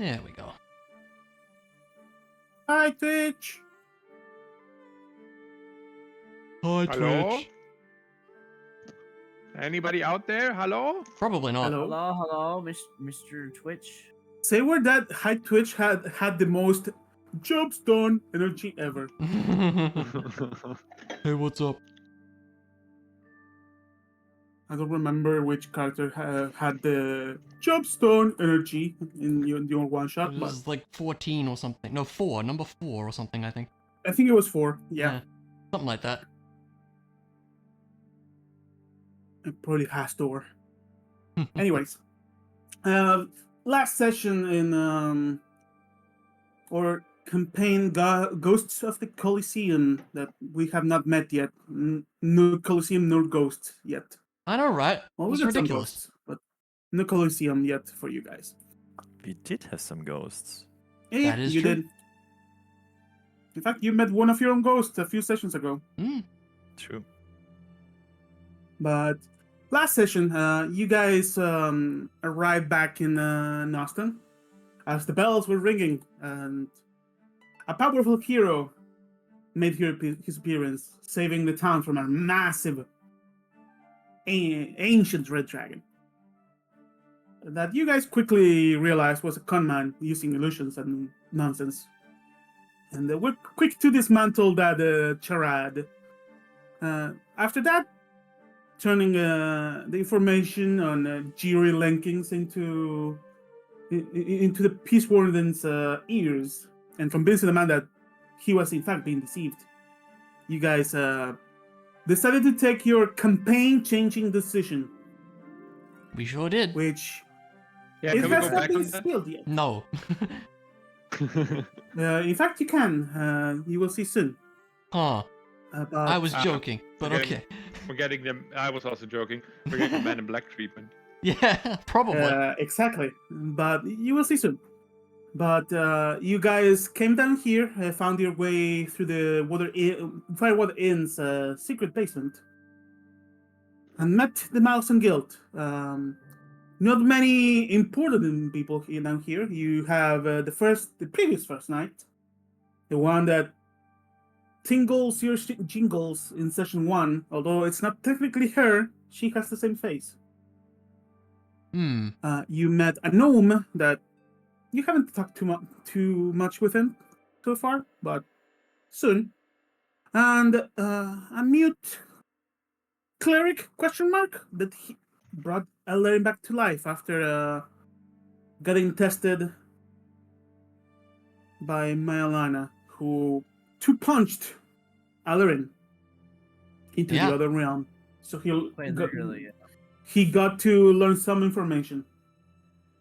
There we go. Hi, Twitch. Hi, Hello? Twitch. Anybody out there? Hello? Probably not. Hello. Hello, Mr. Twitch. Say where that Hi Twitch had the most jobs done energy ever. Hey, what's up? I don't remember which character had the jobs done energy in your one It shot, but was like 14 or something. No, 4. Number 4 or something, I think. I think it was 4. Yeah. Something like that. It probably has door. Anyways, last session in our campaign Ghosts of the Coliseum that we have not met yet. No Coliseum, no ghosts yet. I know, right? Well, we It's got some ridiculous. ghosts, but no Coliseum yet for you guys. We did have some ghosts. Yeah, That is you true. did. In fact, you met one of your own ghosts a few sessions ago. True. But last session, you guys arrived back in Noston as the bells were ringing, and a powerful hero made his appearance, saving the town from a massive, ancient red dragon that you guys quickly realized was a conman using illusions and nonsense. And we're quick to dismantle that charade. After that, turning the information on Jiri Lenkins into the Peace Warden's ears and convincing the man that he was in fact being deceived. You guys decided to take your campaign-changing decision, We sure did. which Yeah, it can we has go not back been on that? spilled yet. No. In fact, you can. You will see soon. Huh. About I was joking, but okay. okay. We're getting them. I was also joking. We're getting the Man in Black treatment. Yeah, probably. exactly, but you will see soon. But you guys came down here, found your way through the Firewater Inn's secret basement, and met the Mouse and Guild. Not many important people down here. You have the previous first night, the one that tingles your jingles in session 1. Although it's not technically her, she has the same face. You met a gnome that you haven't talked too much with him so far, but soon. And a mute cleric that he brought Ellerin back to life after getting tested by Myalana, who two-punched Ellerin into the other realm. So he got to learn some information.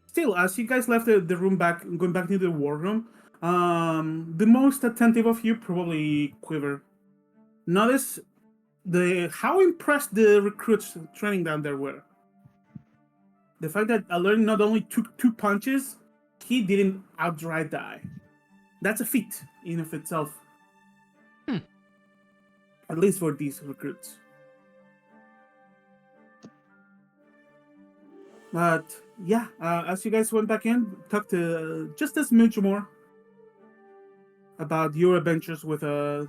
Still, as you guys left the room going back into the war room, the most attentive of you probably Quiver. Notice how impressed the recruits training down there were. The fact that Ellerin not only took 2 punches, he didn't outright die. That's a feat in of itself. At least for these recruits. But yeah, as you guys went back in, talked to just as much more about your adventures with the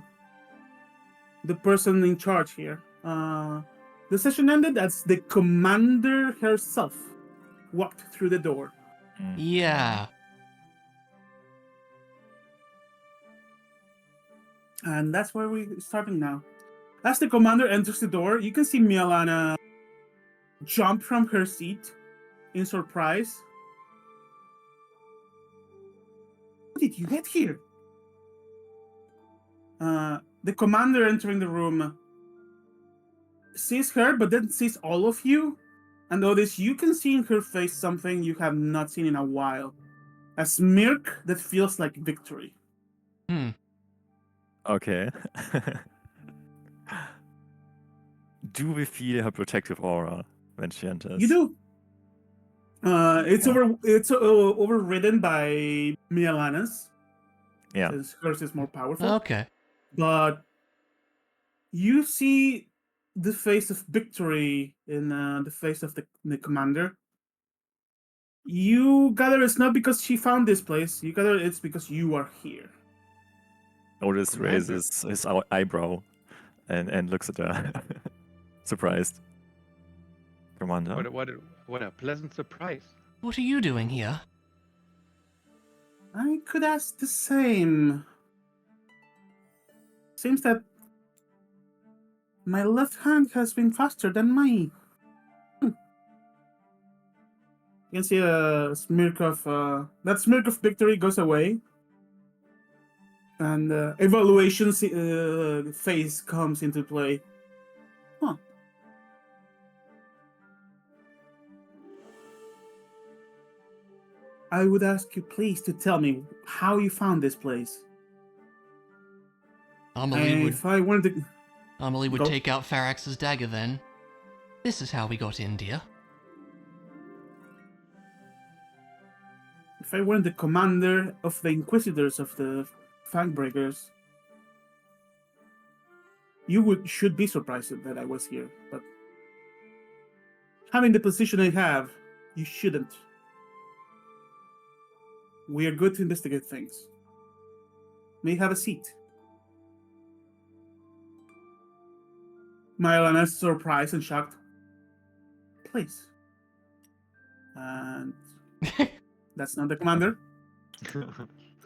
person in charge here. The session ended as the commander herself walked through the door. Yeah. And that's where we're starting now. As the commander enters the door, you can see Myalana jump from her seat in surprise. How did you get here? The commander entering the room sees her, but then sees all of you, and notice you can see in her face something you have not seen in a while. A smirk that feels like victory. Okay. Do we feel her protective aura when she enters? You do. It's overridden by Myalana's. Yeah. Because hers is more powerful. Okay. But you see the face of victory in the face of the commander. You gather it's not because she found this place. You gather it's because you are here. Otis Commander. raises his eyebrow and looks at her. Surprised. Commander? What a pleasant surprise. What are you doing here? I could ask the same. Seems that my left hand has been faster than mine. You can see a smirk of that smirk of victory goes away, and evaluation phase comes into play. Huh. I would ask you please to tell me how you found this place. Amelie would If I wanted to... Go. take out Farax's dagger then. This is how we got in, dear. If I weren't the commander of the Inquisitors of the Fangbreakers, you should be surprised that I was here. But having the position I have, you shouldn't. We are good to investigate things. May have a seat. Myelana is surprised and shocked. Please. And that's not the commander.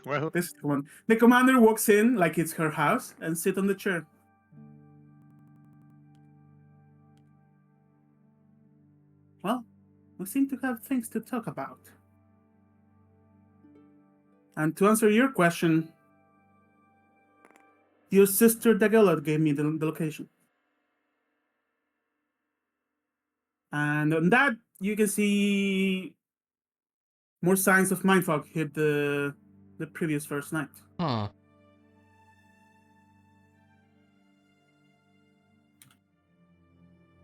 Well, This is the one. The commander walks in like it's her house and sit on the chair. Well, we seem to have things to talk about. And to answer your question, your sister Dagella gave me the location. And on that, you can see more signs of mindfog hit the previous first night. Huh.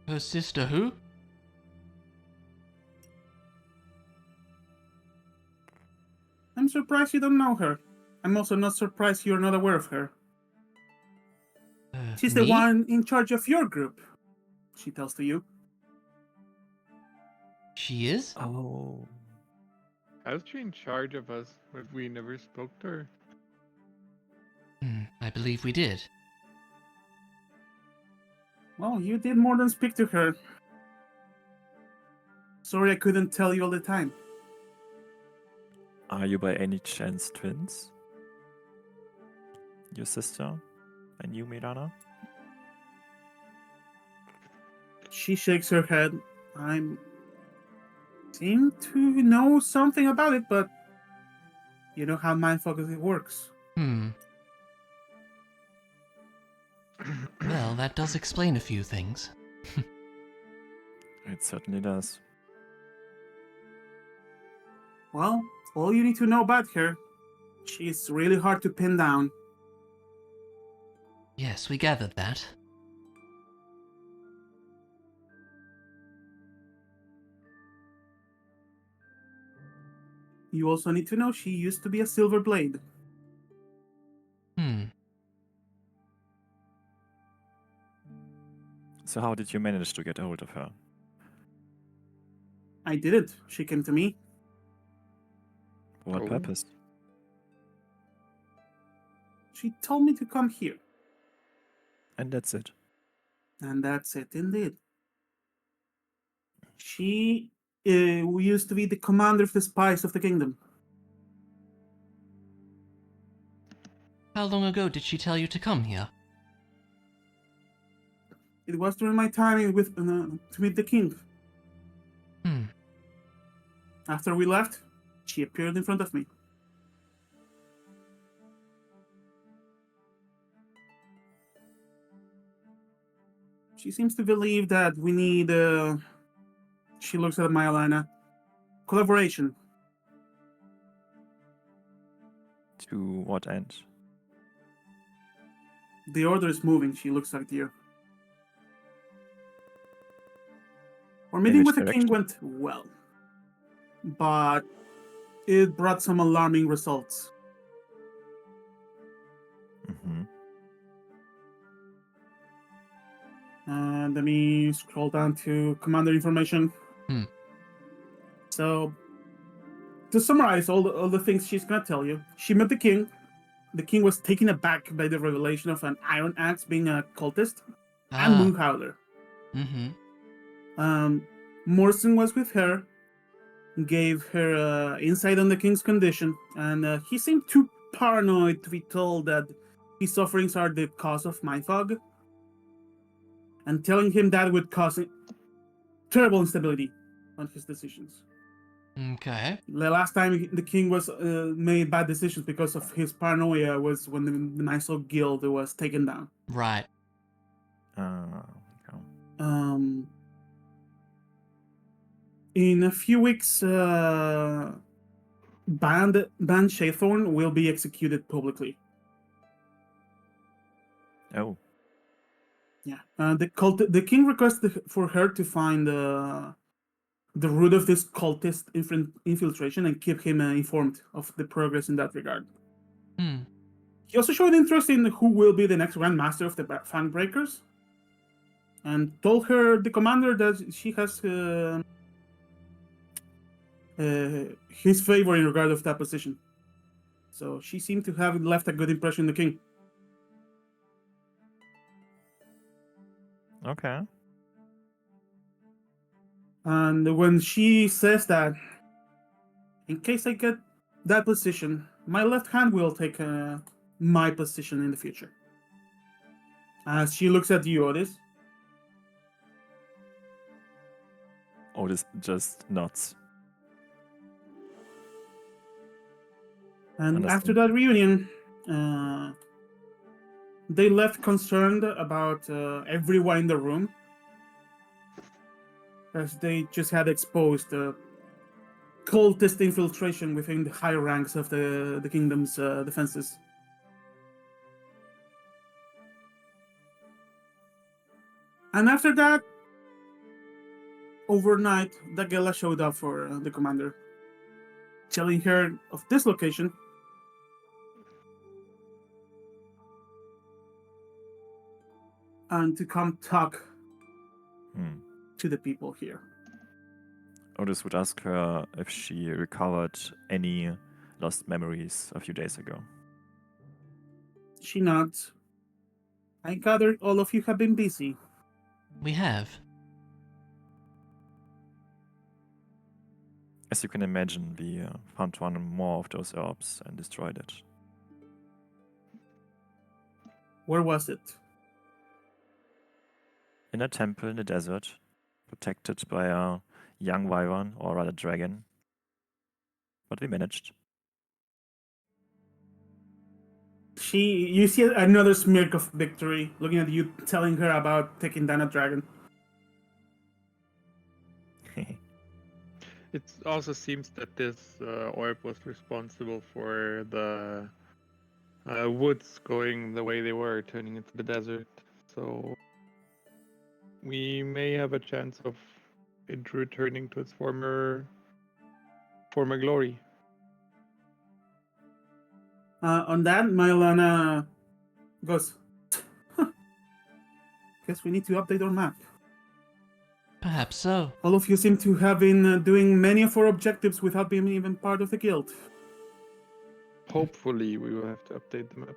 Her sister who? I'm surprised you don't know her. I'm also not surprised you're not aware of her. She's the Me? one in charge of your group, she tells to you. She is? Oh. how's she in charge of us if we never spoke to her? I believe we did. Well, you did more than speak to her. Sorry I couldn't tell you all the time. Are you by any chance twins? Your sister and you, Mirana? She shakes her head. I seem to know something about it, but you know how mind focus works. Well, that does explain a few things. It certainly does. Well, all you need to know about her, she's really hard to pin down. Yes, we gathered that. You also need to know she used to be a Silver Blade. So how did you manage to get hold of her? I didn't. She came to me. For what Oh. purpose? She told me to come here. And that's it. And that's it, indeed. She used to be the commander of the spies of the kingdom. How long ago did she tell you to come here? It was during my time with to meet the king. After we left, she appeared in front of me. She seems to believe that we need, she looks at Myelana, collaboration. To what end? The order is moving, she looks at you. Our meeting which with the king direction? went well, but it brought some alarming results. Mm-hmm. Let me scroll down to commander information. Hmm. So, to summarize all the things she's gonna tell you, she met the king. The king was taken aback by the revelation of an iron axe being a cultist and Ah. Moonhowler. Mm-hmm. Morrison was with her, gave her insight on the king's condition, and he seemed too paranoid to be told that his sufferings are the cause of mind fog, and telling him that would cause terrible instability on his decisions. Okay. The last time the king was made bad decisions because of his paranoia was when the Mysore Guild was taken down. Right. Okay. In a few weeks, Band Shaythorn will be executed publicly. Oh, Yeah. The king requested for her to find the root of this cultist infiltration and keep him informed of the progress in that regard. Hmm. He also showed interest in who will be the next Grand Master of the Fanbreakers, and told her, the commander, that she has his favor in regard of that position. So she seemed to have left a good impression on the king. okay. And when she says that, in case I get that position, my left hand will take my position in the future. As she looks at you, Otis. Otis just nods. And Understand. after that reunion, they left concerned about everyone in the room, as they just had exposed cultist infiltration within the higher ranks of the kingdom's defenses. And after that, overnight, Dagella showed up for the commander, telling her of this location. And to come talk to the people here. Otis would ask her if she recovered any lost memories a few days ago. She nods. I gather all of you have been busy. We have. As you can imagine, we found one more of those orbs and destroyed it. Where was it? In a temple in the desert, protected by a young wyvern, or rather dragon. But we managed. You see another smirk of victory, looking at you, telling her about taking down a dragon. It also seems that this orb was responsible for the woods going the way they were, turning into the desert. So we may have a chance of it returning to its former glory. On that, Mylana goes, guess we need to update our map. Perhaps so. All of you seem to have been doing many of our objectives without being even part of the guild. Hopefully, we will have to update the map.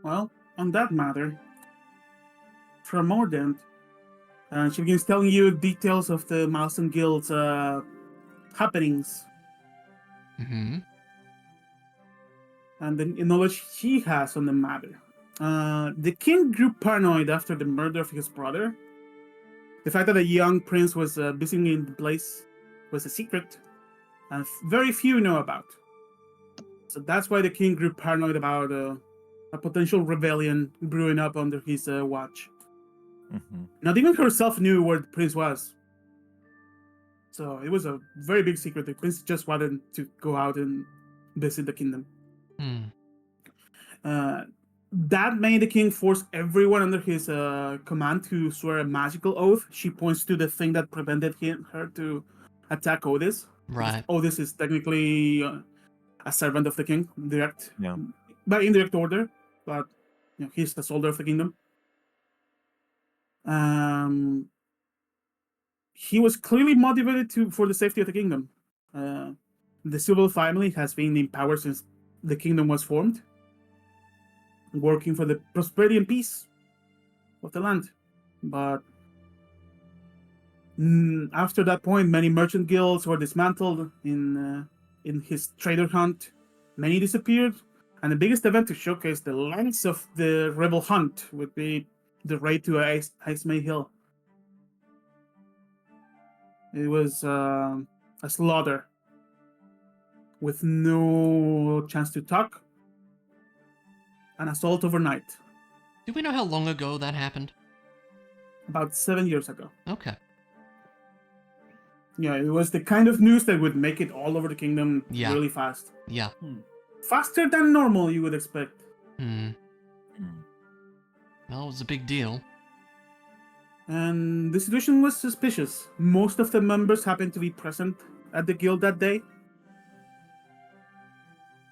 Well, on that matter, from Mordant, she begins telling you details of the Milestone Guild's happenings Mm-hmm. and the knowledge he has on the matter. The king grew paranoid after the murder of his brother. The fact that a young prince was visiting in the place was a secret, and very few know about. So that's why the king grew paranoid about a potential rebellion brewing up under his watch. Mm-hmm. Not even herself knew where the prince was. So it was a very big secret. The prince just wanted to go out and visit the kingdom. That made the king force everyone under his command to swear a magical oath. She points to the thing that prevented her to attack Otis. Right. Otis is technically a servant of the king, Yeah. by indirect order, but he's the soldier of the kingdom. he was clearly motivated for the safety of the kingdom. The civil family has been in power since the kingdom was formed, working for the prosperity and peace of the land. But after that point, many merchant guilds were dismantled in his trader hunt. Many disappeared, and the biggest event to showcase the lengths of the rebel hunt would be the raid to Ice May Hill. It was a slaughter with no chance to talk. An assault overnight. Do we know how long ago that happened? About 7 years ago. Okay. Yeah, it was the kind of news that would make it all over the kingdom Yeah. really fast. Yeah. Faster than normal, you would expect. Well, it was a big deal. And the situation was suspicious. Most of the members happened to be present at the guild that day.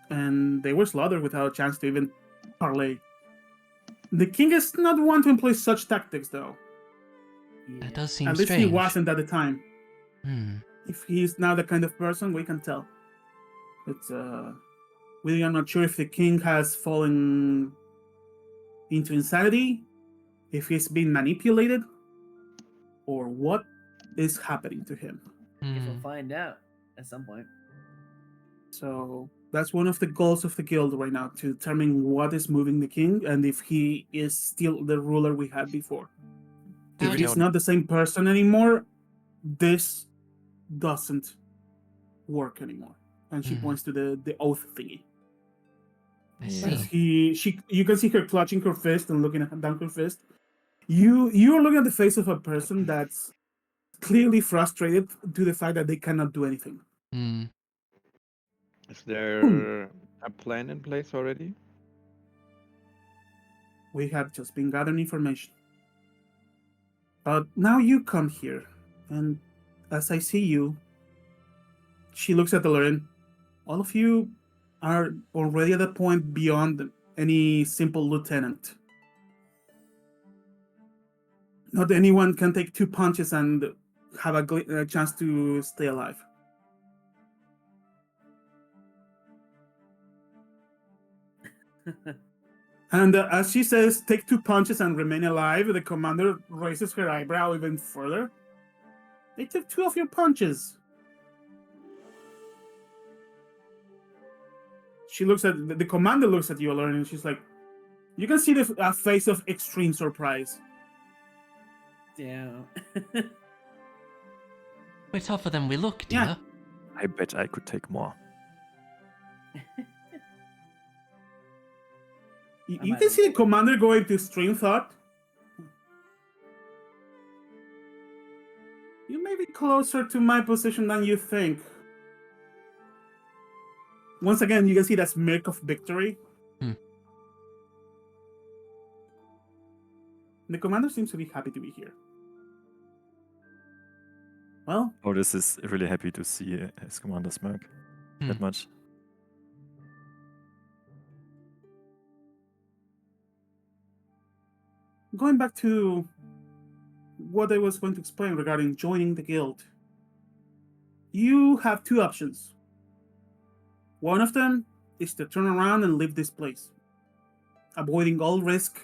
And they were slaughtered without a chance to even parley. The king is not one to employ such tactics, though. That does seem At least strange. he wasn't at the time. If he's now the kind of person, we can tell. It's we are not sure if the king has fallen into insanity, if he's been manipulated, or what is happening to him. Guess we'll find out at some point. So that's one of the goals of the guild right now, to determine what is moving the king and if he is still the ruler we had before. If he's not the same person anymore, this doesn't work anymore. And she points to the oath thingy. I see. You can see her clutching her fist and looking down her fist. You're looking at the face of a person that's clearly frustrated to the fact that they cannot do anything. Is there a plan in place already? We have just been gathering information. But now you come here, and as I see you, she looks at Lauren. All of you are already at a point beyond any simple lieutenant. Not anyone can take 2 punches and have a chance to stay alive. And as she says, take 2 punches and remain alive, the commander raises her eyebrow even further. They took 2 of your punches. She looks at the commander looks at you, Lauren, and she's like, you can see the face of extreme surprise. Damn. We're tougher than we look, dear. Yeah. I bet I could take more. You can see the commander go into stream thought. You may be closer to my position than you think. Once again, you can see that smirk of victory. The commander seems to be happy to be here. Well, Otis is really happy to see his commander smirk that much. going back to what I was going to explain regarding joining the guild. You have 2 options. One of them is to turn around and leave this place, avoiding all risk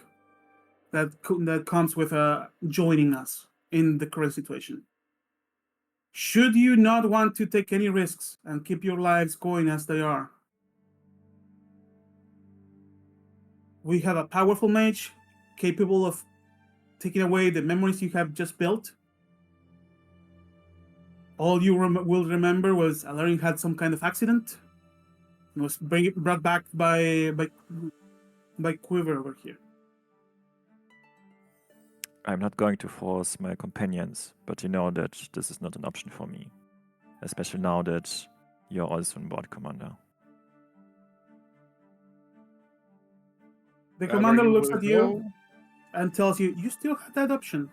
that comes with joining us in the current situation. Should you not want to take any risks and keep your lives going as they are, we have a powerful mage capable of taking away the memories you have just built. All you will remember was Alaric had some kind of accident and was brought back by Quiver over here. I'm not going to force my companions, but you know that this is not an option for me. Especially now that you're also on board, Commander. The commander looks at you and tells you, you still have that option.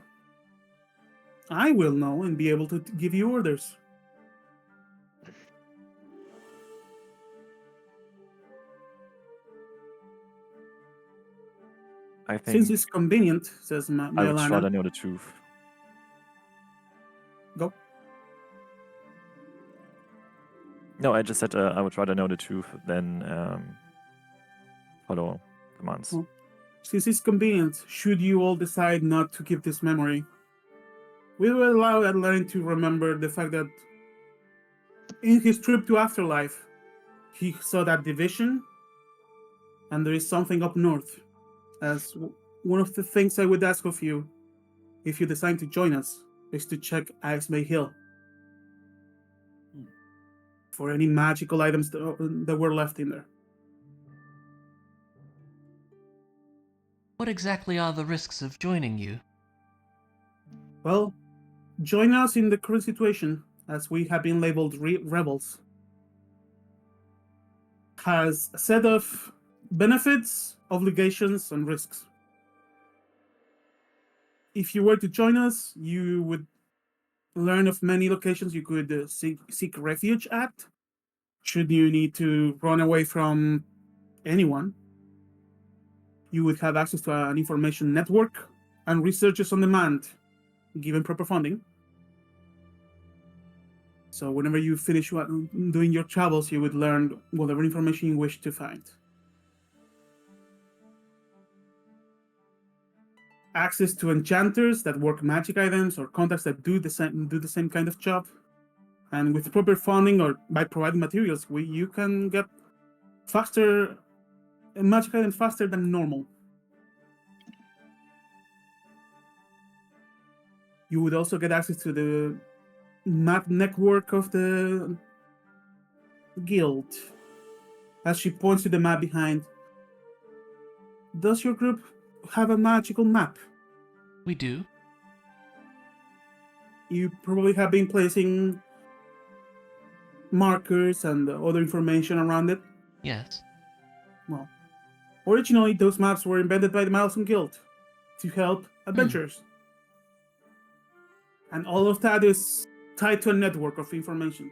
I will know and be able to give you orders. I think Since it's convenient, says I would Melana. rather know the truth. Go. No, I just said I would rather know the truth than follow commands. Well, since it's convenient, should you all decide not to keep this memory, we will allow Adlarian to remember the fact that in his trip to Afterlife, he saw that division, and there is something up north. As one of the things I would ask of you, if you decide to join us, is to check Ice Bay Hill for any magical items that were left in there. What exactly are the risks of joining you? Well, join us in the current situation, as we have been labeled rebels, has a set of benefits, obligations, and risks. If you were to join us, you would learn of many locations you could seek refuge at, should you need to run away from anyone. You would have access to an information network and researchers on demand, given proper funding. So whenever you finish doing your travels, you would learn whatever information you wish to find. Access to enchanters that work magic items, or contacts that do the same kind of job. And with proper funding or by providing materials, you can get faster magic items faster than normal. You would also get access to the map network of the guild. As she points to the map behind, does your group have a magical map? We do. You probably have been placing markers and other information around it. Yes. Well, originally those maps were invented by the Milestone Guild to help adventurers. And all of that is tied to a network of information.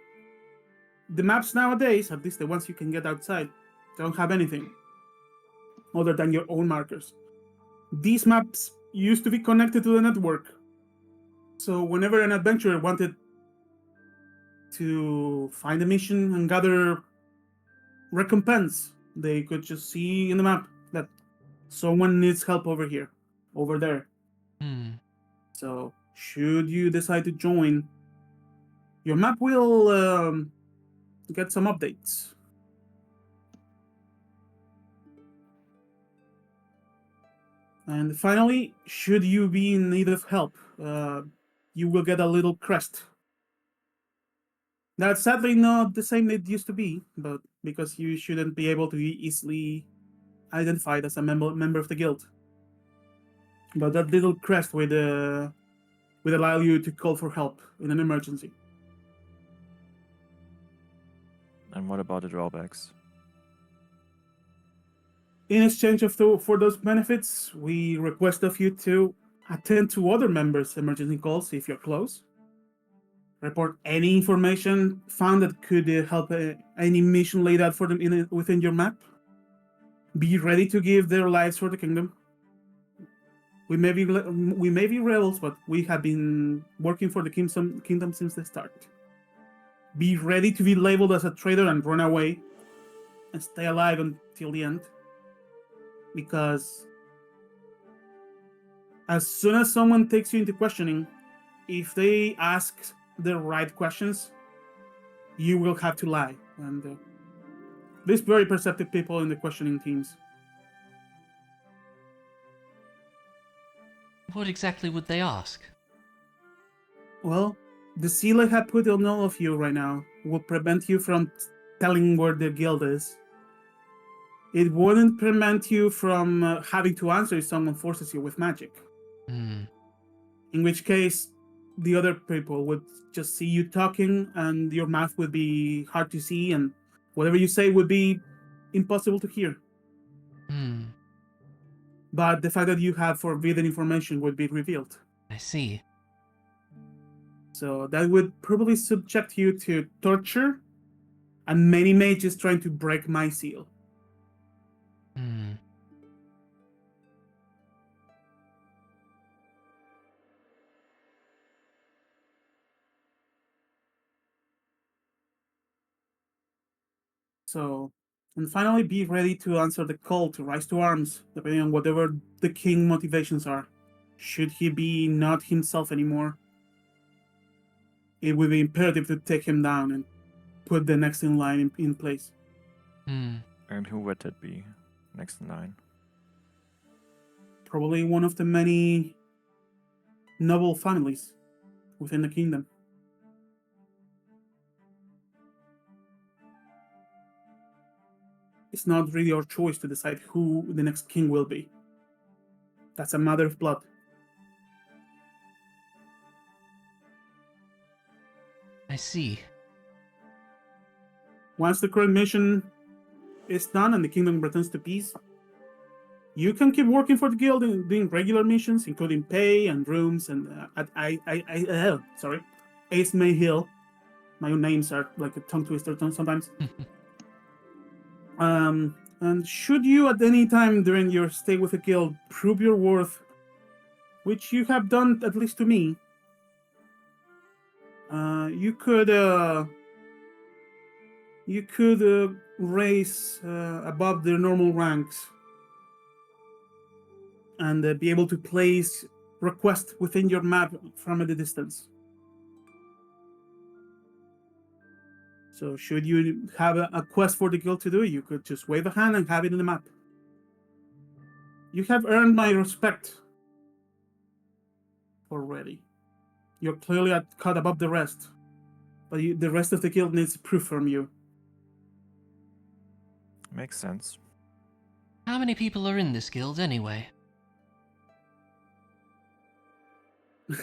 The maps nowadays, at least the ones you can get outside, don't have anything other than your own markers. These maps used to be connected to the network. So whenever an adventurer wanted to find a mission and gather recompense, they could just see in the map that someone needs help over here, over there. So should you decide to join, your map will get some updates. And finally, should you be in need of help, you will get a little crest. That's sadly not the same it used to be, but because you shouldn't be able to be easily identified as a member of the guild. But that little crest would allow you to call for help in an emergency. And what about the drawbacks? In exchange for those benefits, we request of you to attend to other members' emergency calls if you're close. Report any information found that could help any mission laid out for them within your map. Be ready to give their lives for the kingdom. We may be rebels, but we have been working for the kingdom since the start. Be ready to be labeled as a traitor and run away, and stay alive until the end. Because as soon as someone takes you into questioning, if they ask the right questions, you will have to lie. And there's very perceptive people in the questioning teams. What exactly would they ask? Well, the seal I have put on all of you right now will prevent you from telling where the guild is. It wouldn't prevent you from having to answer if someone forces you with magic. In which case, the other people would just see you talking and your mouth would be hard to see and whatever you say would be impossible to hear. But the fact that you have forbidden information would be revealed. I see. So that would probably subject you to torture and many mages trying to break my seal. So, and finally, be ready to answer the call to rise to arms, depending on whatever the king motivations are. Should he be not himself anymore, it would be imperative to take him down and put the next in line in place. Hmm. And who would that be next in line? Probably one of the many noble families within the kingdom. It's not really our choice to decide who the next king will be. That's a matter of blood. I see. Once the current mission is done and the kingdom returns to peace, you can keep working for the guild and doing regular missions, including pay and rooms. And Ace May Hill. My own names are like a tongue twister sometimes. And should you at any time during your stay with the guild prove your worth, which you have done at least to me, you could raise above the normal ranks and be able to place requests within your map from at a distance. So should you have a quest for the guild to do, you could just wave a hand and have it in the map. You have earned my respect already. You're clearly cut above the rest, but the rest of the guild needs proof from you. Makes sense. How many people are in this guild anyway?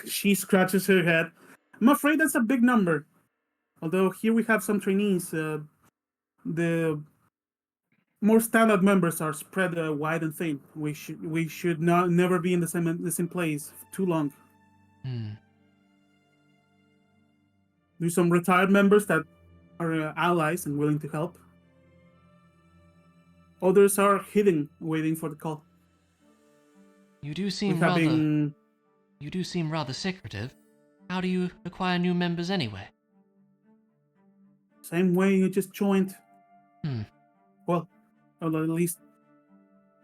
She scratches her head. I'm afraid that's a big number. Although here we have some trainees, the more standard members are spread wide and thin. We should never be in the same place too long. Hmm. There's some retired members that are allies and willing to help. Others are hidden, waiting for the call. You do We seem have rather... been You do seem rather secretive. How do you acquire new members anyway? same way you just joined. Hmm. Well, or at least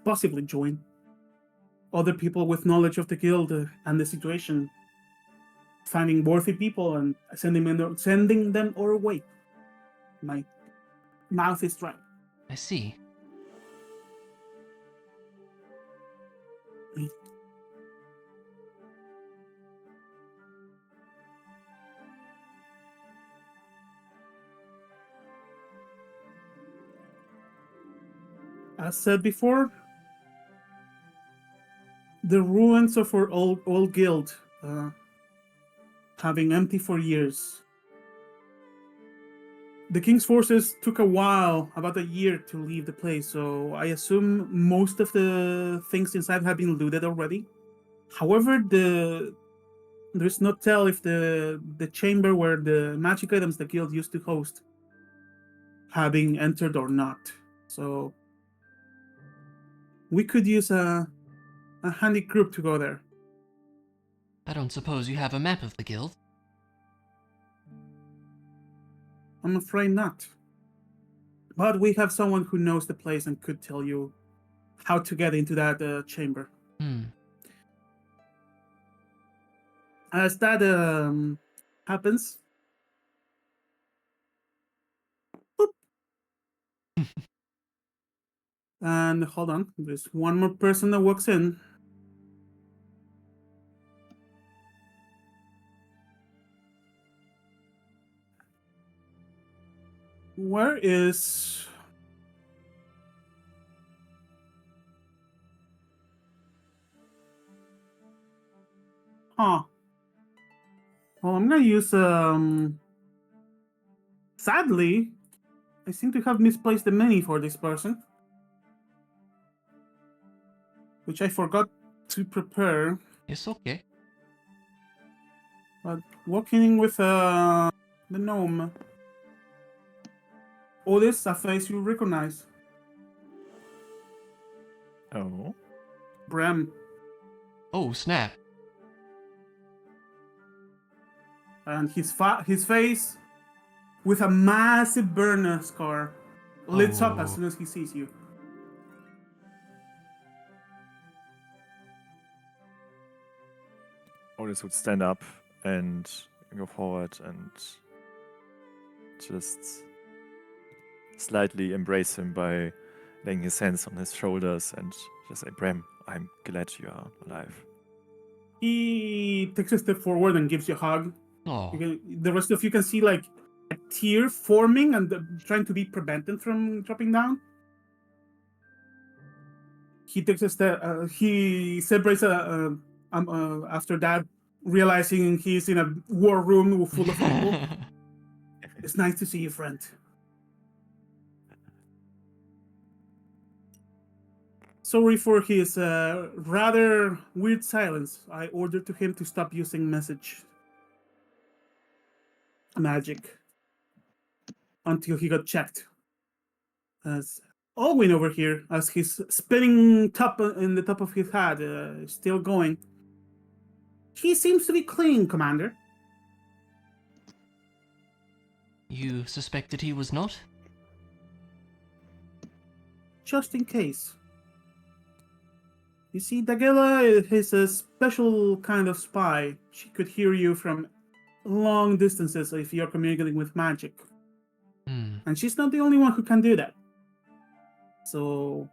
possibly join. Other people with knowledge of the guild and the situation, finding worthy people and sending them our way. My mouth is dry. I see. As said before, the ruins of our old guild have been empty for years. The king's forces took a while, about a year, to leave the place, so I assume most of the things inside have been looted already. However, there's no tell if the chamber where the magic items the guild used to host have been entered or not. So we could use a handy group to go there. I don't suppose you have a map of the guild? I'm afraid not. But we have someone who knows the place and could tell you how to get into that chamber. Hmm. As that happens, boop. And hold on, there's one more person that walks in. Where is... Huh. Well, I'm gonna use sadly, I seem to have misplaced the menu for this person, which I forgot to prepare. It's okay. But walking with the gnome. Oh, this a face you recognize. Oh. Bram. Oh, snap. And his face with a massive burn scar lights up as Oh. soon as he sees you. Otis would stand up and go forward and just slightly embrace him by laying his hands on his shoulders and just say, Bram, I'm glad you are alive. He takes a step forward and gives you a hug. Oh. The rest of you can see like a tear forming and trying to be prevented from dropping down. He takes a step. He separates after that, realizing he's in a war room full of people. It's nice to see you, friend. Sorry for his rather weird silence. I ordered to him to stop using magic until he got checked. As Alwyn over here, as his spinning top in the top of his head is still going. He seems to be clean, Commander. You suspected he was not? Just in case. You see, Dagela is a special kind of spy. She could hear you from long distances if you're communicating with magic. Hmm. And she's not the only one who can do that. So,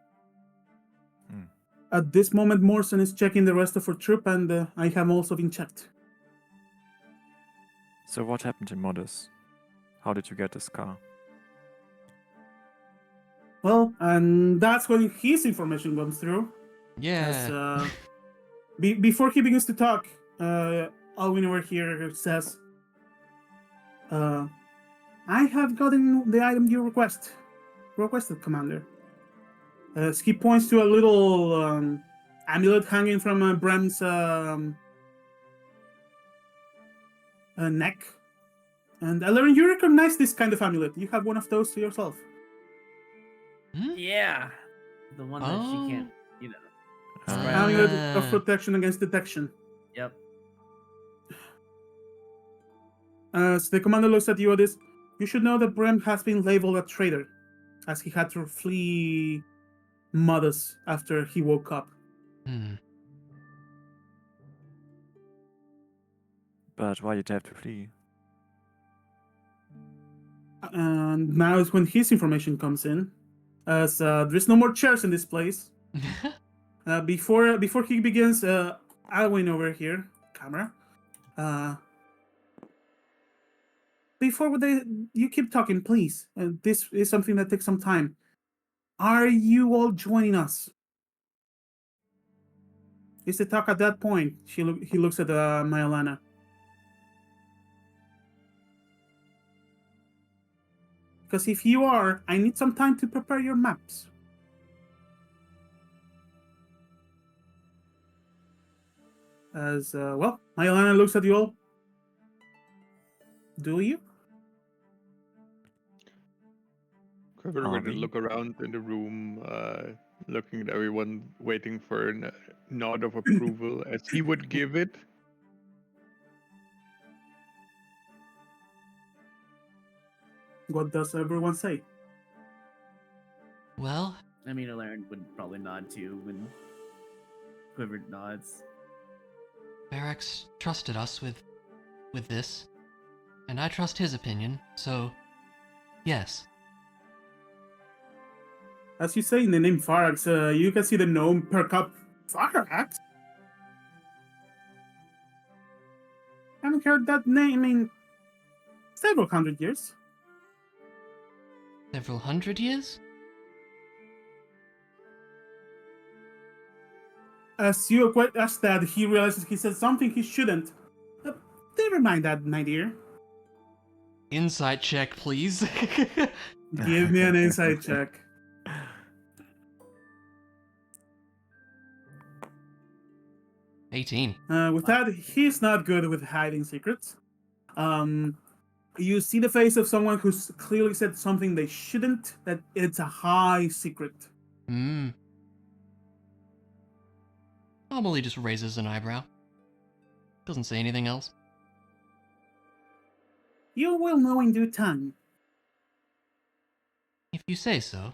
at this moment, Morrison is checking the rest of her troop, and I have also been checked. So what happened in Modus? How did you get this car? Well, and that's when his information comes through. Yeah. As, before he begins to talk, Alwyn over here says, I have gotten the item you requested, Commander. As he points to a little amulet hanging from Bram's neck. And Ellerin, you recognize this kind of amulet. You have one of those to yourself. Hmm? Yeah. The one that she can't, describe. Amulet of Ah. protection against detection. Yep. As the commander looks at you, Otis, you should know that Bram has been labeled a traitor, as he had to flee Modus after he woke up. Hmm. But why did you have to flee? And now is when his information comes in, as there's no more chairs in this place. Before he begins, Alwyn over here, camera. Before you keep talking, please. This is something that takes some time. Are you all joining us? Is the talk at that point? He looks at Myelana. Because if you are, I need some time to prepare your maps. As Myelana looks at you all. Do you? We're going to look around in the room, looking at everyone, waiting for a nod of approval as he would give it. What does everyone say? Well, I mean, Alarin would probably nod too when Quiver nods. Barracks trusted us with this, and I trust his opinion, so yes. As you say in the name Farax, you can see the gnome perk up. Farax? Haven't heard that name in several hundred years. Several hundred years? As you ask that, he realizes he said something he shouldn't. Never mind that, my dear. Insight check, please. Give me an insight check. $18. With that, he's not good with hiding secrets. You see the face of someone who's clearly said something they shouldn't, that it's a high secret. Normally just raises an eyebrow. Doesn't say anything else. You will know in due time. If you say so.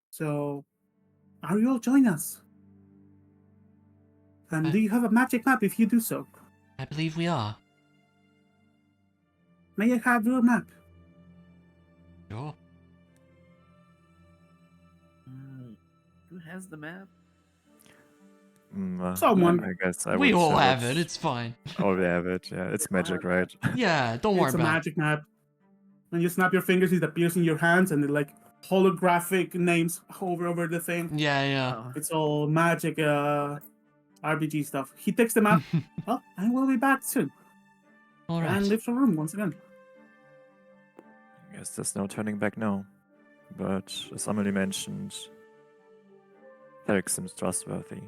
So, are you all join us? And do you have a magic map if you do so? I believe we are. May I have your map? Sure. Who has the map? Someone. I guess I We would all have have it. It's fine. Oh, we have it. Yeah, it's We all magic, have right? Yeah, don't worry It's a about it. magic map. When you snap your fingers, it appears in your hands, and it like holographic names hover over the thing. Yeah, yeah. Oh, It's all magic, RPG stuff. He takes the map. Well, I will be back soon. All And right. leaves the room once again. Guess there's no turning back now. But as Amelie mentioned, Eric seems trustworthy.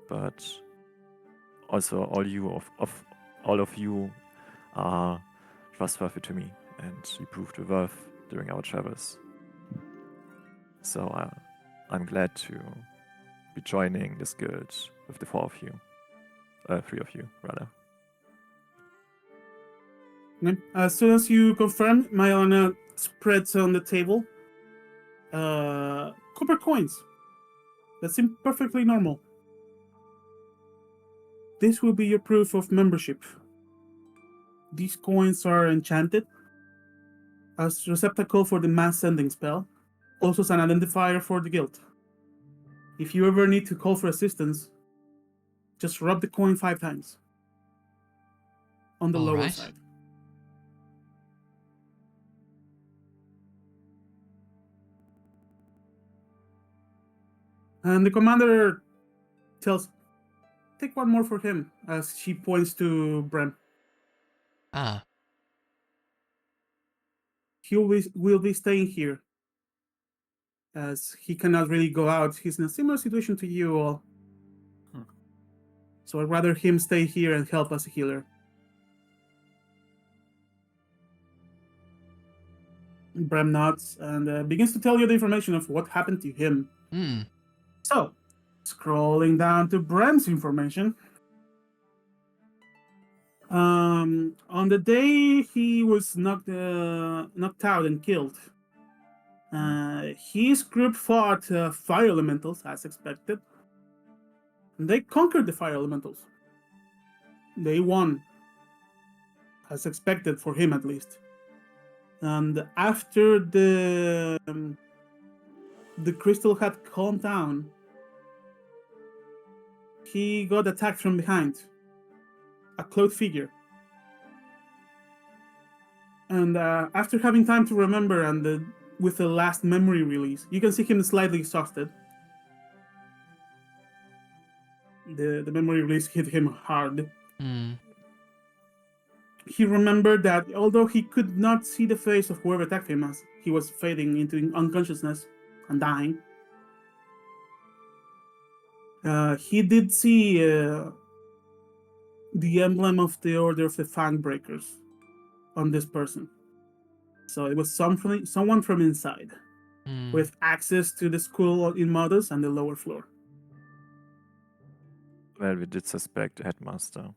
But also all of you are trustworthy to me, and you proved your worth during our travels. So I'm glad to be joining this guild with the three of you rather. Okay. As soon as you confirm, Mayana spreads on the table copper coins. That seem perfectly normal. This will be your proof of membership. These coins are enchanted as receptacle for the mass sending spell, also as an identifier for the guild. If you ever need to call for assistance, just rub the coin 5 times on the All lower right. side. And the commander tells, take one more for him, as she points to Brem. Ah, He will be staying here, as he cannot really go out. He's in a similar situation to you all. So I'd rather him stay here and help as a healer. Brem nods and begins to tell you the information of what happened to him. So, scrolling down to Brem's information. On the day he was knocked out and killed, his group fought fire elementals as expected. And they conquered the fire elementals. They won, as expected for him at least. And after the crystal had calmed down, he got attacked from behind. A cloaked figure. And after having time to remember and with the last memory release, you can see him slightly exhausted. The memory release hit him hard. He remembered that although he could not see the face of whoever attacked him as he was fading into unconsciousness and dying, he did see the emblem of the Order of the Fangbreakers on this person. So it was someone from inside with access to the school in Modus and the lower floor. Well, we did suspect the headmaster.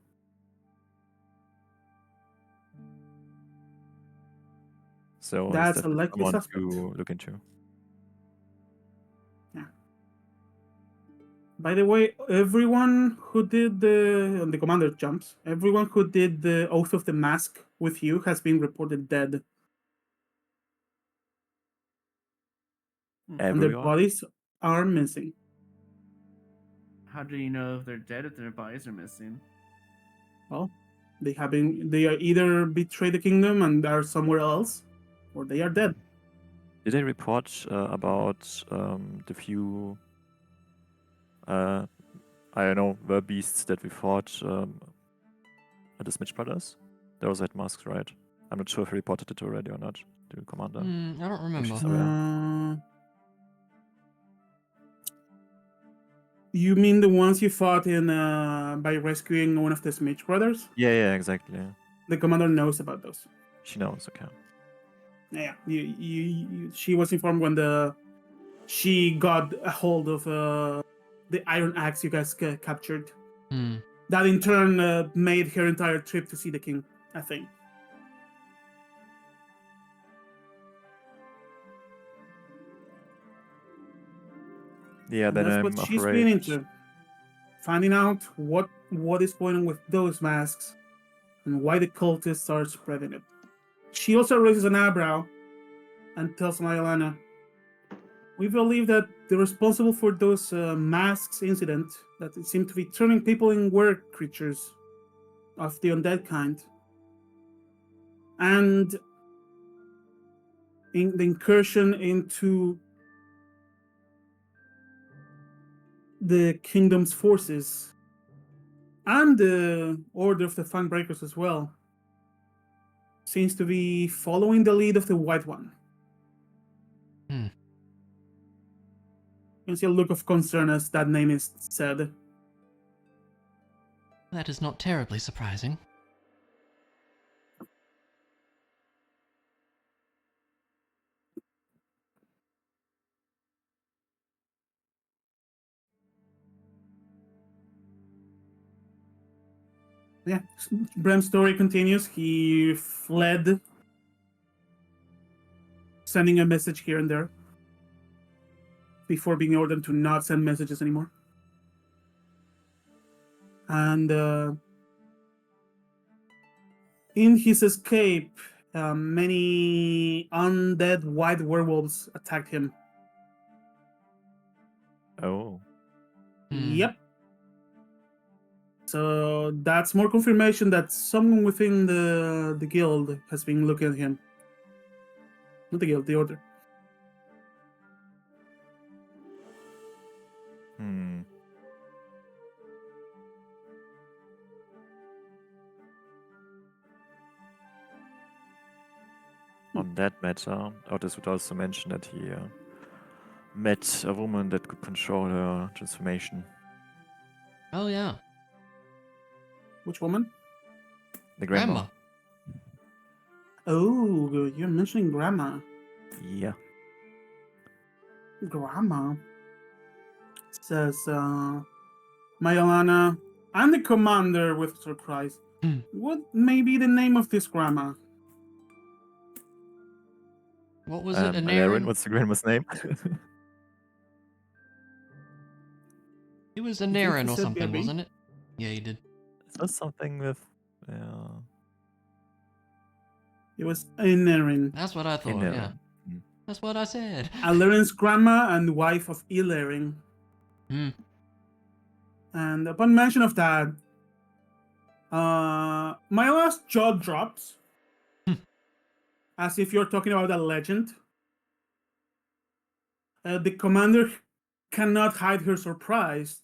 So That's is a that likely someone suspect. to look into? Yeah. By the way, everyone who did the commander jumps, everyone who did the Oath of the Mask with you has been reported dead. And their Everyone? bodies are missing. how do you know if they're dead if their bodies are missing? Well, they are either betrayed the kingdom and are somewhere else, or they are dead. Did they report about the few, I don't know, the beasts that we fought at the Smith Brothers? Those had masks, right? I'm not sure if we reported it already or not to the commander. I don't remember. So, You mean the ones you fought in by rescuing one of the Smith brothers? yeah, exactly. The commander knows about those. She knows, okay. Yeah, she was informed when she got a hold of the iron axe you guys captured. That in turn made her entire trip to see the king, I think. Yeah, And then that's I'm what she's been afraid. into. Finding out what is going on with those masks and why the cultists are spreading it. She also raises an eyebrow and tells Mayalana, we believe that the responsible for those masks incident, that it seemed to be turning people in were creatures of the undead kind. And in the incursion into the kingdom's forces and the Order of the Fangbreakers as well seems to be following the lead of the White One. Hmm. You can see a look of concern as that name is said. That is not terribly surprising. Yeah, Brem's story continues. He fled, sending a message here and there, before being ordered to not send messages anymore. And in his escape, many undead white werewolves attacked him. Oh. Yep. So that's more confirmation that someone within the guild has been looking at him. Not the guild, the order. Hmm. On that matter, Otis would also mention that he met a woman that could control her transformation. Oh yeah, Which woman? The grandma. Grandma. Oh, you're mentioning Grandma. Yeah. Grandma says, Mayalana, I'm the commander with surprise. Hmm. What may be the name of this Grandma? What was it? Alarin, Anarin? what's the grandma's name? It was I think he Anarin or said something, BRB. wasn't it? Yeah, you did. Is that something with It was Inerin. That's what I thought. Yeah, Inarin? that's what I said. Alerin's grandma and wife of Ilerin. Hmm. And upon mention of that, my last jaw drops. As if you're talking about a legend. The commander cannot hide her surprise,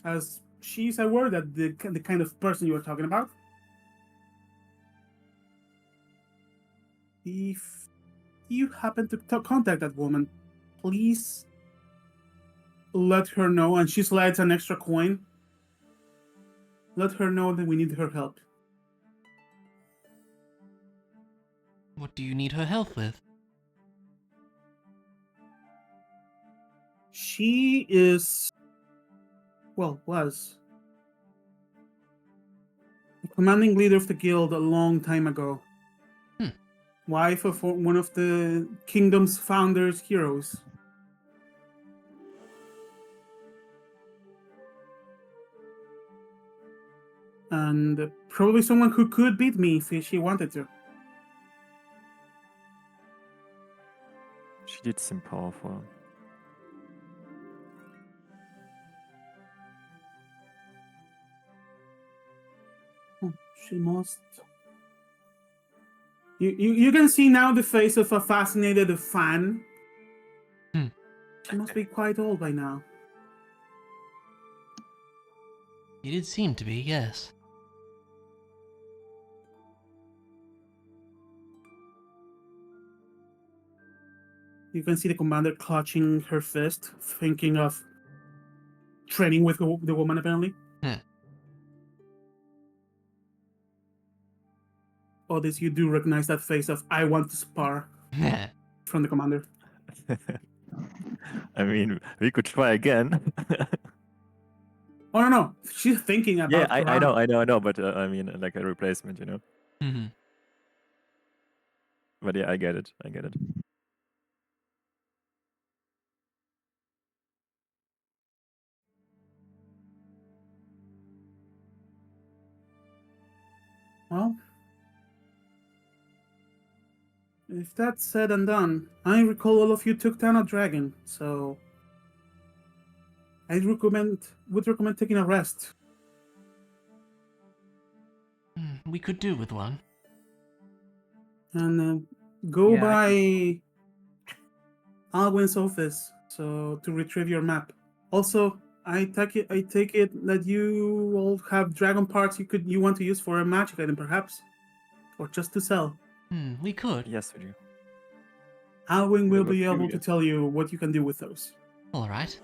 as she's aware that the kind of person you are talking about. If you happen to contact that woman, please let her know, and she slides an extra coin. Let her know that we need her help. What do you need her help with? She is, well, was the commanding leader of the guild a long time ago. Wife of one of the kingdom's founders' heroes. And probably someone who could beat me if she wanted to. She did seem powerful. Oh, she must. You can see now the face of a fascinated fan. She must be quite old by now. It did seem to be, yes. You can see the commander clutching her fist, thinking of training with the woman, apparently. Otis, you do recognize that face of "I want to spar" from the commander. I mean, we could try again. Oh no, she's thinking about. Yeah, I know, but I mean, like a replacement, you know. But yeah, I get it. Well, if that's said and done, I recall all of you took down a dragon, so would recommend taking a rest. We could do with one. And go Yeah, by Alwyn's office to retrieve your map. Also, I take it that you all have dragon parts you want to use for a magic item, perhaps, or just to sell. We could. Yes, we do. Alwyn will We're be able to curious. tell you what you can do with those. All right.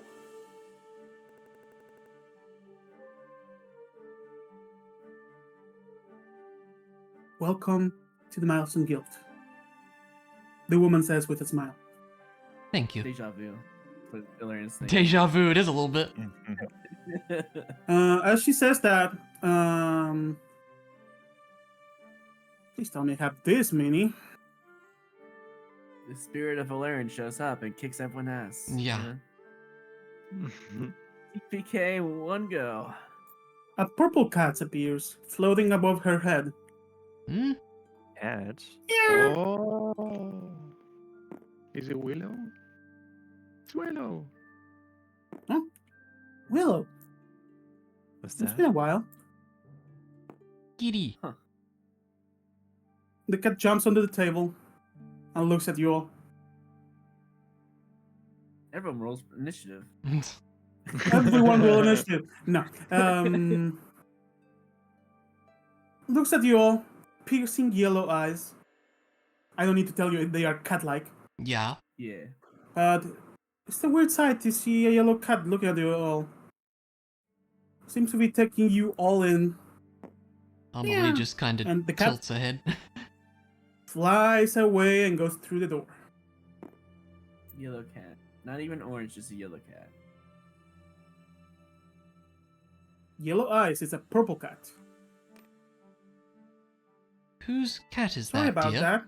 Welcome to the Milestone Guild, the woman says with a smile. Thank you. Deja vu. For Illyrian's thing. Deja vu. It is a little bit. As she says that, please tell me I have this many. The spirit of Illyrian shows up and kicks everyone's ass. Yeah. TPK one go. A purple cat appears, floating above her head. Ed? Oh. Is it Willow? It's Willow. Willow, What's it's been a that? while. Giddy. The cat jumps onto the table and looks at you all. Everyone rolls initiative. Everyone will initiative. No. Looks at you all, piercing yellow eyes. I don't need to tell you they are cat-like. Yeah. Yeah. But it's a weird sight to see a yellow cat looking at you all. Seems to be taking you all in. Amelie Yeah. just kind of And the cat- tilts ahead. Flies away and goes through the door. Yellow cat. Not even orange, just a yellow cat. Yellow eyes is a purple cat. Whose cat is Sorry that, about dear? that.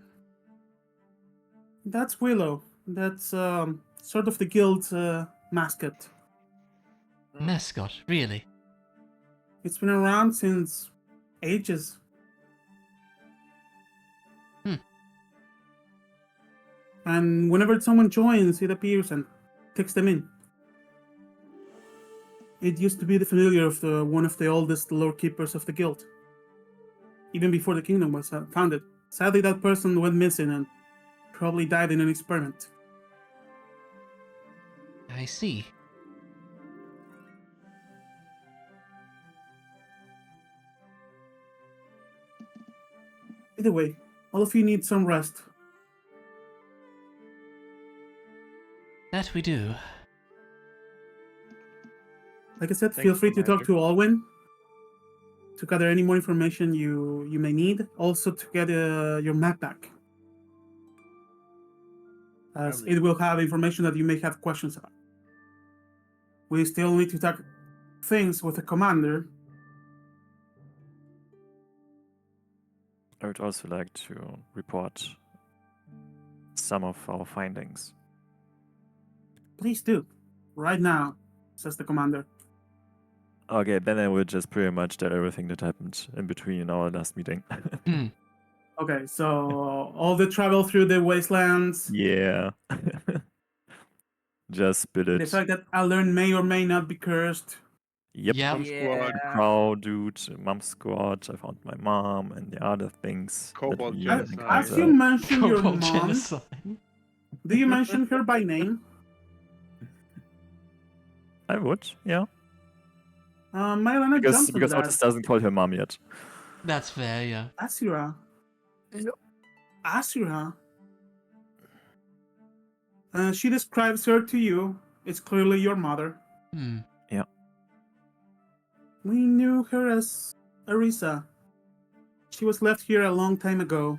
That's Willow. That's sort of the guild's mascot. Mascot, really? It's been around since ages. And whenever someone joins, it appears and takes them in. It used to be the familiar of one of the oldest lore keepers of the guild, even before the kingdom was founded. Sadly, that person went missing and probably died in an experiment. I see. Either way, all of you need some rest. That we do. Like I said, Thanks, feel free to talk Commander. to Alwyn to gather any more information you may need. Also to get your map back, as Probably. it will have information that you may have questions about. We still need to talk things with the commander. I would also like to report some of our findings. Please do, right now, says the commander. Okay, then I will just pretty much tell everything that happened in between our last meeting. Okay, so all the travel through the wastelands, Yeah. Just spit the it. fact that Alern may or may not be cursed. Yep. Yeah. Mom squad. Crow dude, mom squad, I found my mom, and the other things. that Cobalt we genocide. As encountered. you mentioned your Cobalt mom, genocide. do you mention her by name? I would, yeah. Mylana Because jumps on because that. Otis doesn't call her mom yet. That's fair, yeah. Asura. Asura. She describes her to you. It's clearly your mother. We knew her as Arisa. She was left here a long time ago.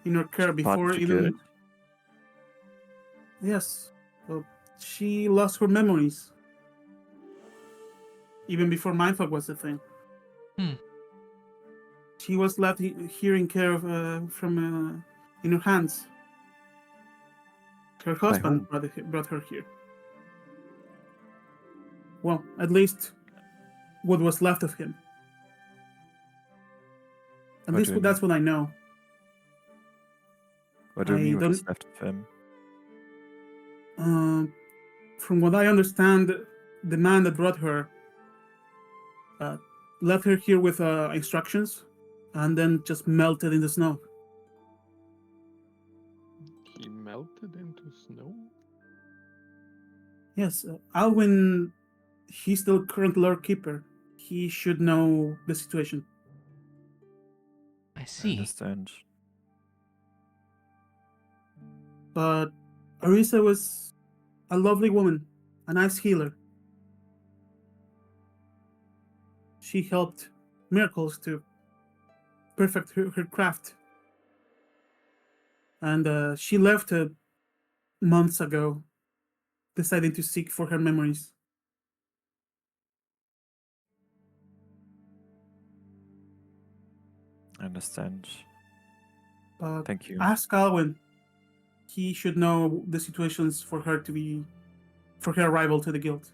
In her care Part before of the even. guild? Yes. Well, she lost her memories. Even before mindfuck was a thing. She was left here in care of in her hands. Her husband brought her here. Well, at least what was left of him. And What do you that's mean? what I know. What do you I mean what is don't. left of him? From what I understand, the man that brought her uh, left her here with instructions, and then just melted in the snow. He melted into snow? Yes, Alwyn, he's the current Lord Keeper. He should know the situation. I I see. understand. But Arisa was a lovely woman, a nice healer. She helped miracles to perfect her craft. And she left months ago, deciding to seek for her memories. I understand. But Thank you. ask Alwyn. He should know the situations for her arrival to the guild.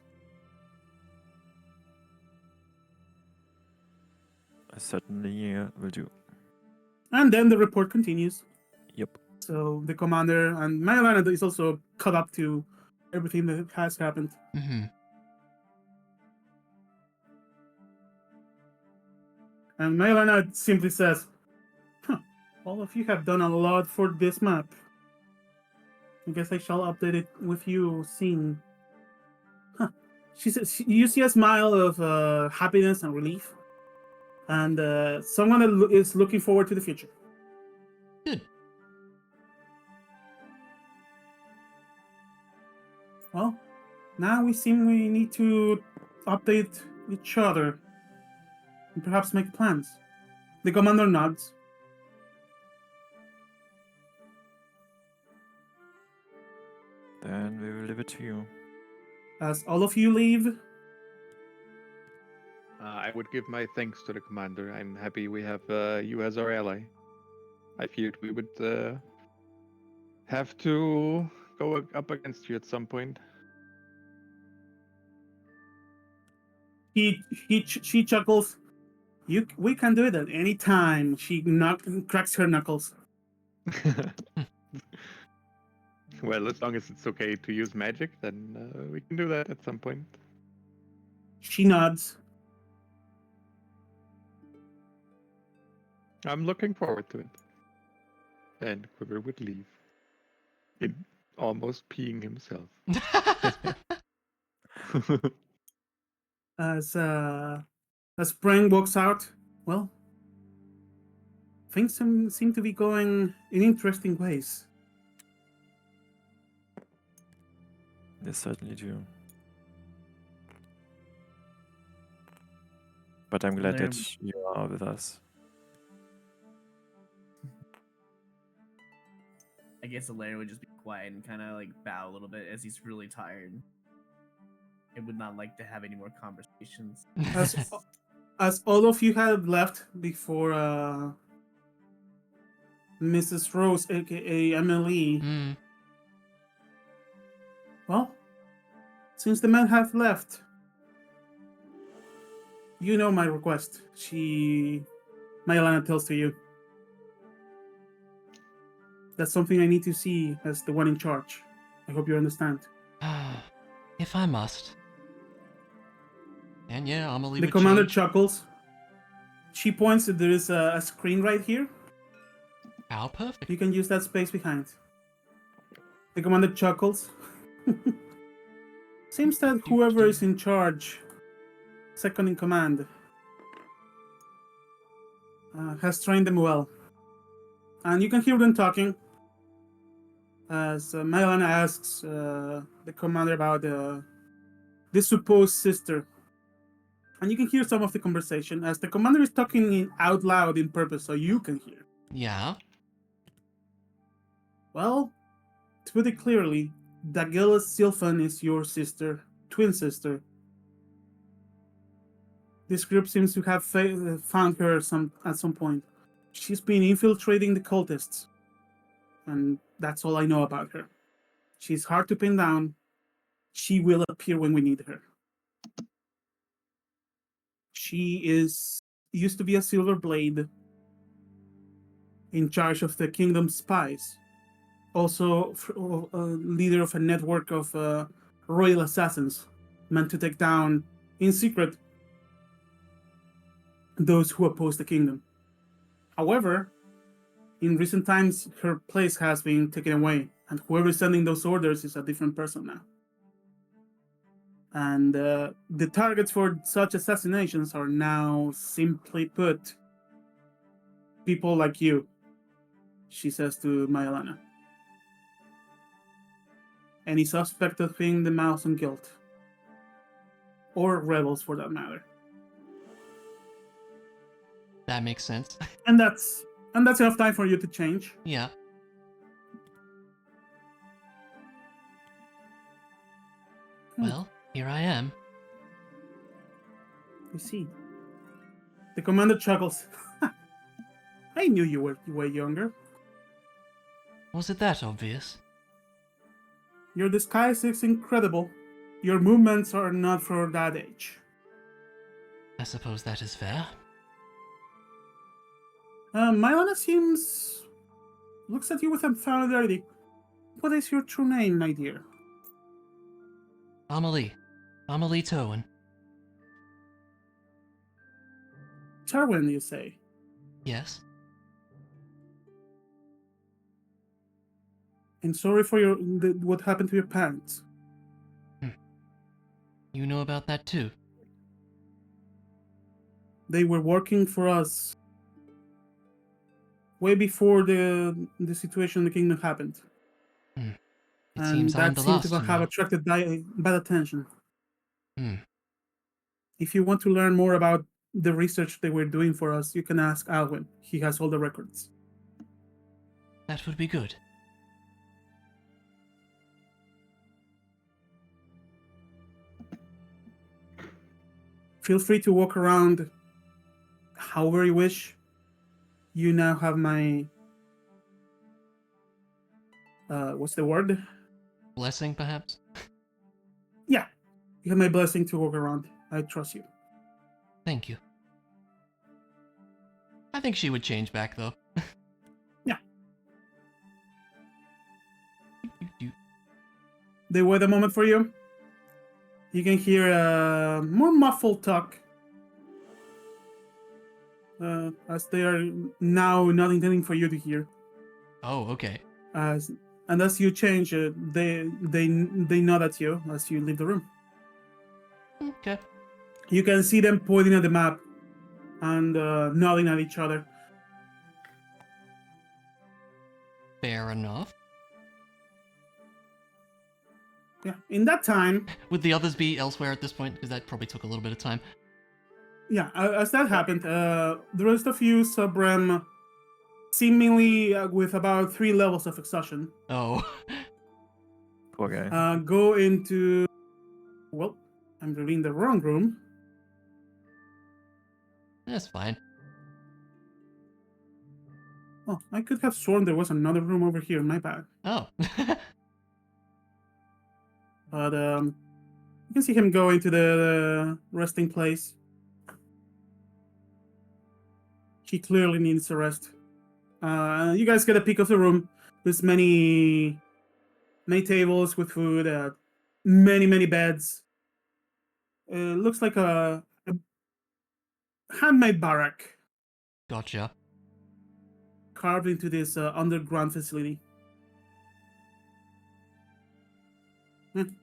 I certainly will do. And then the report continues. Yep. So the commander and Maylana is also caught up to everything that has happened. Mm-hmm. And Maylana simply says, all of you have done a lot for this map. I guess I shall update it with you soon. She says, you see a smile of happiness and relief. And someone that is looking forward to the future. Good. Well, now we need to update each other and perhaps make plans. The commander nods. Then we will leave it to you. As all of you leave, I would give my thanks to the commander. I'm happy we have you as our ally. I feared we would have to go up against you at some point. she chuckles. We can do it at any time. She cracks her knuckles. Well, as long as it's okay to use magic, then we can do that at some point. She nods. I'm looking forward to it. And Quiver would leave. Almost peeing himself. As Spring walks out, well, things seem to be going in interesting ways. They certainly do. But I'm glad There- that you are with us. I guess Alaire would just be quiet and kind of like bow a little bit as he's really tired. It would not like to have any more conversations. As all of you have left before Mrs. Rose, aka Emily, Mm. well, since the men have left, you know my request. Maylana tells to you. That's something I need to see as the one in charge. I hope you understand. If I must. And yeah, Amelie The would commander change. chuckles. She points that there is a screen right here. How perfect. You can use that space behind. The commander chuckles. Seems that whoever is in charge, second in command, has trained them well. And you can hear them talking as Maylana asks the commander about this supposed sister. And you can hear some of the conversation as the commander is talking out loud in purpose so you can hear. Yeah. Well, to put it clearly, Dagilla Sylphan is your sister, twin sister. This group seems to have found her at some point. She's been infiltrating the cultists, and that's all I know about her. She's hard to pin down. She will appear when we need her. She used to be a Silver Blade, in charge of the kingdom's spies. Also, leader of a network of royal assassins meant to take down, in secret, those who oppose the kingdom. However, in recent times, her place has been taken away, and whoever is sending those orders is a different person now. And the targets for such assassinations are now, simply put, people like you, she says to Mayalana. Any suspect of being the Mouse and Guild. Or rebels, for that matter. That makes sense. And that's enough time for you to change. Yeah. Well, here I am. You see. The commander chuckles. I knew you were way younger. Was it that obvious? Your disguise is incredible. Your movements are not for that age. I suppose that is fair. Mylana looks at you with familiarity. What is your true name, my dear? Amelie. Amelie Towan. Tarwin, you say? Yes? And sorry for what happened to your parents. You know about that too? They were working for us way before the situation in the kingdom happened. It And seems I'm that the seemed last to to have know. attracted bad attention. Hmm. If you want to learn more about the research they were doing for us, you can ask Alwyn. He has all the records. That would be good. Feel free to walk around however you wish. You now have my... what's the word? Blessing, perhaps? Yeah. You have my blessing to walk around. I trust you. Thank you. I think she would change back, though. Yeah. You- They wait a moment for you. You can hear a more muffled talk. As they are now not intending for you to hear. Oh, okay. And as you change, they nod at you as you leave the room. Okay. You can see them pointing at the map and nodding at each other. Fair enough. Yeah. In that time, Would the others be elsewhere at this point? Because that probably took a little bit of time. yeah, as that happened, the rest of you, Subrem, seemingly with about 3 levels of exhaustion, Oh. Poor guy. go into... Well, I'm reading the wrong room. That's fine. Oh, I could have sworn there was another room over here. My bad. Oh. But you can see him go into the resting place. He clearly needs a rest. You guys get a peek of the room. There's many tables with food, many beds. Looks like a handmade barrack Gotcha. carved into this underground facility.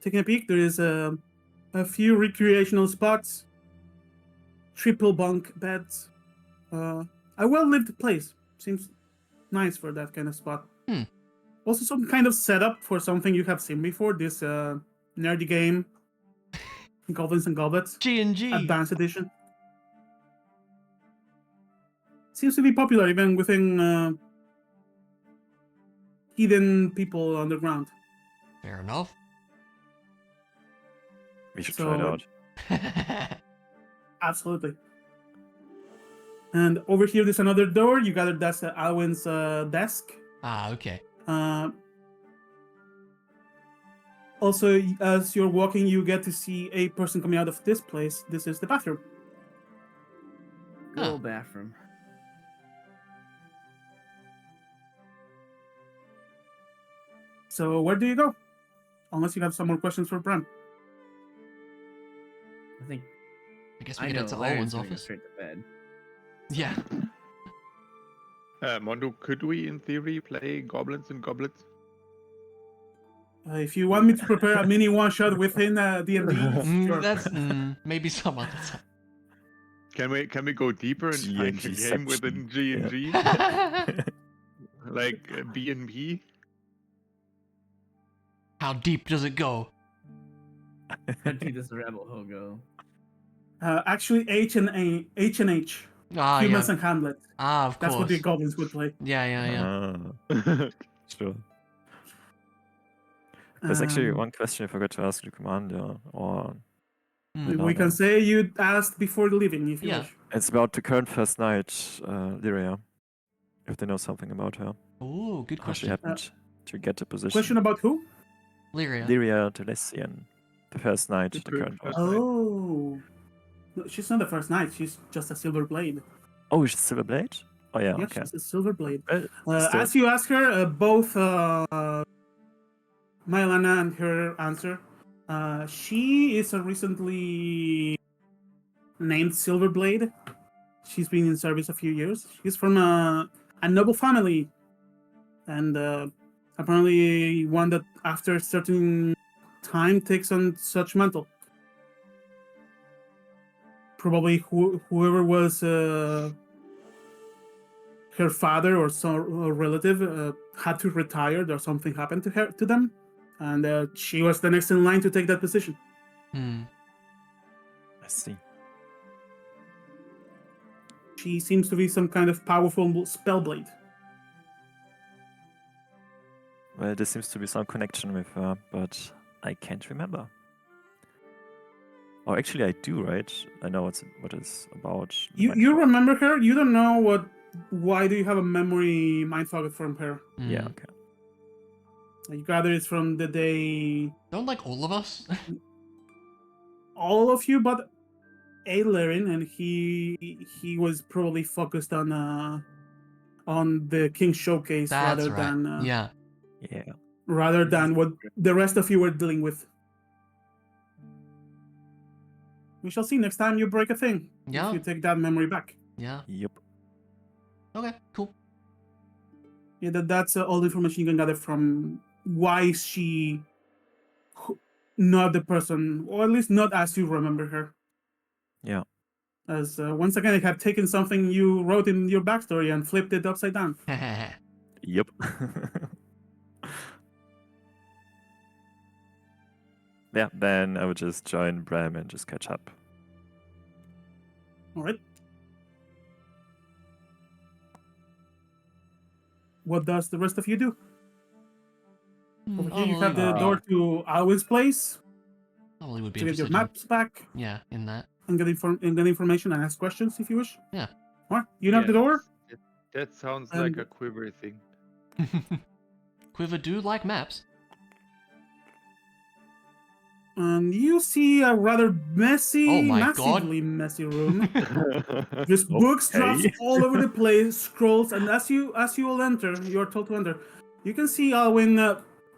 Taking a peek, there is a few recreational spots, triple bunk beds. A well-lived place. Seems nice for that kind of spot. Also some kind of setup for something you have seen before, this nerdy game, Goblins and Goblets, G&G. Advanced Edition. Seems to be popular even within hidden people underground. Fair enough. We should try it So- out. Absolutely. And over here, there's another door. You gather that's Alwyn's desk. Ah, okay. Also, as you're walking, you get to see a person coming out of this place. This is the bathroom. Good Huh. old bathroom. So where do you go? Unless you have some more questions for Bram. I think I guess we I could know head to Larry's Alwyn's gonna go office. straight to bed. Yeah. Mondo, could we, in theory, play Goblins and Goblets? If you want me to prepare a mini one-shot within DnD, sure. That's maybe some other time. Can we go deeper and find a game within G&G? Like B&B? How deep does it go? How deep does the rabbit hole go? Actually, H&H. Ah, Humans yeah. and Hamlet. Ah, of That's course. what the goblins would play. Yeah. Sure. There's actually Um, one question I forgot to ask the commander, or Hmm. We can say you asked before leaving, if you Yeah. wish. it's about the current first knight, Lyria. If they know something about her, Ooh, good how she question. happened to get the position. Question about who? Lyria. Lyria Telesian, the first knight, The the current first one. knight. Oh. No, she's not the first knight. She's just a silver blade. Oh, she's Silver Blade? Oh yeah, Yes, okay. she's a silver blade. Still. As you ask her, both Mylana and her answer, she is a recently named Silver Blade. She's been in service a few years. She's from a noble family, and apparently one that after a certain time takes on such mantle. Probably whoever was her father or some relative had to retire or something happened to them, and she was the next in line to take that position. Hmm. I see. She seems to be some kind of powerful spellblade. Well, there seems to be some connection with her, but I can't remember. Oh, actually, I do, right? I know what it's about. the You Mindfuck. remember her? You don't know what? Why do you have a memory mindfuck from her? Yeah, Hmm. okay. You gather it's from the day Don't like all of us? all of you but Ailerin, and he was probably focused on the King Showcase That's rather right. than Yeah. Yeah. rather than what the rest of you were dealing with. We shall see next time you break a thing. Yeah. If you take that memory back. Yeah. Yep. Okay, cool. Yeah, that's all the information you can gather from why is she not the person, or at least not as you remember her. Yeah. As once again, I have taken something you wrote in your backstory and flipped it upside down. Yep. Yeah, then I would just join Bram and just catch up. All right. What does the rest of you do? Over here, you have the door to Alwyn's place Probably would be to get your interested in, maps back yeah, in that. and get information and ask questions if you wish. Yeah. All right. You knock the door. That sounds And- like a quiver thing. Quiver do like maps. And you see a rather messy, Oh my God. massively messy room. Just books drops Okay. all over the place, scrolls, and as you all enter, you are told to enter. You can see Alwyn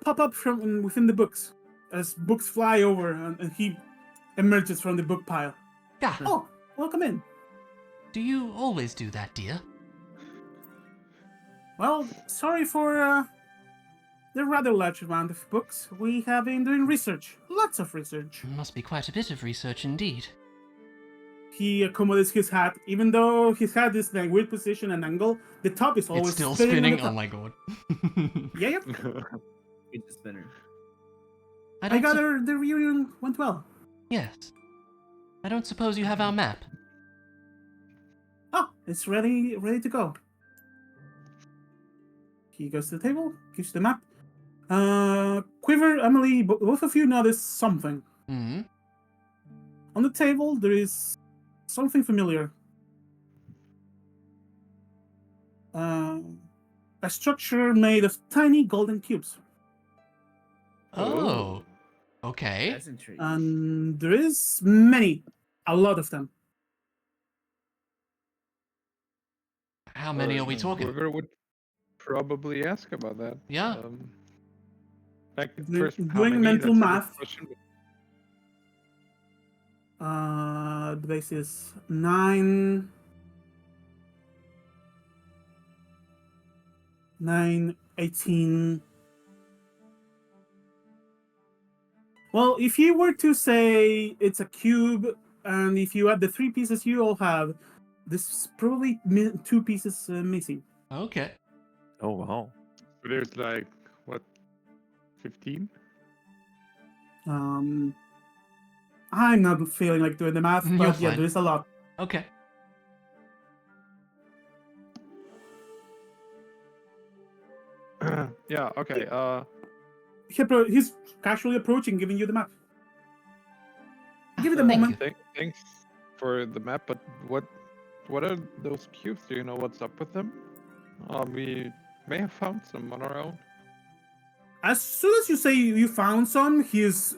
pop up from within the books as books fly over, and he emerges from the book pile. Yeah. Oh, welcome in. Do you always do that, dear? Well, sorry for the rather large amount of books. We have been doing research, lots of research. Must be quite a bit of research indeed. He accommodates his hat, even though his hat is in a weird position and angle. The top is always It's still spinning. spinning. On the Oh top. my God. Yeah, yep. It's a spinner. I don't gather the reunion went well. Yes. I don't suppose you have our map. Oh, it's ready to go. He goes to the table, gives you the map. Quiver, Emily, both of you notice something. Hmm. On the table, there is something familiar. A structure made of tiny golden cubes. Oh. Okay. That's intriguing. And there is many, a lot of them. How many are we talking? Quiver would probably ask about that. Yeah. Like Doing- first, how doing many? mental That's a good math. question. The base is 9. 9, 18. Well, if you were to say it's a cube, and if you add the 3 pieces you all have, this is probably 2 pieces missing. Okay. Oh wow. So there's like what, 15? I'm not feeling like doing the math, You're but yeah, fine. there is a lot. Okay. Yeah. Okay. He's casually approaching, giving you the map. Give it a Thank moment. you. Thanks for the map, but what are those cubes? Do you know what's up with them? We may have found some on our own. As soon as you say you found some, his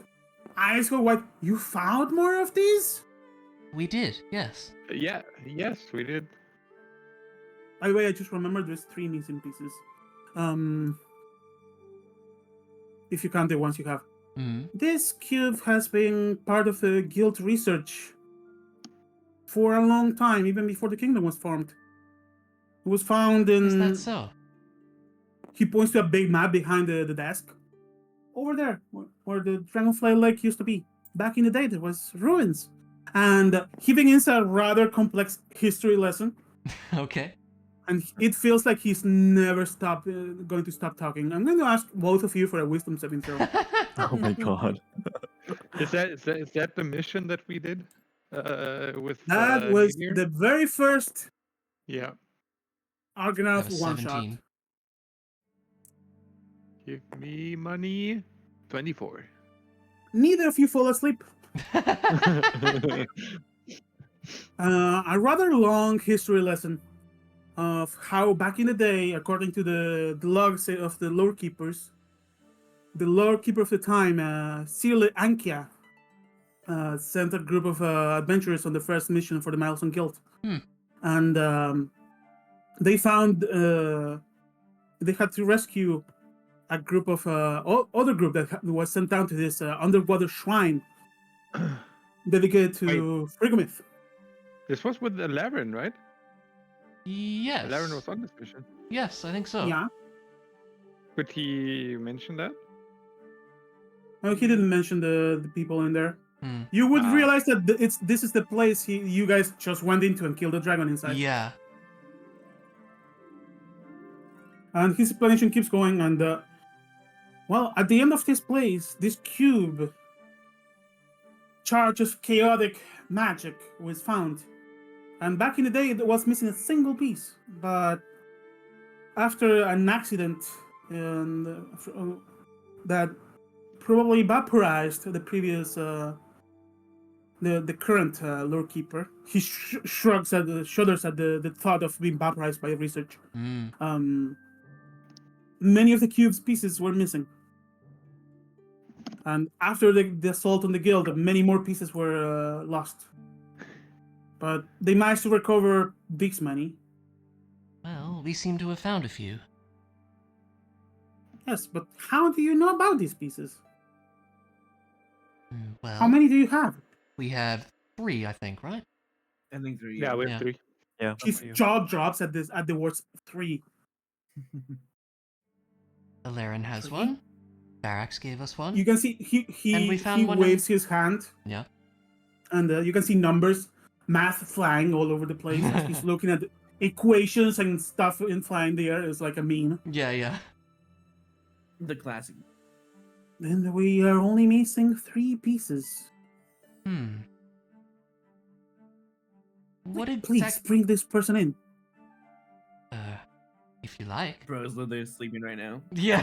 eyes go wide. You found more of these? We did, yes. Yeah. Yes, we did. By the way, I just remembered there's 3 missing pieces. If you count the ones you have. Mm. This cube has been part of the guild research for a long time, even before the kingdom was formed. It was found in. Is that so? He points to a big map behind the desk. Over there, where the Dragonfly Lake used to be. Back in the day, there was ruins. And he begins a rather complex history lesson. Okay. And it feels like he's never going to stop talking. I'm going to ask both of you for a wisdom saving throw. Oh my god. Is that the mission that we did? With That was Meteor? the very first Yeah. That Argonaut was one shot. 17. Give me money. 24. Neither of you fall asleep. A rather long history lesson of how back in the day, according to the logs of the lore keepers, the lore keeper of the time, Sirle Ankia, sent a group of adventurers on the first mission for the Milestone Guild. And they found they had to rescue a group of other group that was sent down to this underwater shrine dedicated to Frigomith. This was with Alarin, right? Yes. Alarin was on this mission. Yes, I think so. Yeah. Could he mention that? No, he didn't mention the people in there. Hmm. You would Ah. realize that this is the place you guys just went into and killed the dragon inside. Yeah. And his explanation keeps going, and well, at the end of this place, this cube charge of chaotic magic was found. And back in the day, it was missing a single piece. But after an accident that probably vaporized the previous, the current lore keeper, he shudders at the thought of being vaporized by research. Mm. Many of the cube's pieces were missing. And after the assault on the guild, many more pieces were lost. But they managed to recover this many. Well, we seem to have found a few. Yes, but how do you know about these pieces? Well, How many do you have? we have 3, I think, right? I think 3. Yeah, we have Yeah. 3. Yeah. His jaw drops at the words 3. Alarin has 3? one. Barax gave us one. You can see And we found he one waves his hand, Yeah. and you can see numbers, math flying all over the place as he's looking at equations and stuff in flying there. It's like a meme. Yeah. The classic. And we are only missing 3 pieces. What Please exact... bring this person in. If you like. Bro's literally sleeping right now. Yeah.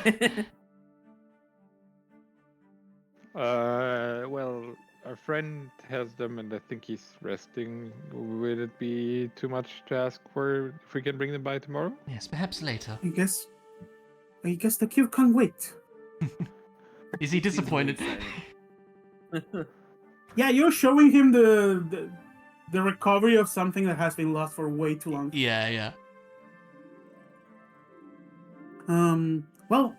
Well, our friend has them, and I think he's resting. Would it be too much to ask for if we can bring them by tomorrow? Yes, perhaps later. I guess the cube can't wait. Is he disappointed? Yeah, you're showing him the recovery of something that has been lost for way too long. Yeah. Well,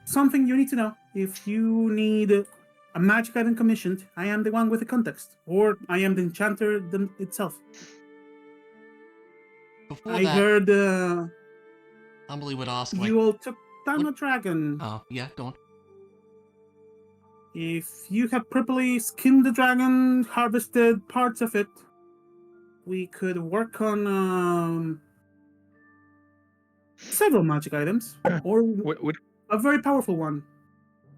something you need to know. If you need a magic item commissioned, I am the one with the context, or I am the enchanter itself. Before I that, heard Humbly would ask, like, you all took down what- a dragon. oh, yeah, go on. If you had properly skinned the dragon, harvested parts of it, we could work on several magic items, or Would a very powerful one.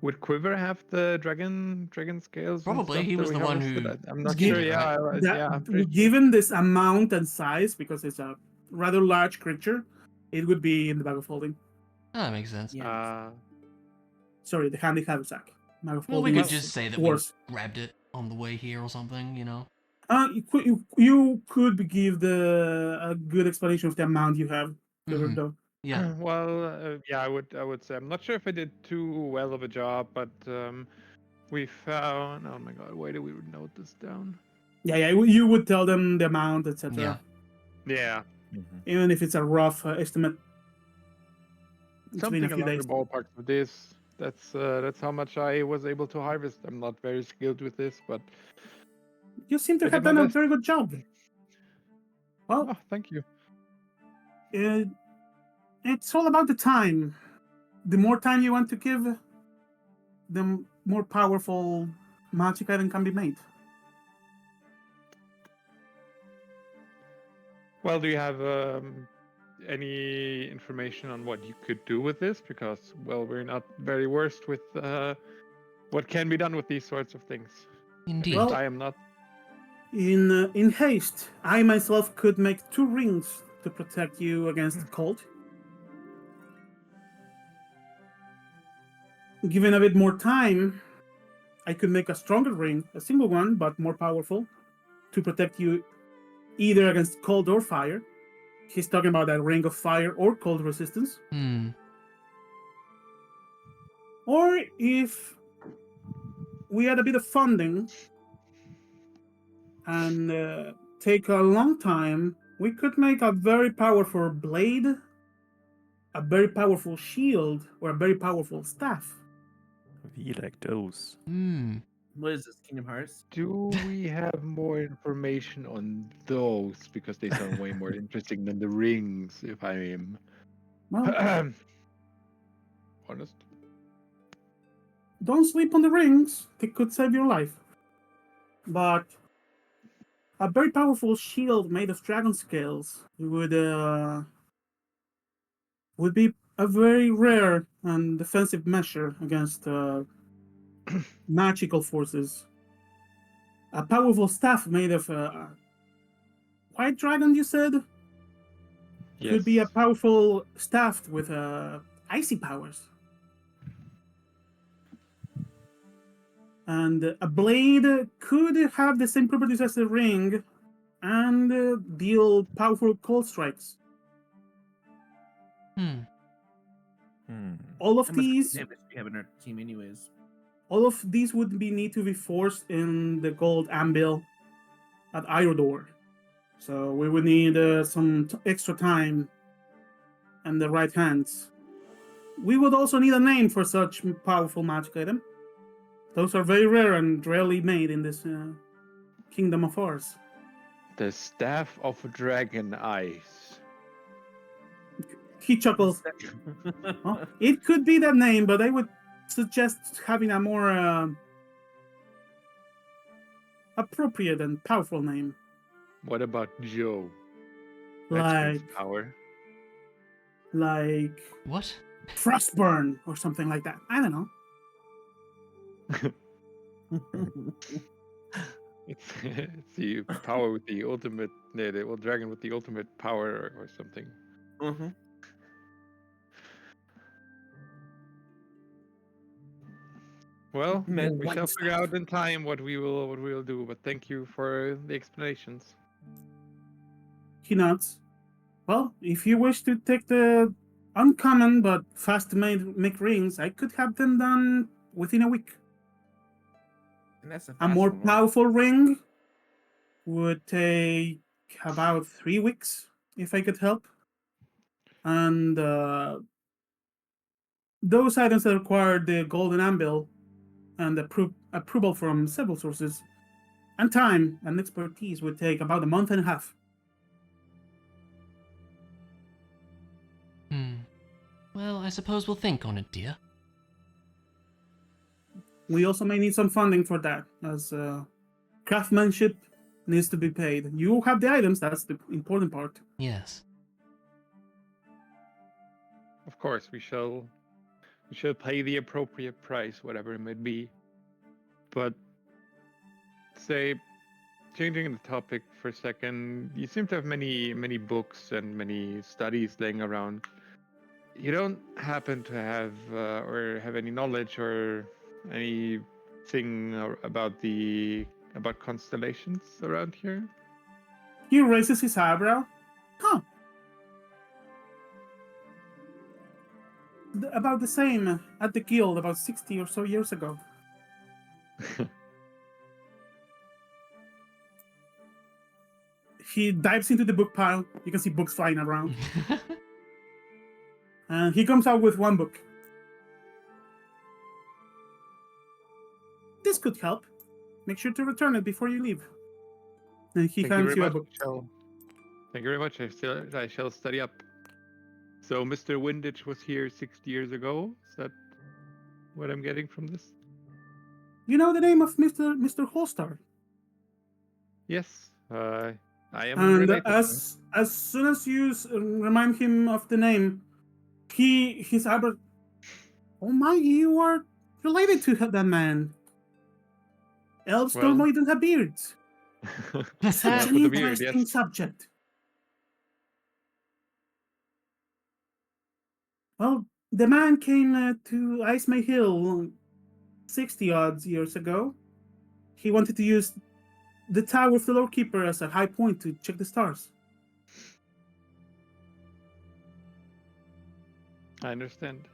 would Quiver have the dragon scales? And Probably, stuff he that was we the one harvested? who I'm not skinned sure. it, Yeah, right? That, yeah. I'm pretty sure. given this amount and size, because it's a rather large creature, it would be in the bag of holding. Oh, that makes sense. Yeah. Sorry, the handy haversack. Bag of Well, we holding could is just say that worse. we grabbed it on the way here or something, you know? You could give a good explanation of the amount you have, Mhm. though. Yeah. Well, yeah, I would say I'm not sure if I did too well of a job, but we found. Oh my God, why do we note this down? Yeah, you would tell them the amount, etc. Yeah. Yeah, Even if it's a rough estimate. It's been a something few along days. the ballpark of this. That's how much I was able to harvest. I'm not very skilled with this, but You seem to I have did my done a best. very good job. Well, Oh, thank you. it's all about the time. The more time you want to give, the more powerful magic item can be made. Well, do you have any information on what you could do with this? Because, well, we're not very versed with what can be done with these sorts of things. Indeed. Well, I am not. In haste, I myself could make 2 rings to protect you against cold. Given a bit more time, I could make a stronger ring, a single one, but more powerful, to protect you either against cold or fire. He's talking about a ring of fire or cold resistance. Or if we had a bit of funding and take a long time, we could make a very powerful blade, a very powerful shield, or a very powerful staff. We like those. What is this, Kingdom Hearts? Do we have more information on those? Because they sound way more interesting than the rings, if I am Well, honest. don't sleep on the rings. They could save your life. But a very powerful shield made of dragon scales would be a very rare and defensive measure against magical forces. A powerful staff made of white dragon, you said, Yes. could be a powerful staff with icy powers. And a blade could have the same properties as a ring and deal powerful cold strikes. All of How much these, damage do we have in our team, anyways? would need to be forced in the gold anvil at Irodor. So we would need some extra time and the right hands. We would also need a name for such powerful magic item. Those are very rare and rarely made in this kingdom of ours. The Staff of Dragon Eyes. He chuckles. Well, it could be that name, but I would suggest having a more appropriate and powerful name. What about Joe? That Like, screams power. like What? Frostburn or something like that. I don't know. It's the power with the ultimate, well, dragon with the ultimate power or something. Well, Man, we white shall figure stuff. out in time what we will do. But thank you for the explanations. He nods. Well, if you wish to take the uncommon but fast-made make rings, I could have them done within a week. And that's A fast more one, right? powerful ring would take about 3 weeks if I could help. And those items that require the golden anvil and approval from several sources, and time and expertise would take about a month and a half. Well, I suppose we'll think on it, dear. We also may need some funding for that, as craftsmanship needs to be paid. You have the items, that's the important part. Yes. Of course, we shall pay the appropriate price, whatever it may be. But say, changing the topic for a second, you seem to have many books and many studies laying around. You don't happen to have or have any knowledge or anything about constellations around here? He raises his eyebrow. Huh. About the same at the guild about 60 or so years ago. He dives into the book pile. You can see books flying around. And he comes out with one book. This could help. Make sure to return it before you leave. And he hands you a book. Thank you very much. I shall study up. So Mr. Winditch was here 60 years ago. Is that what I'm getting from this? You know the name of Mr. Holstar? Yes. I am And related. as soon as you remind him of the name, his eyebrow. Oh my! You are related to that man. Elves Well. don't even have beards. Such Yeah, an for the beard, interesting yes. subject. Well, the man came to Ice May Hill 60 odd years ago. He wanted to use the tower of the Lord Keeper as a high point to check the stars. I understand.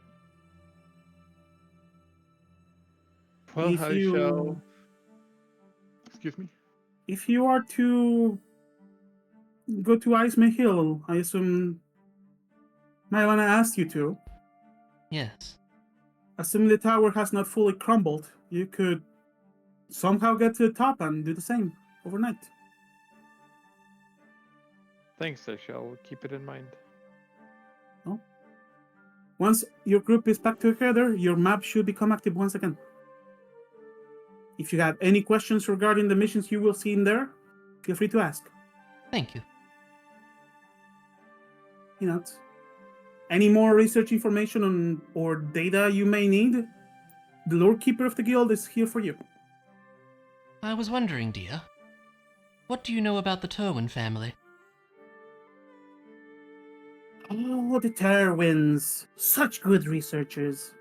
Well, If you Excuse me? if you are to go to Ice May Hill, I assume Mylana asked you to. Yes. Assuming the tower has not fully crumbled, you could somehow get to the top and do the same overnight. Thanks, I shall keep it in mind. Once your group is back together, your map should become active once again. If you have any questions regarding the missions you will see in there, feel free to ask. Thank you. You know, any more research information on or data you may need, the Lord Keeper of the Guild is here for you. I was wondering, dear, what do you know about the Terwin family? Oh, the Terwins. Such good researchers.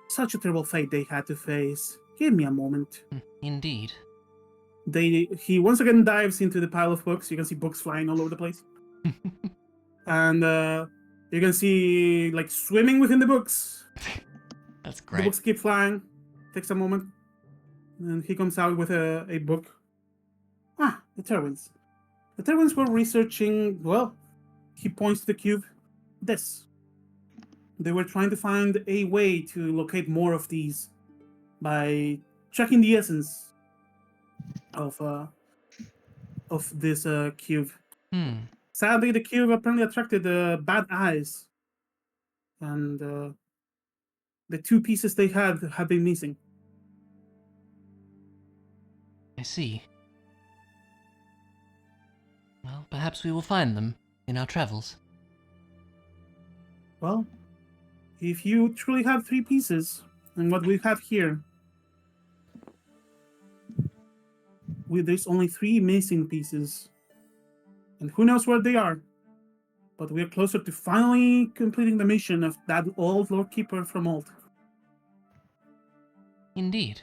Such a terrible fate they had to face. Give me a moment. Indeed. He once again dives into the pile of books. You can see books flying all over the place. And you can see, like, swimming within the books. That's The great. books keep flying. Takes a moment. And he comes out with a book. Ah, the Terwins. The Terwins were researching, well, he points to the cube. This. They were trying to find a way to locate more of these by tracking the essence of this cube. Sadly, the cube apparently attracted bad eyes, and the two pieces they had have been missing. I see. Well, perhaps we will find them in our travels. Well, if you truly have three pieces, and what we have here, there's only three missing pieces, and who knows where they are. But we're closer to finally completing the mission of that old Lord Keeper from old. Indeed.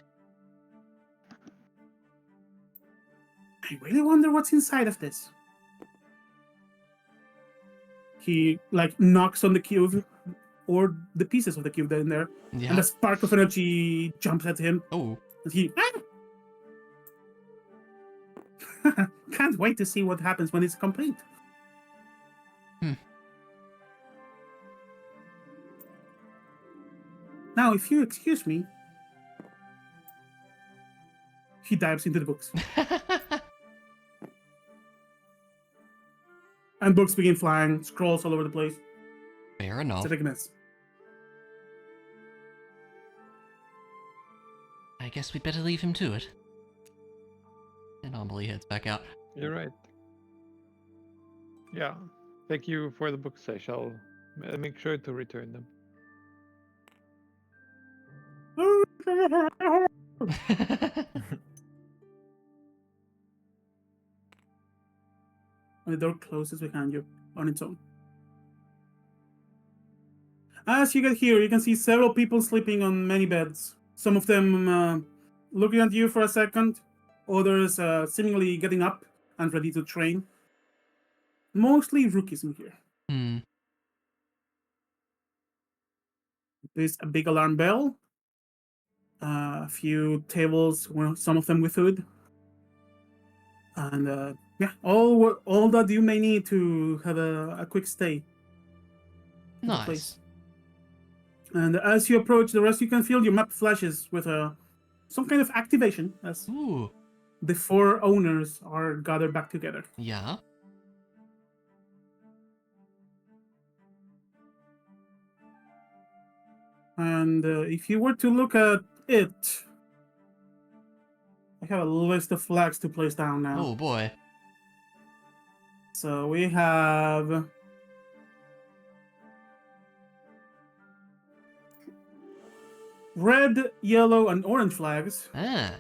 I really wonder what's inside of this. He, like, knocks on the cube, or the pieces of the cube that are in there, Yeah. and a spark of energy jumps at him. Oh. And he... Can't wait to see what happens when it's complete. Now, if you excuse me, he dives into the books, and books begin flying, scrolls all over the place. Fair It's enough. a big mess. I guess we'd better leave him to it. And Amelie heads back out. You're right. Yeah. Thank you for the books. I shall make sure to return them. The door closes behind you on its own. As you get here, you can see several people sleeping on many beds. Some of them looking at you for a second, others seemingly getting up and ready to train. Mostly rookies in here. Hmm. There's a big alarm bell, a few tables, some of them with food, and yeah, all that you may need to have a quick stay at the place. Nice. And as you approach the rest, you can feel your map flashes with some kind of activation as Ooh. the 4 owners are gathered back together. Yeah. And if you were to look at it, I have a list of flags to place down now. Oh boy. So we have red, yellow, and orange flags. Ah.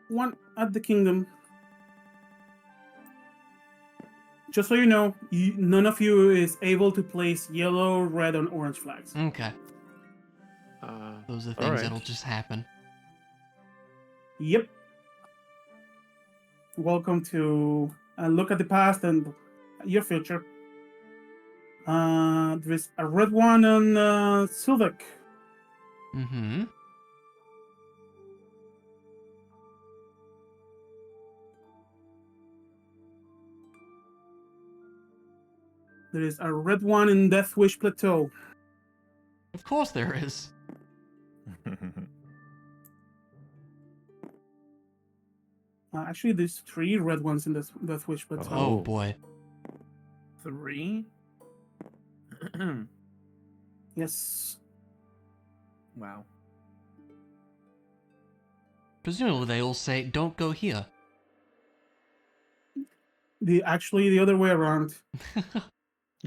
One at the kingdom. Just so you know, none of you is able to place yellow, red, and orange flags. Okay. Those are things alright. that'll just happen. Yep. Welcome to look at the past and your future. There is a red one on Silvik. Mm-hmm. There is a red one in Death Wish Plateau. Of course there is. Actually, there's 3 red ones in this Death Wish Plateau. Oh Oh. boy. 3? Yes. Wow. Presumably they all say, don't go here. Actually, the other way around.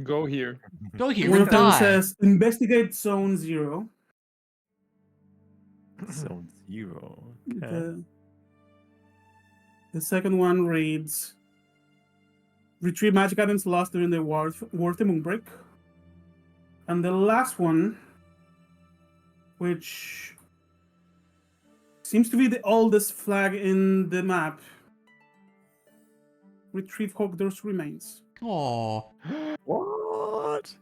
Go here. Go here One and of them die. says, investigate Zone 0. Zone 0. Okay. The second one reads, retrieve magic items lost during the War of the Moonbreak. And the last one, which seems to be the oldest flag in the map, retrieve Hogdor's remains. Aw. What?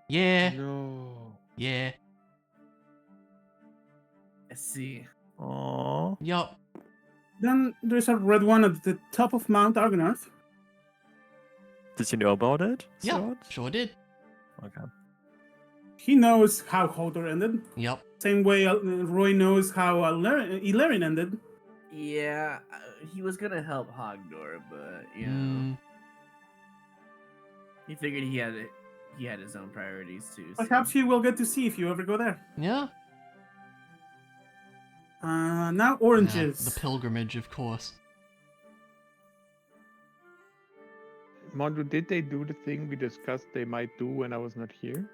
Yeah. No. Yeah. I see. Aww. Yup. Then there's a red one at the top of Mount Argonarth. Did you know about it? Yeah. Stuart? Sure did. Okay. He knows how Hodor ended. Yup. Same way Roy knows how Illyrian ended. Yeah, he was gonna help Hogdor, but you know, Mm, he figured he had his own priorities too. so- Perhaps you will get to see if you ever go there. yeah. Now oranges. Yeah, the pilgrimage, of course. Mondo, did they do the thing we discussed they might do when I was not here?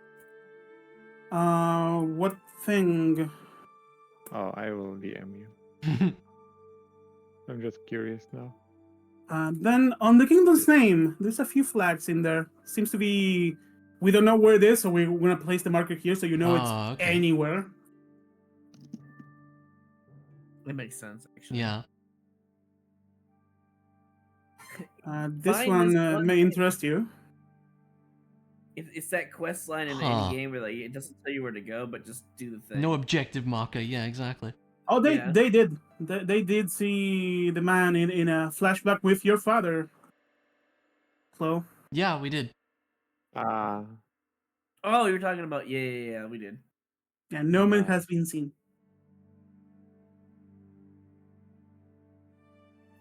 What thing? Oh, I will DM you. I'm just curious now. Then on the kingdom's name, there's a few flags in there. Seems to be, we don't know where it is, so we're gonna place the marker here so you know it's Oh, okay. anywhere. It makes sense, actually. Yeah. This Find one this one may thing. interest you. It's that quest line in Huh. any game where like it doesn't tell you where to go, but just do the thing. No objective marker. Yeah, exactly. Oh, they Yeah. did. They did see the man in a flashback with your father. Chloe. Yeah, we did. Ah, Oh, you were talking about yeah, we did. And no man Nice. has been seen.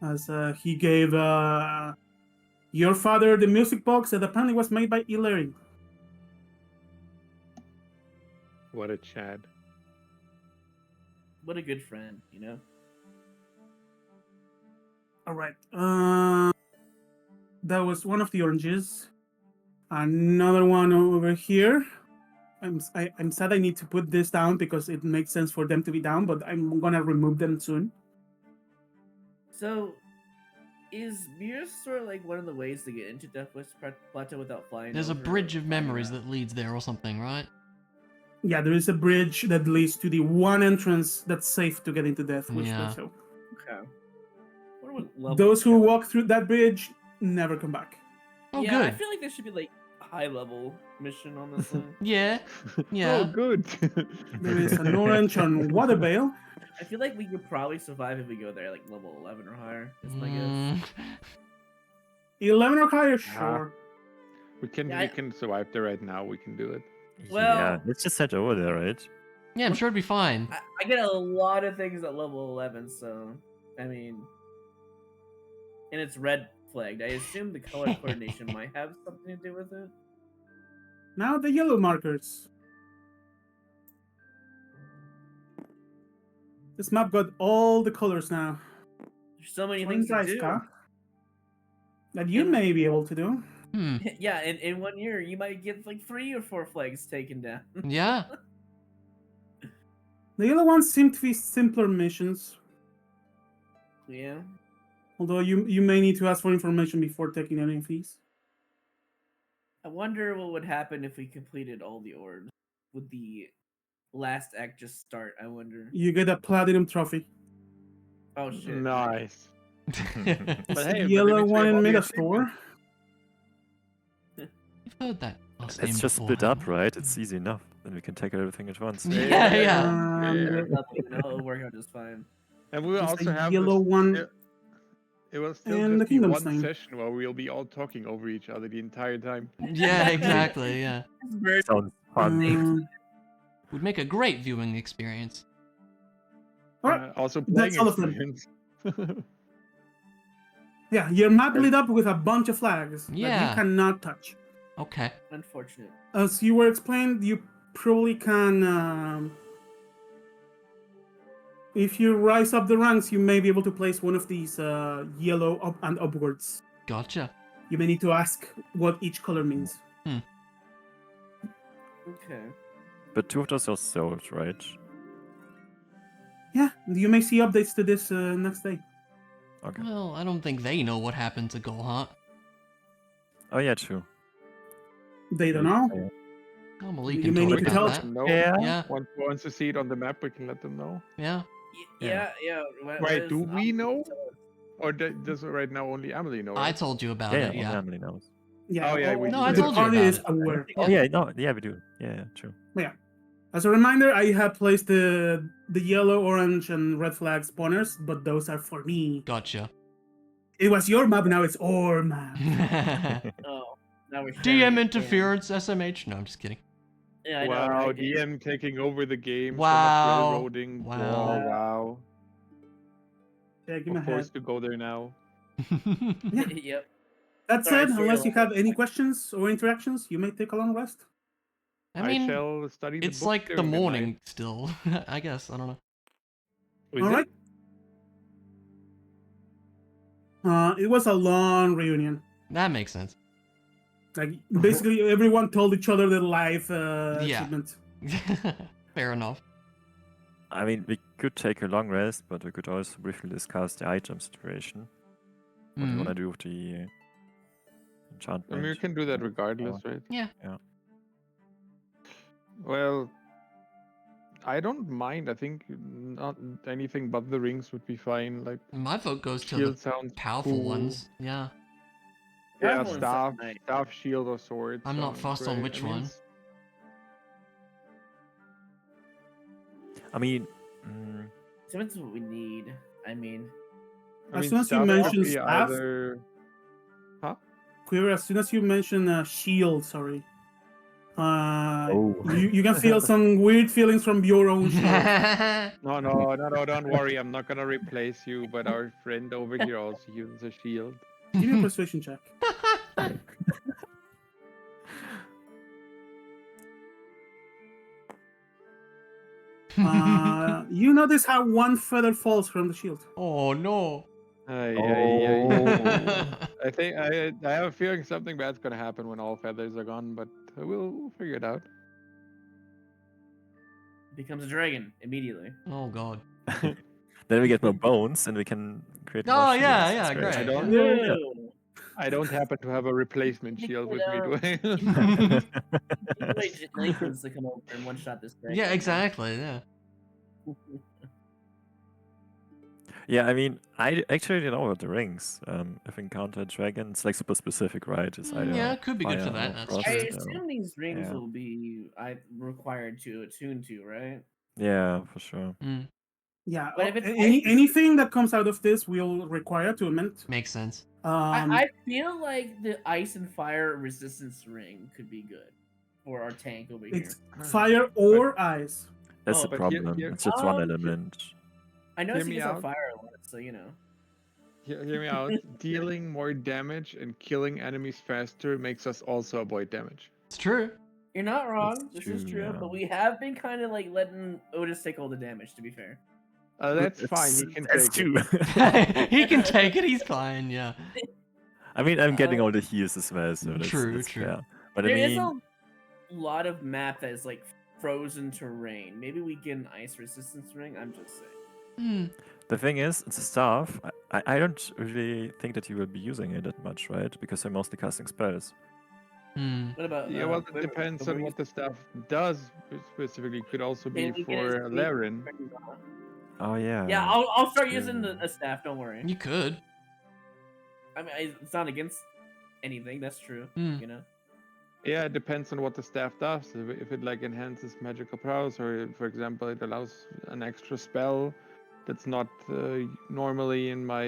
As he gave your father the music box that apparently was made by Illyri. What a Chad. What a good friend, you know. All right. That was one of the oranges. Another one over here. I'm sad I need to put this down because it makes sense for them to be down, but I'm gonna remove them soon. So, is Mirror sort of like one of the ways to get into Deathwish Plateau without flying? There's a over or bridge of flying memories around? that leads there or something, right? Yeah, there is a bridge that leads to the one entrance that's safe to get into Deathwish Yeah. Plateau. Okay. Wonder what level Those who challenge- walk through that bridge never come back. Oh, yeah, I good. feel like there should be like a high level mission on this one. Yeah. Yeah. Oh, good. There is an orange on Water Bale. I feel like we could probably survive if we go there like level 11 or higher. Is my guess. Mm, 11 or higher, sure. we can Yeah, we I- can survive there right now. We can do it. yeah, Well- let's just head over there, right? yeah, I'm sure it'd be fine. I get a lot of things at level 11, so I mean, and it's red flagged. I assume the color coordination might have something to do with it. Now the yellow markers. This map got all the colors now. There's so many Swing things to dice, do. Ka, that you And- may be able to do. Hmm. Yeah, in 1 year you might get like 3 or 4 flags taken down. Yeah. The yellow ones seem to be simpler missions, Yeah. although you may need to ask for information before taking any of these. I wonder what would happen if we completed all the orbs. Would the last act just start? I wonder. You get a platinum trophy. Oh shit. Nice. It's But the hey, but yellow it makes one me in all the Metastore. You've heard that last name Let's just before, split up, haven't you? right? It's easy enough. Then we can take everything at once. Yeah, yeah. Um, Nothing, it'll work out just fine. And we will There's also a have yellow this, one it will still and the just be Kingdom one Stein. session where we'll be all talking over each other the entire time. Yeah, exactly, yeah. It's very Sounds fun. Um, Would make a great viewing experience. Alright, Also playing that's all of them. experience. yeah, your map lit up with a bunch of flags that Yeah. you cannot touch. Okay. unfortunate. As you were explained, you probably can. If you rise up the ranks, you may be able to place one of these yellow up and upwards. Gotcha. You may need to ask what each color means. Okay. But two of those are solved, right? Yeah, you may see updates to this next day. Okay. Well, I don't think they know what happened to Golhart. Oh yeah, true. They don't know. Yeah. Oh, Malik You can may need talk to about tell- that. No. Yeah. Yeah, Once to see it on the map, we can let them know. yeah. Yeah. Right, do we know? Or does right now only Emily know? I it? told you about Yeah, it, yeah. family knows. Yeah. Oh, yeah, we No, I the told you party about is it. aware. Oh yeah, no, yeah, we do. Yeah, true. As a reminder, I have placed the yellow, orange, and red flag spawners, but those are for me. Gotcha. It was your map, now it's our map. Oh, now we're sharing DM it, interference, SMH. No, I'm just kidding. damn. Yeah, I know, Wow, right? DM taking over the game. Wow. So much railroading. Wow. Oh, wow. Yeah, give me a We're head. forced to go there now. Yeah. Yep. That Sorry, said, sorry, unless you Alonso. have any questions or interactions, you may take a long rest. I mean, shall study the it's book like the during morning night. still. I guess. I don't know. Is All it? right. It was a long reunion. That makes sense. Like basically, everyone told each other their life Yeah. achievement. Fair enough. I mean, we could take a long rest, but we could also briefly discuss the item situation. What do you Mhm. want to do with the I mean, enchantment? you can do that regardless, right? Yeah. Yeah. Well, I don't mind. I think not anything but the rings would be fine. Like My vote goes to shield the sounds powerful cool. ones. Yeah. Yeah, Powerful ones sound staff, nice. staff, shield, or sword. I'm not sounds fussed on great. which I mean, one. it's- I mean, So that's what we need. I mean, As soon as you staff mention could be staff- either- Quiver, as soon as you mention shield, sorry, You can feel some weird feelings from your own shield. No, don't worry. I'm not gonna replace you, but our friend over here also uses a shield. Give me a persuasion check. You notice how one feather falls from the shield. Oh no. I think I have a feeling something bad's gonna happen when all feathers are gone, but we'll figure it out. Becomes a dragon immediately. Oh god. Then we get more bones and we can create more Oh shields. yeah, That's yeah, great. I don't- yeah. No. I don't happen to have a replacement shield with me, do I? Wait, Nathan's to come over and one shot this dragon. Yeah, exactly. Yeah. Yeah, I mean, I actually don't know about the rings. If encounter a dragon, it's like super specific, right? It's either Yeah, it could be good fire for that. or That's frost, I true. assume these rings yeah. will be required to attune to, right? Yeah, for sure. Mm, Yeah, But if it's anything that comes out of this will require attunement. makes sense. I feel like the ice and fire resistance ring could be good for our tank over here. It's fire or ice. That's Oh, the but problem. here- It's just one Um, element. I know hear he me gets on out. fire a lot, so you know. Hear me out. Dealing more damage and killing enemies faster makes us also avoid damage. It's true. You're not wrong. That's This is true, true, yeah. but we have been kind of like letting Otis take all the damage. To be fair, That's fine. He can That's take true. it. He can take it. He's fine. Yeah. I mean, I'm getting all the heals as well, so that's, True, that's true. fair. But there I is mean, a lot of map that is like frozen terrain. Maybe we get an ice resistance ring. I'm just saying. Hmm. the thing is, it's a staff. I don't really think that you will be using it that much, right? Because I'm mostly casting spells. Hmm. What about? Yeah, well, it wait, depends wait, on what the stuff does specifically. Could also be Can we get his for speed Laren. rings on? Oh yeah. Yeah, I'll start true. using a staff. Don't worry. You could. I mean, it's not against anything. That's true. Hmm. You know. Yeah, it depends on what the staff does. If it like enhances magical prowess, or for example, it allows an extra spell that's not normally in my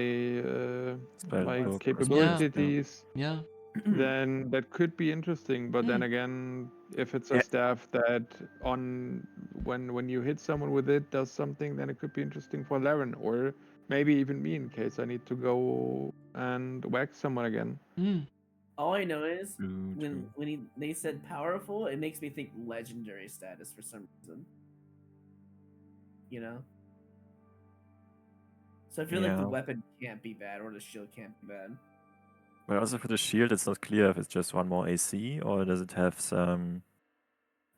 Spell my book or capabilities, Yeah. then that could be interesting. But then Hmm. again, if it's a Yeah. staff that on when you hit someone with it does something, then it could be interesting for Laren, or maybe even me in case I need to go and whack someone again. Hmm. All I know is True, true. when they said powerful, it makes me think legendary status for some reason. You know. So I feel like the Yeah. weapon can't be bad, or the shield can't be bad. But also for the shield, it's not clear if it's just one more AC or does it have some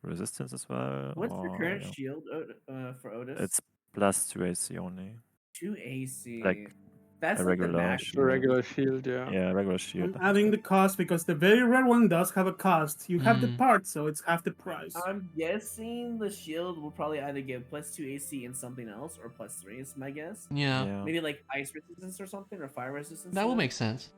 resistance as well. What's the or, current yeah. shield for Otis? It's +2 AC only. 2 AC. like That's a like the regular max. The shield. regular shield, yeah. Yeah, regular shield. I'm adding the cost because the very rare one does have a cost. You have the Mm. part, so it's half the price. I'm guessing the shield will probably either give +2 AC and something else, or +3 is my guess. Yeah. Yeah. Maybe like ice resistance or something, or fire resistance. That will to it. make sense.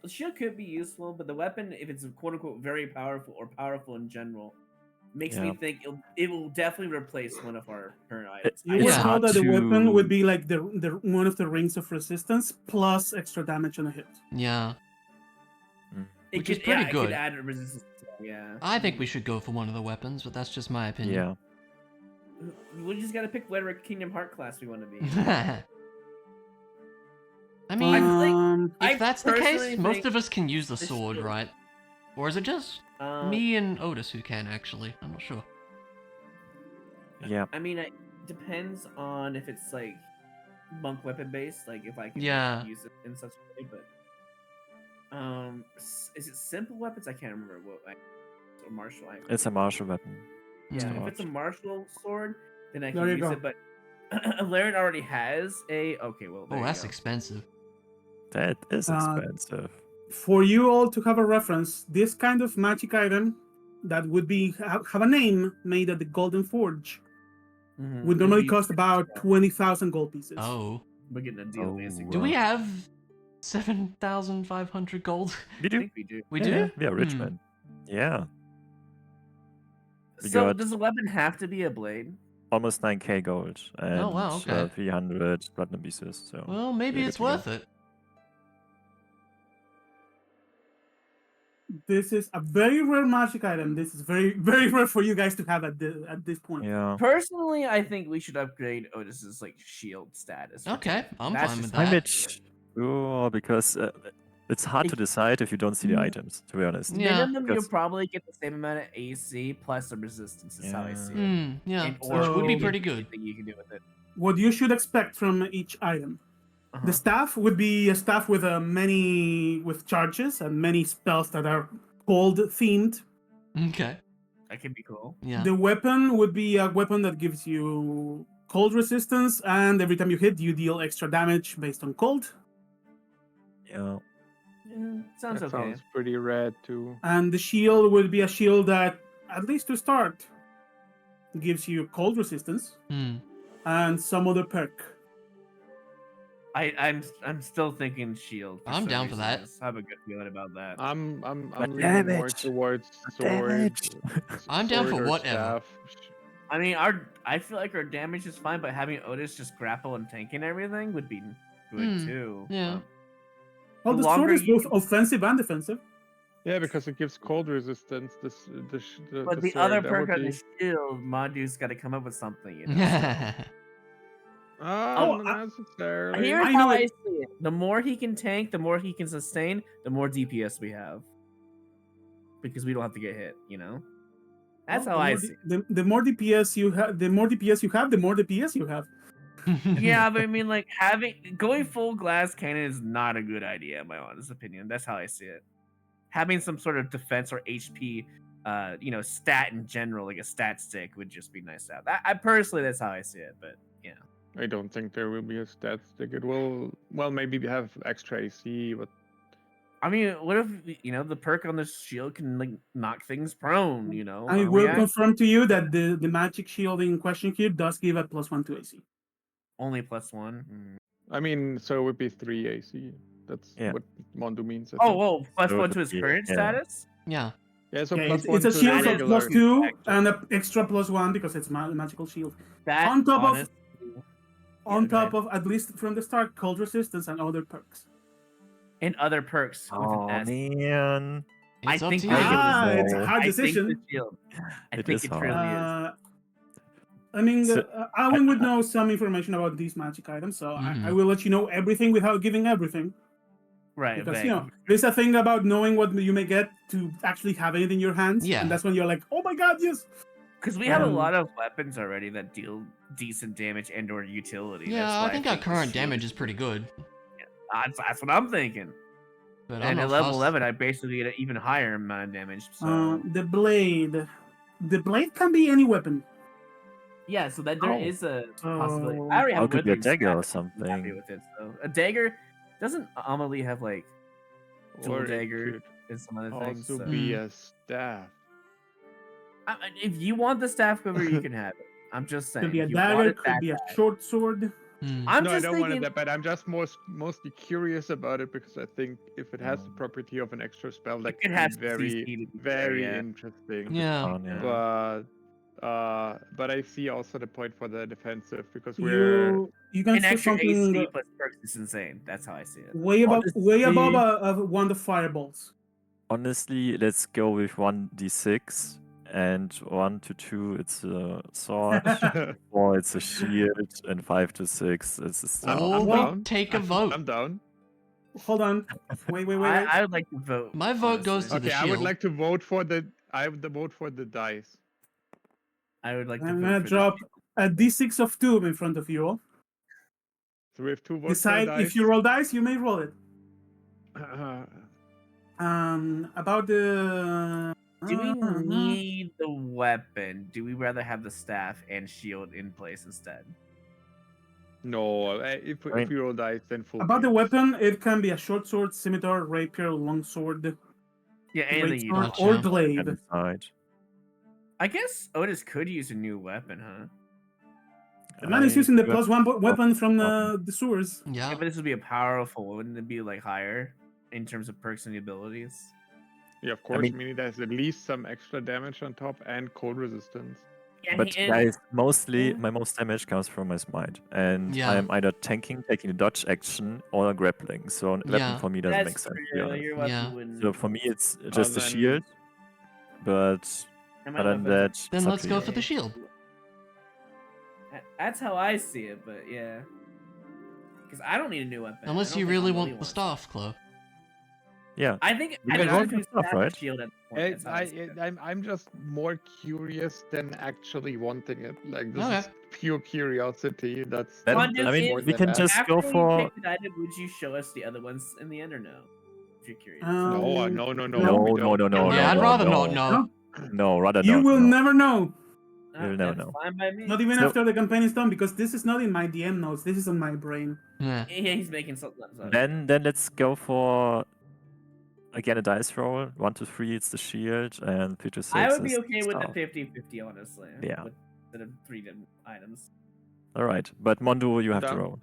The shield could be useful, but the weapon, if it's quote unquote very powerful or powerful in general, makes me Yeah. think it will definitely replace one of our current items. You It's would know hard that the weapon to- would be like the one of the rings of resistance plus extra damage on a hit. Yeah. It Which is could, pretty It good. could add a resistance. Yeah. I think we should go for one of the weapons, but that's just my opinion. Yeah. We just gotta pick whatever Kingdom Heart class we want to be. I mean, Um, if I that's the personally case, most think of us can use the the sword, shield- right? Or is it just me and Otis who can, actually? I'm not sure. Yeah. I mean, it depends on if it's like monk weapon based, like if I can Yeah. use it in such a way. But is it simple weapons? I can't remember what. Or martial. It's a martial weapon. Yeah, Mm. if it's a martial sword, then I There can you use go. it. But Laren already has a. Okay, well. There Oh, you that's go. expensive. That is expensive. for you all to have a reference, this kind of magic item that would be have a name made at the Golden Forge Mhm. would normally be- cost about 20,000 gold pieces. Oh. We're getting a deal, Oh, basically. Do we Wow. have 7,500 gold? We I do. think we do. We Yeah, do? yeah, we are rich Hmm. men. Yeah. We So got- does the weapon have to be a blade? Almost 9k gold and wow, okay. 300 platinum pieces. So Well, maybe we're it's good to go. worth it. This is a very rare magic item. This is very, very rare for you guys to have at this point. Yeah. Personally, I think we should upgrade Otis's like shield status. for Okay, 10. I'm That's fine just with how that. I I'm see it. sure because it's hard to decide if you don't see the items. To be honest. Yeah. Minimum, you'll Because- probably get the same amount of AC plus the resistance. Is how I see it. Yeah, And which would be So- pretty good. Anything you can do with it. What you should expect from each item. Uh-huh. The staff would be a staff with with charges and many spells that are cold themed. Okay. That could be cool. Yeah. The weapon would be a weapon that gives you cold resistance, and every time you hit, you deal extra damage based on cold. Yeah. Yeah, sounds That okay. sounds pretty rad too. And the shield would be a shield that, at least to start, gives you cold resistance Hmm. and some other perk. I'm still thinking shield. I'm some down for reason. that. I just have a good feeling about that. I'm But leaning more damage. towards But sword. damage. I'm down sword for or whatever. staff. I mean, I feel like our damage is fine, but having Otis just grapple and tank and everything would be good too. Yeah. Well, The the sword longer is you both can- offensive and defensive. Yeah, because it gives cold resistance. But the sword, other that perk would on be- the shield, Madu's got to come up with something. You know, Oh, Not necessarily. Here's I how know I it- see it: the more he can tank, the more he can sustain, the more DPS we have, because we don't have to get hit. You know, that's Well, how I the see. more the more DPS you have, the more DPS you have, the more DPS you have. Yeah, but I mean, like going full glass cannon is not a good idea, in my honest opinion. That's how I see it. Having some sort of defense or HP, stat in general, like a stat stick, would just be nice to have. I personally, that's how I see it. But you know, I don't think there will be a stat stick. It will, maybe have extra AC, but I mean, what if the perk on the shield can like knock things prone? You know, I Are we will at- confirm to you that the magic shield in question here does give a +1 to AC. only +1. I mean, so it would be 3 AC. That's Yeah. what Mondo means. I Oh, think. whoa, +1 So to his yeah, current yeah. status. Yeah. Yeah, so Okay, plus it's one a to shield the for regular. +2 Active. and an extra +1 because it's a magical shield. That On top of- honestly, On go top ahead. of, at least from the start, cold resistance and other perks. and other perks with Oh an S. man. I It's up think to I you. give Ah, it- it's a No. hard I think decision. the shield. I It think is it hard. truly is. I mean, So- Alan would know some information about these magic items, so I Mhm. will let you know everything without giving everything. Right, Because, vague. there's a thing about knowing what you may get to actually having it in your hands. Yeah. And that's when you're like, oh my god, yes! Because we have a Um, lot of weapons already that deal decent damage and/or utility. Yeah, That's I why think our the current shield damage is pretty good. That's what I'm thinking. But I'm And not at level fussed. 11, I basically get an even higher amount of damage. So The blade. The blade can be any weapon. yeah, so that there Oh. is a So- possibility. I already have How could be a whipping dagger or staff, I'm happy something? with it. So a dagger doesn't Amelie have like dual Or it dagger could and some other things. also So. be a staff. If you want the staff quiver, you can have it. I'm just saying. Could be a if you want dagger, it could that be a bad. short sword. Hmm. I'm No, I just don't want thinking. it that bad. I'm just mostly curious about it because I think if it has the property of an extra spell, that could could have be very, CC to be very fair, yeah. interesting. Yeah. Oh, yeah. But I see also the point for the defensive because we're You can An see extra something AC plus perks is insane. That's how I see it. way above Honestly- a wand of fireballs. Honestly, let's go with 1d6 and 1 to 2 it's a sword, 4 it's a shield, and 5 to 6 it's a staff. Oh, well, down. take a vote. I'm down. Hold on. Wait. I would like to vote. My vote goes to honestly. the Okay, I would shield. like to vote for the. I would vote for the dice. I would like to I'm vote gonna for the drop a d6 of 2 in front of you all. So we have two votes Decide for the dice. if you roll dice, you may roll it. About the. Do we need the weapon? Do we rather have the staff and shield in place instead? No, if we roll dice, then full. About the games. weapon, it can be a short sword, scimitar, rapier, long sword, Yeah, anything you greatsword, want. Gotcha. or And glaive. inside. I guess Otis could use a new weapon, huh? The man is using the I- +1 weapon from the sewers. Yeah, Yeah. but this would be a powerful. Wouldn't it be like higher in terms of perks and abilities? Yeah, of course. mean- Meaning there's at least some extra damage on top and cold resistance. Yeah, But and- guys, mostly Yeah. my most damage comes from my smite, and Yeah. I am either tanking, taking a dodge action, or grappling. So a weapon Yeah. for me doesn't that's make sense. To be true. honest. Your weapon Yeah. wouldn't. So for me, it's just a then- shield. But And my other than weapons that, Then it's up let's to go you. for the shield. That's how I see it, but yeah. Because I don't need a new weapon. I Unless don't you think really Amelie want the wants staff, Chloe. Yeah. I think We I can think roll between for stuff, staff and right? shield at this point. That's how I see it. I'm just more curious than actually wanting it. Like this Okay. is pure curiosity. That's Then, Wanda, I mean, more if- we than can just After go we for. pick an item, would you show us the other ones in the end or no? If you're curious. No, no, Um, no, no, No, we no, don't. no, yeah, I'd no, rather no. not know. No, rather You not. will no. never know. You'll never That's know. fine by me. Not even So- after the campaign is done, because this is not in my DM notes. This is on my brain. Yeah. Yeah, he's making something up. so- Then let's go for again a dice roll. 1 to 3, it's the shield, and 3 to 6. I would be is okay with the staff. 50-50, honestly. Yeah. Instead of 3 different items. All right, but Mondo, you have to Done. roll.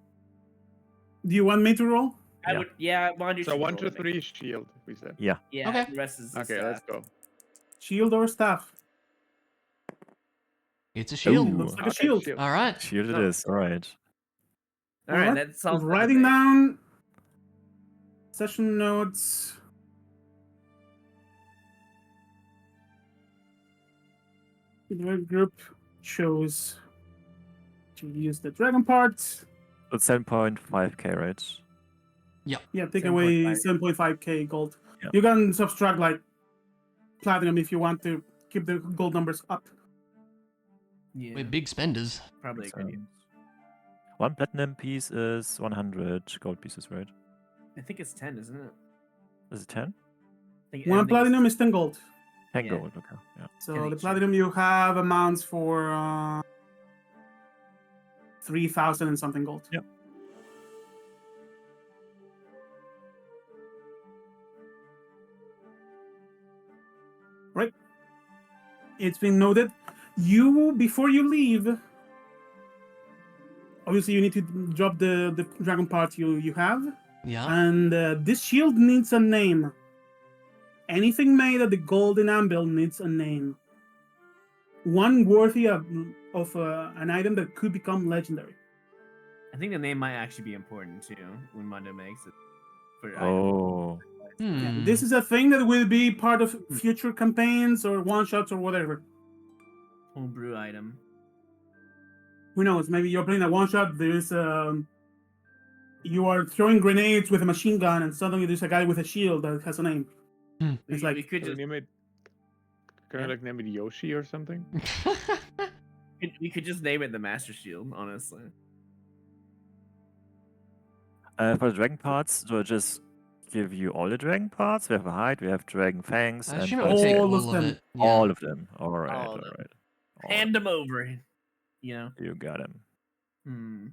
Do you want me to roll? I Yeah. would, yeah, Wandu So should 1 roll to it, 3 shield, we said. Yeah. Yeah, Okay. the rest is Okay, let's go. Shield or staff? It's a shield. Ooh. Looks like a Okay, shield. All right. Shield it No. is. All right. Alright, Alright, that solves that Writing debate. down session notes. The group chose to use the dragon part. So it's 7.5k, right? Yeah, take away 7.5. 7.5k gold. Yeah. You can subtract like platinum if you want to keep the gold numbers up. Yeah, We're big spenders. probably a good idea. One platinum piece is 100 gold pieces, right? I think it's 10, isn't it? Is it 10? One platinum is 10 gold. 10 Yeah. gold, okay. Yeah. So Can the each platinum you have amounts for 3,000 and something gold. Yep. Right. It's been noted. You, before you leave, obviously you need to drop the dragon part you have. Yeah. And this shield needs a name. Anything made of the golden anvil needs a name. One worthy of an item that could become legendary. I think the name might actually be important too when Mundo makes it. For item. Oh. Hmm. This is a thing that will be part of future campaigns or one-shots or whatever. Homebrew item. Who knows? Maybe you're playing a one-shot, there's you are throwing grenades with a machine gun and suddenly there's a guy with a shield that has a name. It's we like could Can we just name it? Can I like name it Yoshi or something? we could just name it the Master Shield, honestly. For the dragon parts, do I just give you all the dragon parts? We have a hide, we have dragon fangs, I and assume it for would the take all scales. of all of them. it. Yeah. All of them. All right, All all of them. right. All Hand them over. You know. You got him. Hmm.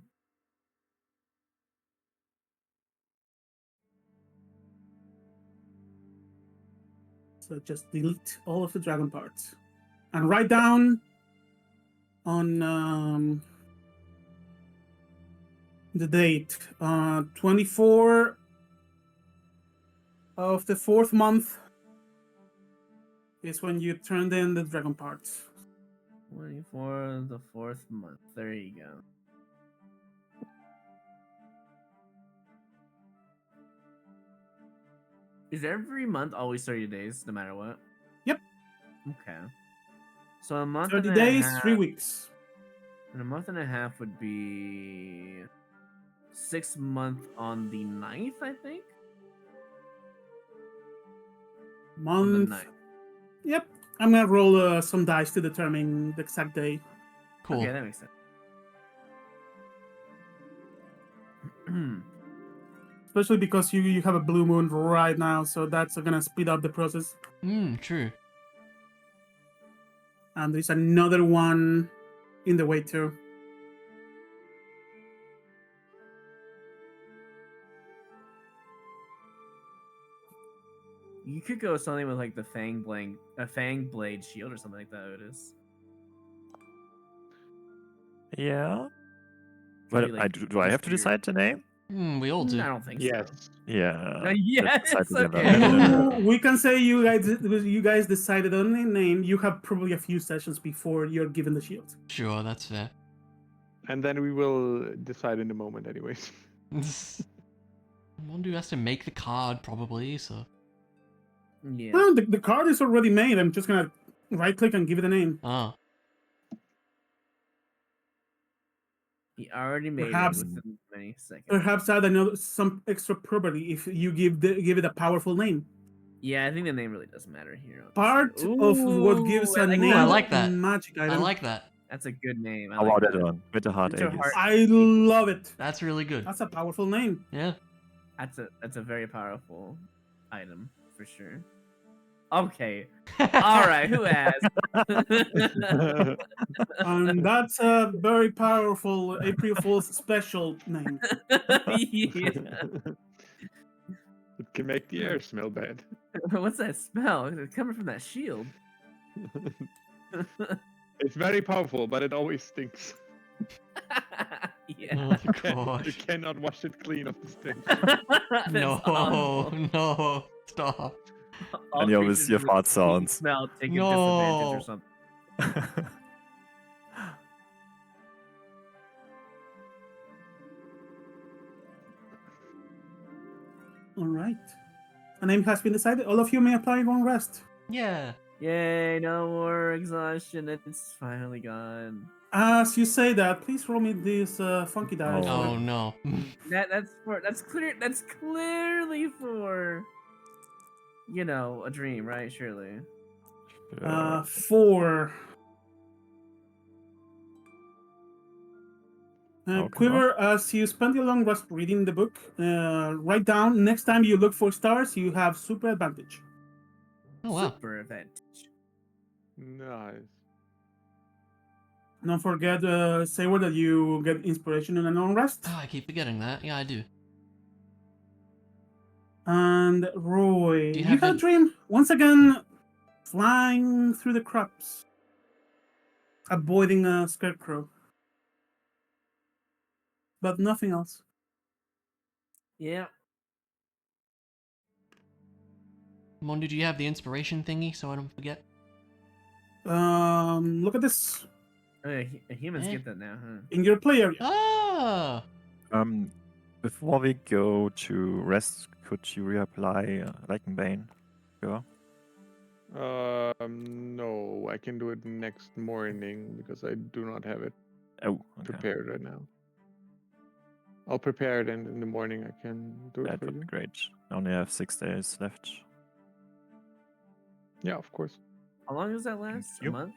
So just delete all of the dragon parts. And write down on the date, 24 of the 4th month is when you turned in the dragon parts. 24 of the 4th month. There you go. Is every month always 30 days, no matter what? Yep. Okay. So a month 30 and a days, half, 3 weeks. and a month and a half would be 6 month on the 9th, I think. On the Month. 9th. Yep. I'm gonna roll some dice to determine the exact day. Cool. Okay, that makes sense. Especially because you have a blue moon right now, so that's gonna speed up the process. True. And there's another one in the way too. You could go something with like the fang blade shield or something like that. It is. Yeah. Could Well, be, like, do I have to just your- decide the name? We all do. I don't think Yes. so. Yeah. Yes, let's decide okay. together. We can say you guys decided on a name. You have probably a few sessions before you're given the shield. Sure, that's fair. And then we will decide in the moment, anyways. Mondu has to make the card, probably, so... Yeah. Well, the card is already made. I'm just gonna right click and give it a name. Oh. He already made Perhaps- it within many seconds. Perhaps add another some extra property if you give it a powerful name. Yeah, I think the name really doesn't matter here. Part honestly. of what gives Ooh, I a like name I that. like that. magic I item. like that. That's a good name. I How like about that that. one? With the hard Winter Aegis. Heart. I love it. That's really good. That's a powerful name. Yeah. That's a very powerful item for sure. Okay. All right. Who asked? And that's a very powerful April Fool's special name. Yeah. It can make the air smell bad. What's that smell? It's coming from that shield. It's very powerful, but it always stinks. Yeah. Oh, You gosh. cannot wash it clean of the stink. That's No, awful. no. Stop. All And you always creatures hear with fart stinky sounds. Smell take a No. disadvantage or something. All right. A name has been decided. All of you may apply one rest. Yeah. Yay! No more exhaustion. It's finally gone. As you say that, please roll me this funky dice. Oh, no. That's clearly for a dream, right? Surely. 4. come Quiver, as you spend your long rest reading the book, write down next time you look for stars, you have super advantage. Oh, wow. Super advantage. Nice. Don't forget, Sayward, that you get inspiration in a long rest. Oh, I keep forgetting that. Yeah, I do. And Roy, Do you you have had a any- dream once again, flying through the crops, avoiding a scarecrow, but nothing else. Yeah. Mondu, do you have the inspiration thingy so I don't forget? Look at this Oh, yeah, humans Eh? get that now, huh? in your play area. Ah! Before we go to rest, could you reapply Bane? Go. No, I can do it next morning because I do not have it Oh, okay. prepared right now. I'll prepare it, and in the morning I can do it That for would you. be great. I only have 6 days left. Yeah, of course. How long does that last? A you. month?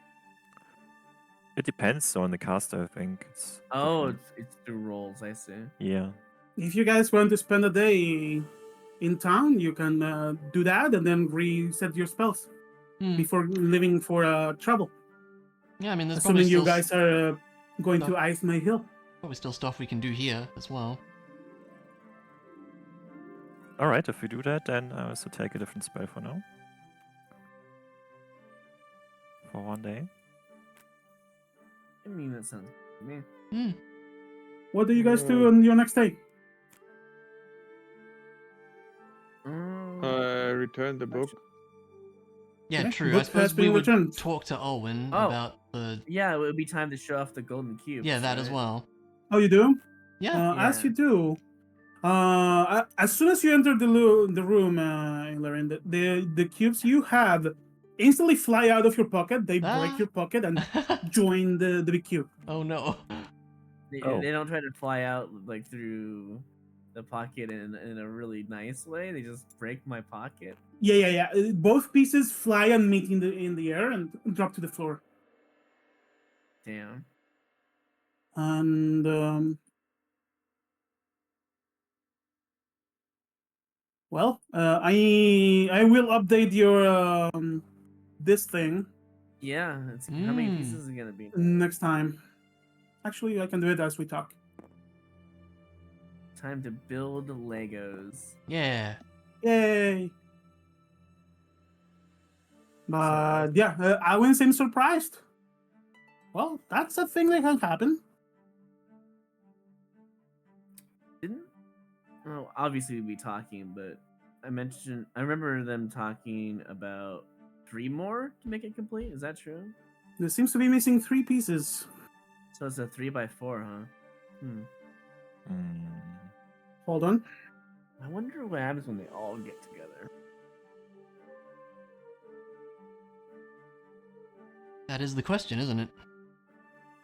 It depends on the caster, I think. It's Oh, different. it's through rolls. I see. Yeah. If you guys want to spend a day in town, you can do that and then reset your spells before leaving for travel. Yeah, I mean, there's Assuming probably you still, guys are going stuff. to Ice May Hill. probably still stuff we can do here as well. Alright, if we do that, then I also take a different spell for now. For 1 day. I mean, that sounds good to me. Hmm. What do you guys do on your next day? Return the book. Yeah, Okay, true. I book suppose has we been would returned. talk to Alwyn Oh. about the... Yeah, it would be time to show off the golden cubes. Yeah, that as right? well. Oh, you do? Yeah. As Yeah. you do, as soon as you enter the room, Laren, the cubes you have instantly fly out of your pocket. They Ah. break your pocket and join the big cube. Oh, no. Oh. They don't try to fly out like through the pocket in a really nice way. They just break my pocket. Yeah. Both pieces fly and meet in the air and drop to the floor. Damn. And well, I will update your this thing Yeah. How many Mm. pieces is it gonna be? next time. Actually, I can do it as we talk. Time to build Legos. Yeah. Yay! But yeah, Alwyn seems surprised. Well, that's a thing that can happen. Didn't Oh, obviously we'd be talking, but I remember them talking about 3 more to make it complete. Is that true? There seems to be missing 3 pieces. So it's a 3x4, huh? Hmm. Hmm. Hold on. I wonder what happens when they all get together. That is the question, isn't it?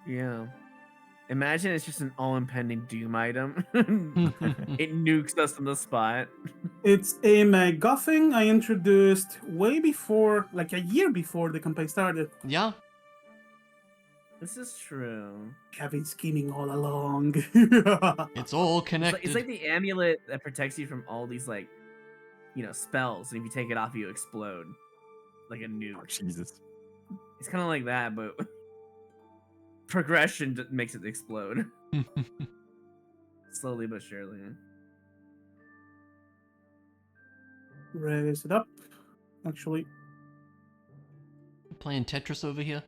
Yeah. Imagine it's just an all-impending doom item. It nukes us on the spot. It's a MacGuffin I introduced way before, like a year before the campaign started. Yeah. This is true. I've been scheming all along. It's all It's connected. like the amulet that protects you from all these like, spells, and if you take it off, you explode like a Oh, nuke. Jesus. It's kind of like that, but progression makes it explode slowly but surely. Raise it up. Actually, Playing Tetris over here.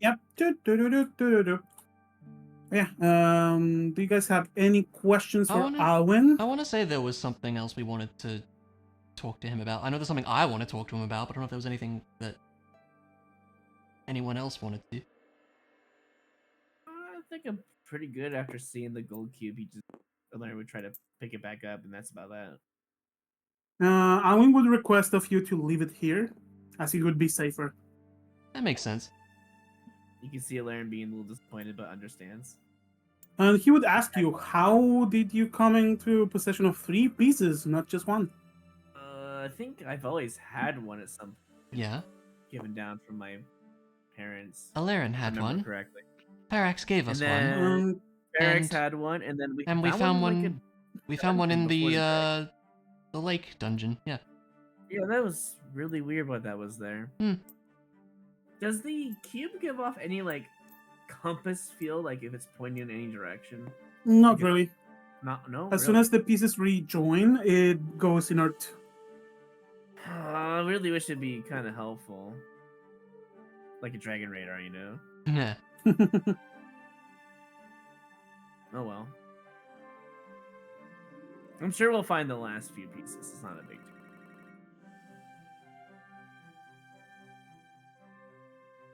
yep. Yeah. Do you guys have any questions I for wanna- Alwyn? I want to say there was something else we wanted to talk to him about. I know there's something I want to talk to him about, but I don't know if there was anything that anyone else wanted to. I think I'm pretty good after seeing the gold cube. Larry would try to pick it back up, and that's about that. Alwyn would request of you to leave it here, as it would be safer. That makes sense. You can see Laren being a little disappointed, but understands. And he would ask you, how did you come into possession of 3 pieces, not just 1? I think I've always had one at some Yeah. given down from my parents. Alaren if I had remember one. correctly. Parax gave us And then- one. Barracks And- had one, and then we And we found in, one. like, We found one in dungeon before the lake dungeon. Yeah. yeah, that was really weird what that was there. Hmm. Does the cube give off any like compass feel, like if it's pointing in any direction? Not Okay. really. No. As soon as the pieces rejoin, it goes inert. I really wish it'd be kind of helpful, like a dragon radar, you know. Yeah. Oh well. I'm sure we'll find the last few pieces. It's not a big deal.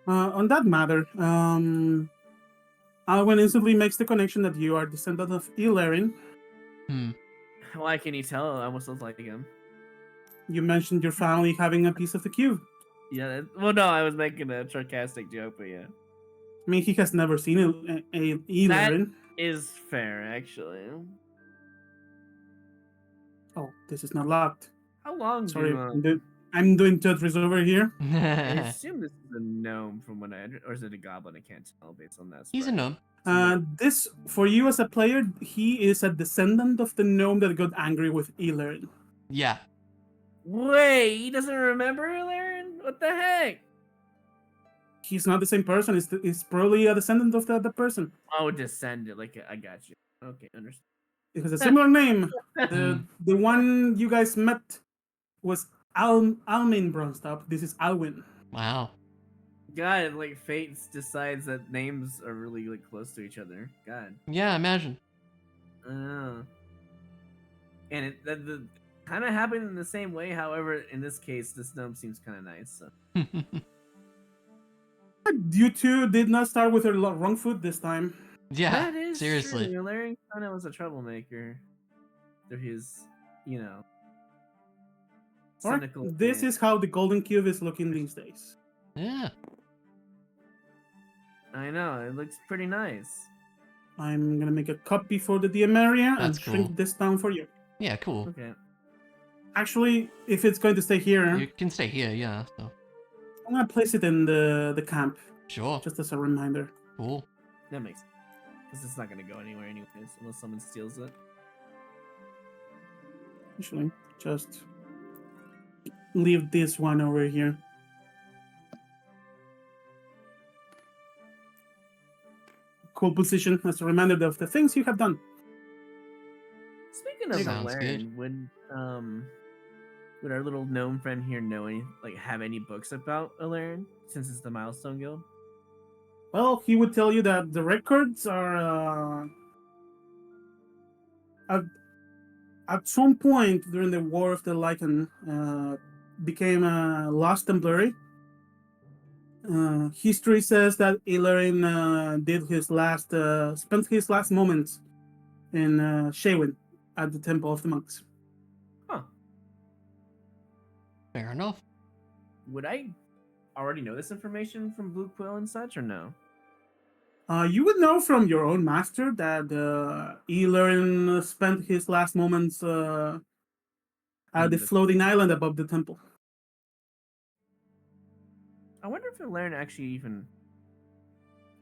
On that matter, Alwyn instantly makes the connection that you are descendant of Ilarin. Why can you tell? I almost look like him. You mentioned your family having a piece of the cube. Yeah. Well, no, I was making a sarcastic joke, but yeah, I mean, he has never seen a Ilarin. is fair actually. Oh, this is not locked. How long? Sorry, Do, I'm doing Tetris over here. I assume this is a gnome from what or is it a goblin? I can't tell based on that. He's a spread. gnome. This, for you as a player, he is a descendant of the gnome that got angry with Ilarin. Yeah. Wait, he doesn't remember Laren? What the heck? He's not the same person. It's probably a descendant of the other person. Oh, descendant. Like I got you. Okay, understand. It has a similar name. The one you guys met was Almin Bronstop. This is Alwyn. Wow. God, like fate decides that names are really like close to each other. God. Yeah, imagine. And it the kind of happened in the same way. However, in this case, this gnome seems kind of nice. So. You two did not start with your wrong foot this time. Yeah. That is Seriously. true. Larry kind of was a troublemaker through his, Alright, cynical. this is how the golden cube is looking these days. Yeah. I know it looks pretty nice. I'm gonna make a copy for the DM area and That's shrink cool. this down for you. Yeah. Cool. Okay. Actually, if it's going to stay here, You can stay here. Yeah. So. I'm gonna place it in the camp, Sure. just as a reminder. Cool. That makes sense. Because it's not gonna go anywhere anyways, unless someone steals it. Actually, just leave this one over here. Cool position as a reminder of the things you have done. Speaking of Sounds Laren, would our little gnome friend here know any, have any books about Alaren, since it's the Milestone Guild? Well, he would tell you that the records are At some point during the War of the Lycan, became lost and blurry. History says that Illyrin spent his last moments in Shaywin at the Temple of the Monks. Huh. Fair enough. Would I already know this information from Blue Quill and such, or no? You would know from your own master that Illyrin spent his last moments at the floating island above the temple. I wonder if Laren actually even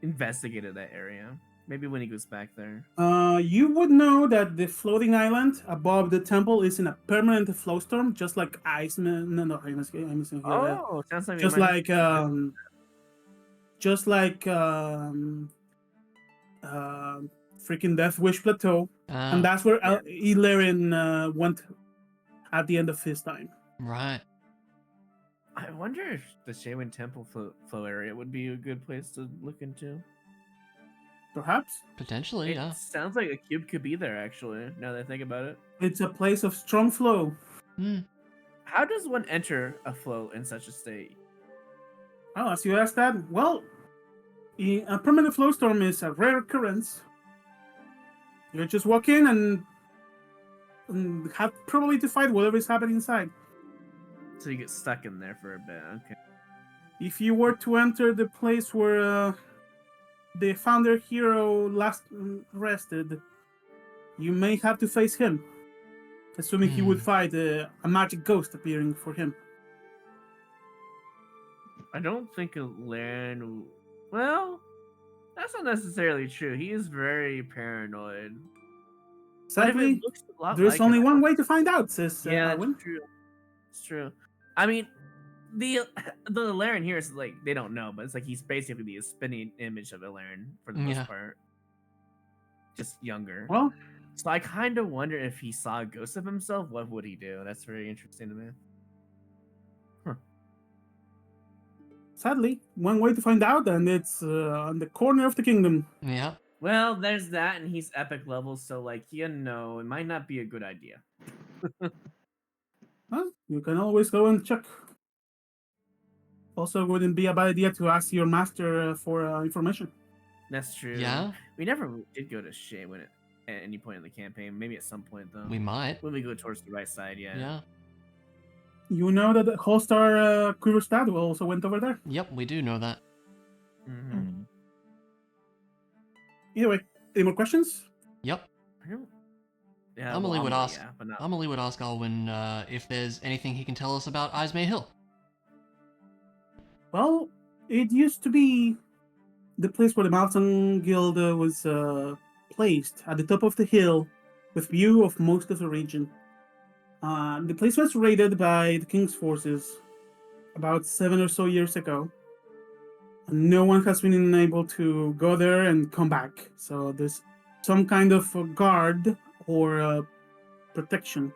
investigated that area. Maybe when he goes back there. You would know that the floating island above the temple is in a permanent flow storm, just like Iceman. No, I'm missing here. Oh, sounds like Just like freaking Death Wish Plateau, and that's where Illyrin went at the end of his time. Right. I wonder if the Shaywin Temple flow area would be a good place to look into. Perhaps. Potentially, yeah. It sounds like a cube could be there, actually, now that I think about it. It's a place of strong flow. How does one enter a flow in such a state? Oh, as you asked that, well, a permanent flow storm is a rare occurrence. You just walk in and have probably to fight whatever is happening inside. So you get stuck in there for a bit, okay. If you were to enter the place where the founder hero last rested, you may have to face him, assuming he would fight a magic ghost appearing for him. I don't think Laren... Well, that's not necessarily true. He is very paranoid. Sadly, there's only one way to find out, says Arwen. That's true. It's true. I mean, the Laren here is like, they don't know, but it's like he's basically the spinning image of Laren for the most part. Just younger. Well, so I kind of wonder if he saw a ghost of himself, what would he do? That's very interesting to me. Sadly, one way to find out, and it's on the corner of the kingdom. Yeah. Well, there's that, and he's epic level, so like, it might not be a good idea. Well, you can always go and check. Also, wouldn't be a bad idea to ask your master for information. That's true. Yeah. We never did go to Shaywin at any point in the campaign. Maybe at some point, though. We might. When we go towards the right side, yeah. Yeah. You know that the Holstar Quiverstad also went over there. Yep, we do know that. Mm-hmm. Either way, any more questions? Yep. Yeah, Amelie would ask. Yeah, but not... Amelie would ask Alwyn if there's anything he can tell us about Ismay Hill. Well, it used to be the place where the Mountain Guild was placed, at the top of the hill, with view of most of the region. The place was raided by the king's forces about 7 or so years ago. And no one has been able to go there and come back. So there's some kind of guard or protection.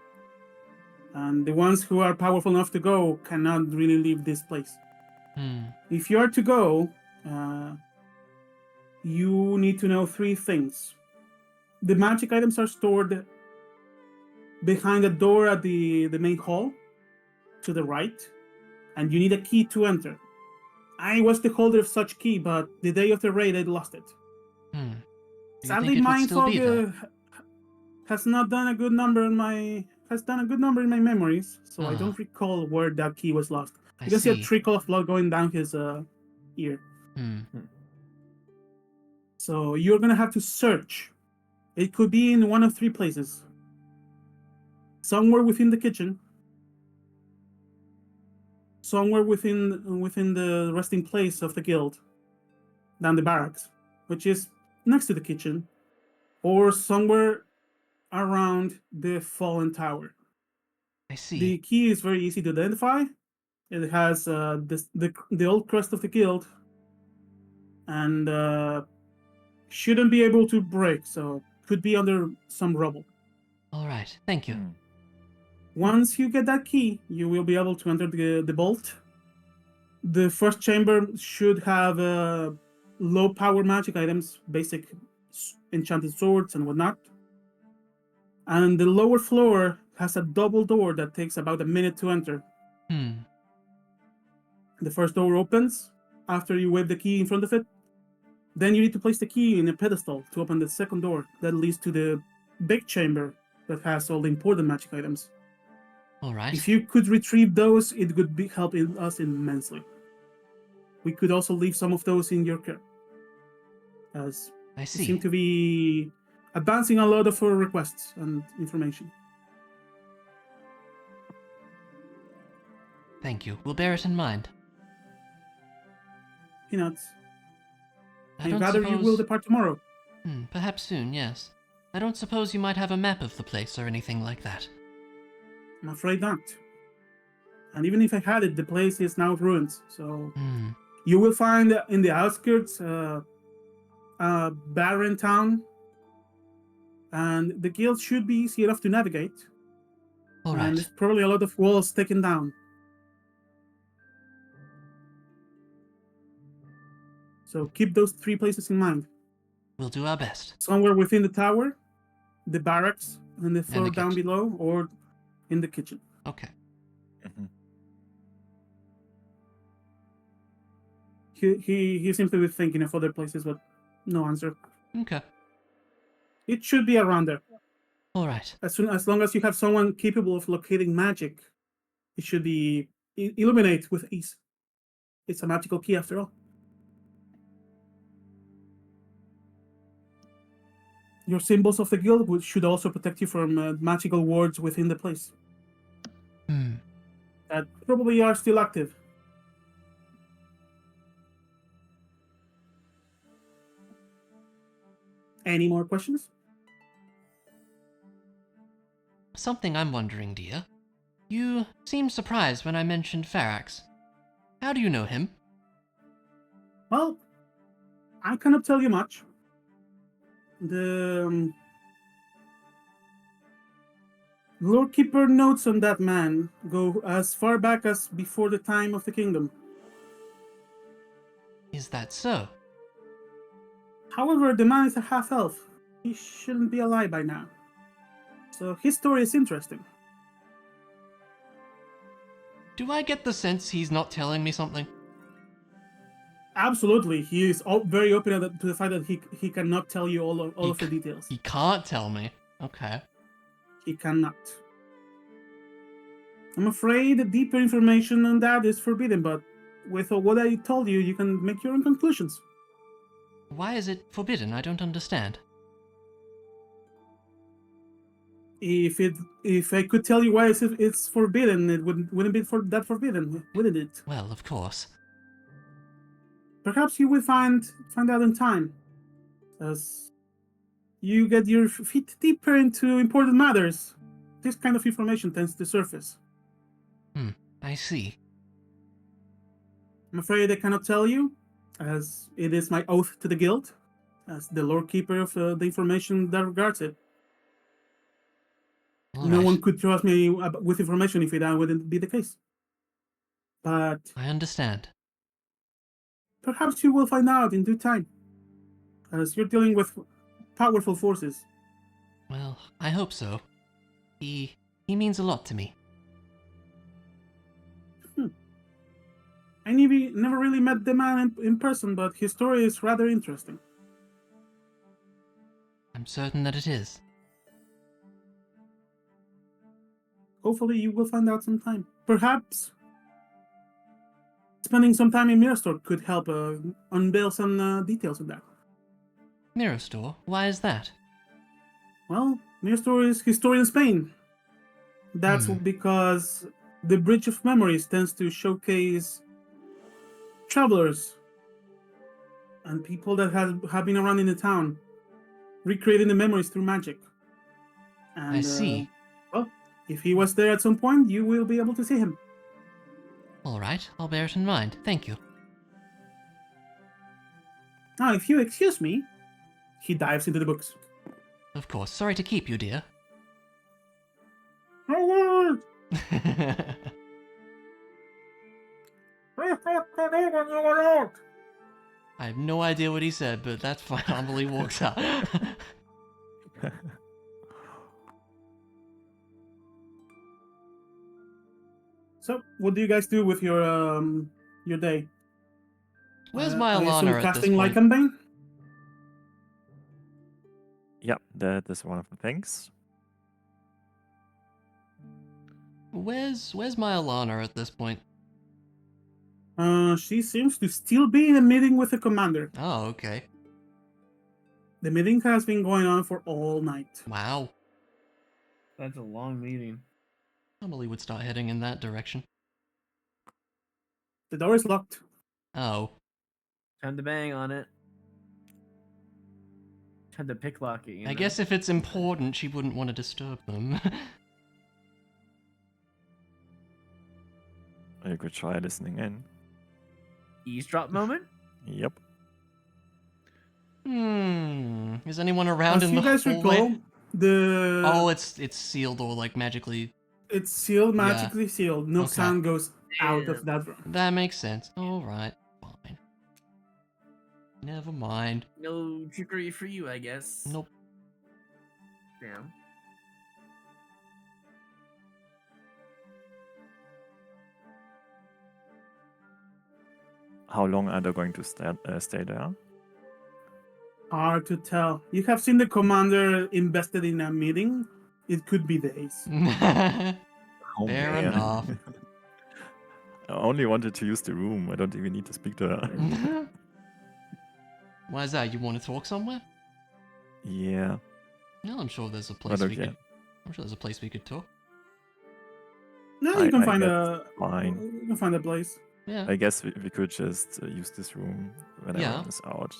And the ones who are powerful enough to go cannot really leave this place. If you are to go, you need to know 3 things. The magic items are stored behind a door at the main hall to the right, and you need a key to enter. I was the holder of such key, but the day of the raid I lost it. Sadly, my fog has done a good number in my memories, so I don't recall where that key was lost. You can see a trickle of blood going down his ear. So you're gonna have to search. It could be in one of 3 places. Somewhere within the kitchen, somewhere within the resting place of the guild, down the barracks, which is next to the kitchen, or somewhere around the fallen tower. I see. The key is very easy to identify. It has the old crest of the guild, and shouldn't be able to break, so could be under some rubble. All right, thank you. Once you get that key, you will be able to enter the vault. The first chamber should have low power magic items, basic enchanted swords and whatnot. And the lower floor has a double door that takes about a minute to enter. The first door opens after you wave the key in front of it. Then you need to place the key in a pedestal to open the second door that leads to the big chamber that has all the important magic items. Alright. If you could retrieve those, it would be helping us immensely. We could also leave some of those in your care, as I we see. seem to be advancing a lot of our requests and information. Thank you. We'll bear it in mind. Peanuts. I I'd don't rather you will suppose... depart tomorrow. Perhaps soon, yes. I don't suppose you might have a map of the place or anything like that. I'm afraid not. And even if I had it, the place is now ruined. So you will find in the outskirts a barren town, and the guild should be easy enough to navigate. And Alright. there's probably a lot of walls taken down. So keep those 3 places in mind. We'll do our best. Somewhere within the tower, the barracks, and the floor down kitchen. below, or in the kitchen. Okay. Mhm. He seems to be thinking of other places, but no answer. Okay. It should be around there. Alright. As long as you have someone capable of locating magic, it should be illuminate with ease. It's a magical key after all. Your symbols of the guild should also protect you from magical wards within the place that probably are still active. Any more questions? Something I'm wondering, dear. You seemed surprised when I mentioned Farax. How do you know him? Well, I cannot tell you much. The Lord Keeper notes on that man go as far back as before the time of the kingdom. Is that so? However, the man is a half-elf. He shouldn't be alive by now. So his story is interesting. Do I get the sense he's not telling me something? Absolutely, he is very open to the fact that he cannot tell you all of the details. He can't tell me. Okay. He cannot. I'm afraid the deeper information on that is forbidden, but with what I told you, you can make your own conclusions. Why is it forbidden? I don't understand. If I could tell you why it's forbidden, it wouldn't be that forbidden, wouldn't it? Well, of course. Perhaps you will find out in time, as you get your feet deeper into important matters. This kind of information tends to surface. I see. I'm afraid I cannot tell you, as it is my oath to the guild, as the Lord Keeper of the information that regards it. No one could trust me with information if that wouldn't be the case. But I understand. perhaps you will find out in due time, as you're dealing with powerful forces. Well, I hope so. He means a lot to me. I never really met the man in person, but his story is rather interesting. I'm certain that it is. Hopefully you will find out sometime. Perhaps spending some time in Mirrorstore could help unveil some details of that. Mirror store? Why is that? Well, Mirrorstore is history in Spain. That's because the Bridge of Memories tends to showcase travelers and people that have been around in the town, recreating the memories through magic. And, I see. Well, if he was there at some point, you will be able to see him. Alright, I'll bear it in mind. Thank you. Now, if you excuse me, he dives into the books. Of course. Sorry to keep you, dear. I I have no idea what he said, but that's fine. I believe he walks out. So, what do you guys do with your day? Where's I assume Myalana at this casting point? Lycan Bane? Yeah, that is one of the things. Where's Myalana at this point? She seems to still be in a meeting with the commander. Oh, okay. The meeting has been going on for all night. Wow. That's a long meeting. Emily would start heading in that direction. The door is locked. Oh. Time to bang on it. Time to picklock it. I guess if it's important, she wouldn't want to disturb them. You could try listening in. Eavesdrop moment. Yep. Is anyone around As in you the guys hallway? recall, Oh, it's sealed or like magically. it's sealed, Yeah. magically sealed. No Okay. sound goes out of Damn. that room. That makes sense. All right, fine. Never mind. No trickery for you, I guess. Nope. Damn. How long are they going to stay there? Hard to tell. You have seen the commander invested in a meeting. It could be days. Oh, Fair man. enough. I only wanted to use the room. I don't even need to speak to her. Why is that? You want to talk somewhere? Yeah. No, I'm sure there's a place But we okay. could. I'm sure there's a place we could talk. No, you can I find guess a. fine. You can find a place. Yeah. I guess we could just use this room when Yeah. everyone is out.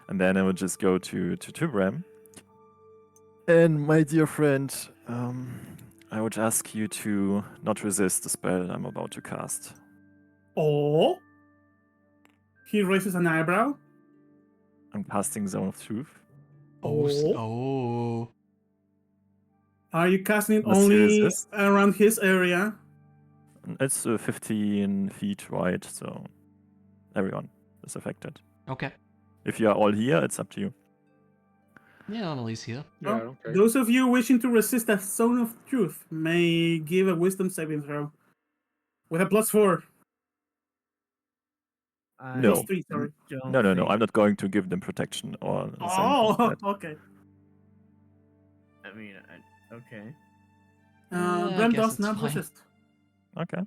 And then I would just go to Bram. And my dear friend, I would ask you to not resist the spell I'm about to cast. Oh. He raises an eyebrow. I'm casting Zone of Truth. Oh. Are you casting it Must you only resist? around his area? It's 15 feet wide, so everyone is affected. Okay. If you are all here, it's up to you. Yeah, Emily's here. Yeah, Well, okay. Those of you wishing to resist a zone of truth may give a wisdom saving throw. With a +4. No. +3, sorry. No. I'm not going to give them protection or something like Oh, that. okay. I mean, okay. I Bram guess does it's not fine. resist. Okay.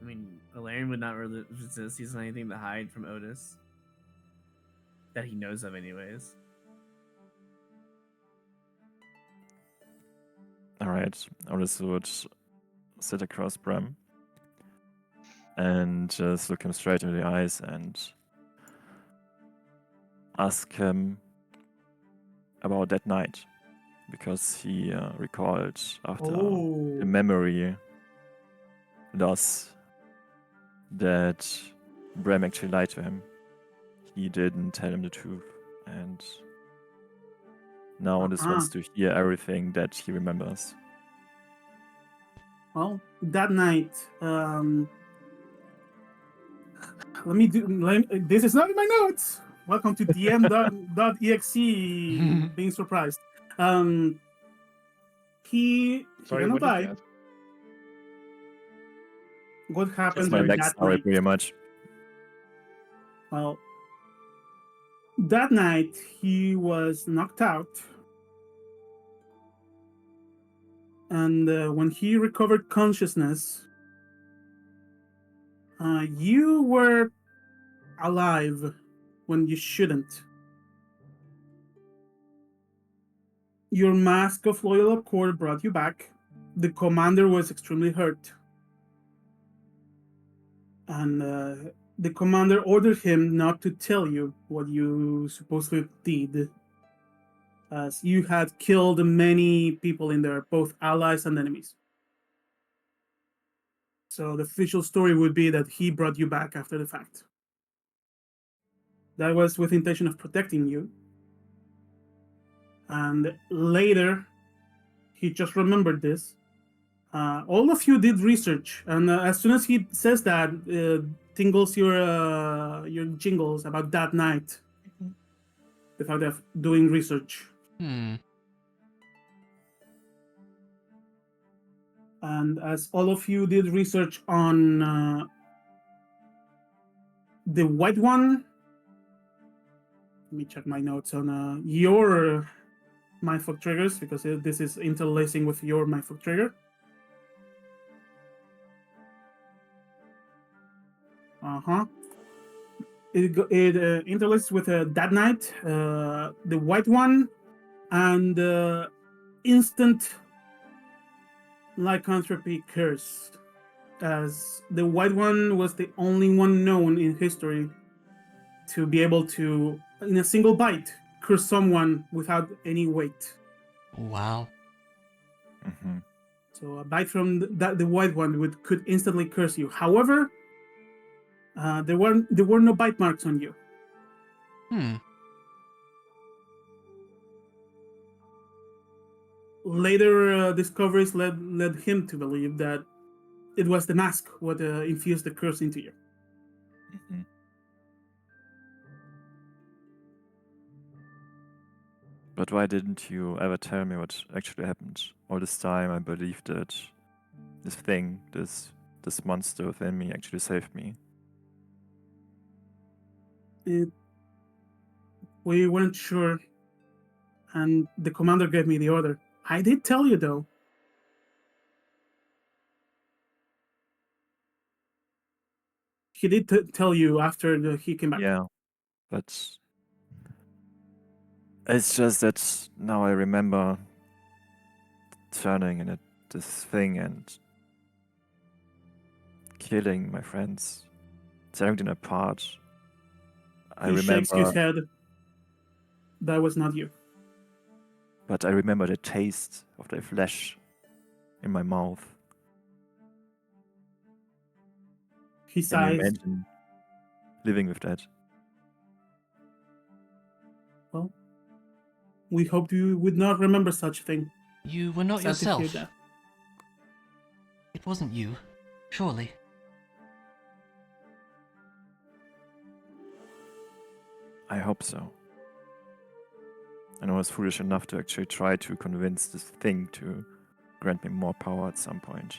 I mean, Valerian would not really resist. He doesn't have anything to hide from Otis. That he knows of, anyways. Alright. Otis would sit across Bram and just look him straight in the eyes and ask him about that night. Because he recalled after Oh. the memory loss that Bram actually lied to him. He didn't tell him the truth, and now Otis wants to hear everything that he remembers. Well, that night, this is not in my notes. Welcome to dm.exe. Being surprised. He Sorry, gonna what did die. you ask? What happened That's my during that backstory night? pretty much. Well, that night he was knocked out, and when he recovered consciousness, you were alive when you shouldn't. Your mask of loyal accord brought you back. The commander was extremely hurt, and the commander ordered him not to tell you what you supposedly did, as you had killed many people in there, both allies and enemies. So the official story would be that he brought you back after the fact. That was with the intention of protecting you. And later, he just remembered this. All of you did research, and as soon as he says that, tingles your jingles about that night. The fact of doing research. And as all of you did research on the white one, let me check my notes on your mindfuck triggers, because this is interlacing with your mindfuck trigger. It interlaces with that night, the white one, and instant lycanthropy curse, as the white one was the only one known in history to be able to, in a single bite, curse someone without any weight. Wow. Mm-hmm. So a bite from the white one could instantly curse you. However, there were no bite marks on you. Later discoveries led him to believe that it was the mask what infused the curse into you. Mm-hmm. But why didn't you ever tell me what actually happened? All this time I believed that this thing, this monster within me actually saved me. We weren't sure, and the commander gave me the order. I did tell you, though. He did tell you after he came back. Yeah, but it's just that now I remember turning in this thing and killing my friends, tearing them apart. He shakes his head. That was not you. But I remember the taste of their flesh in my mouth. He Can you sighs. imagine living with that? Well, we hoped you would not remember such a thing. You were not Sad to hear yourself. that. It wasn't you, surely. I hope so. And I was foolish enough to actually try to convince this thing to grant me more power at some point.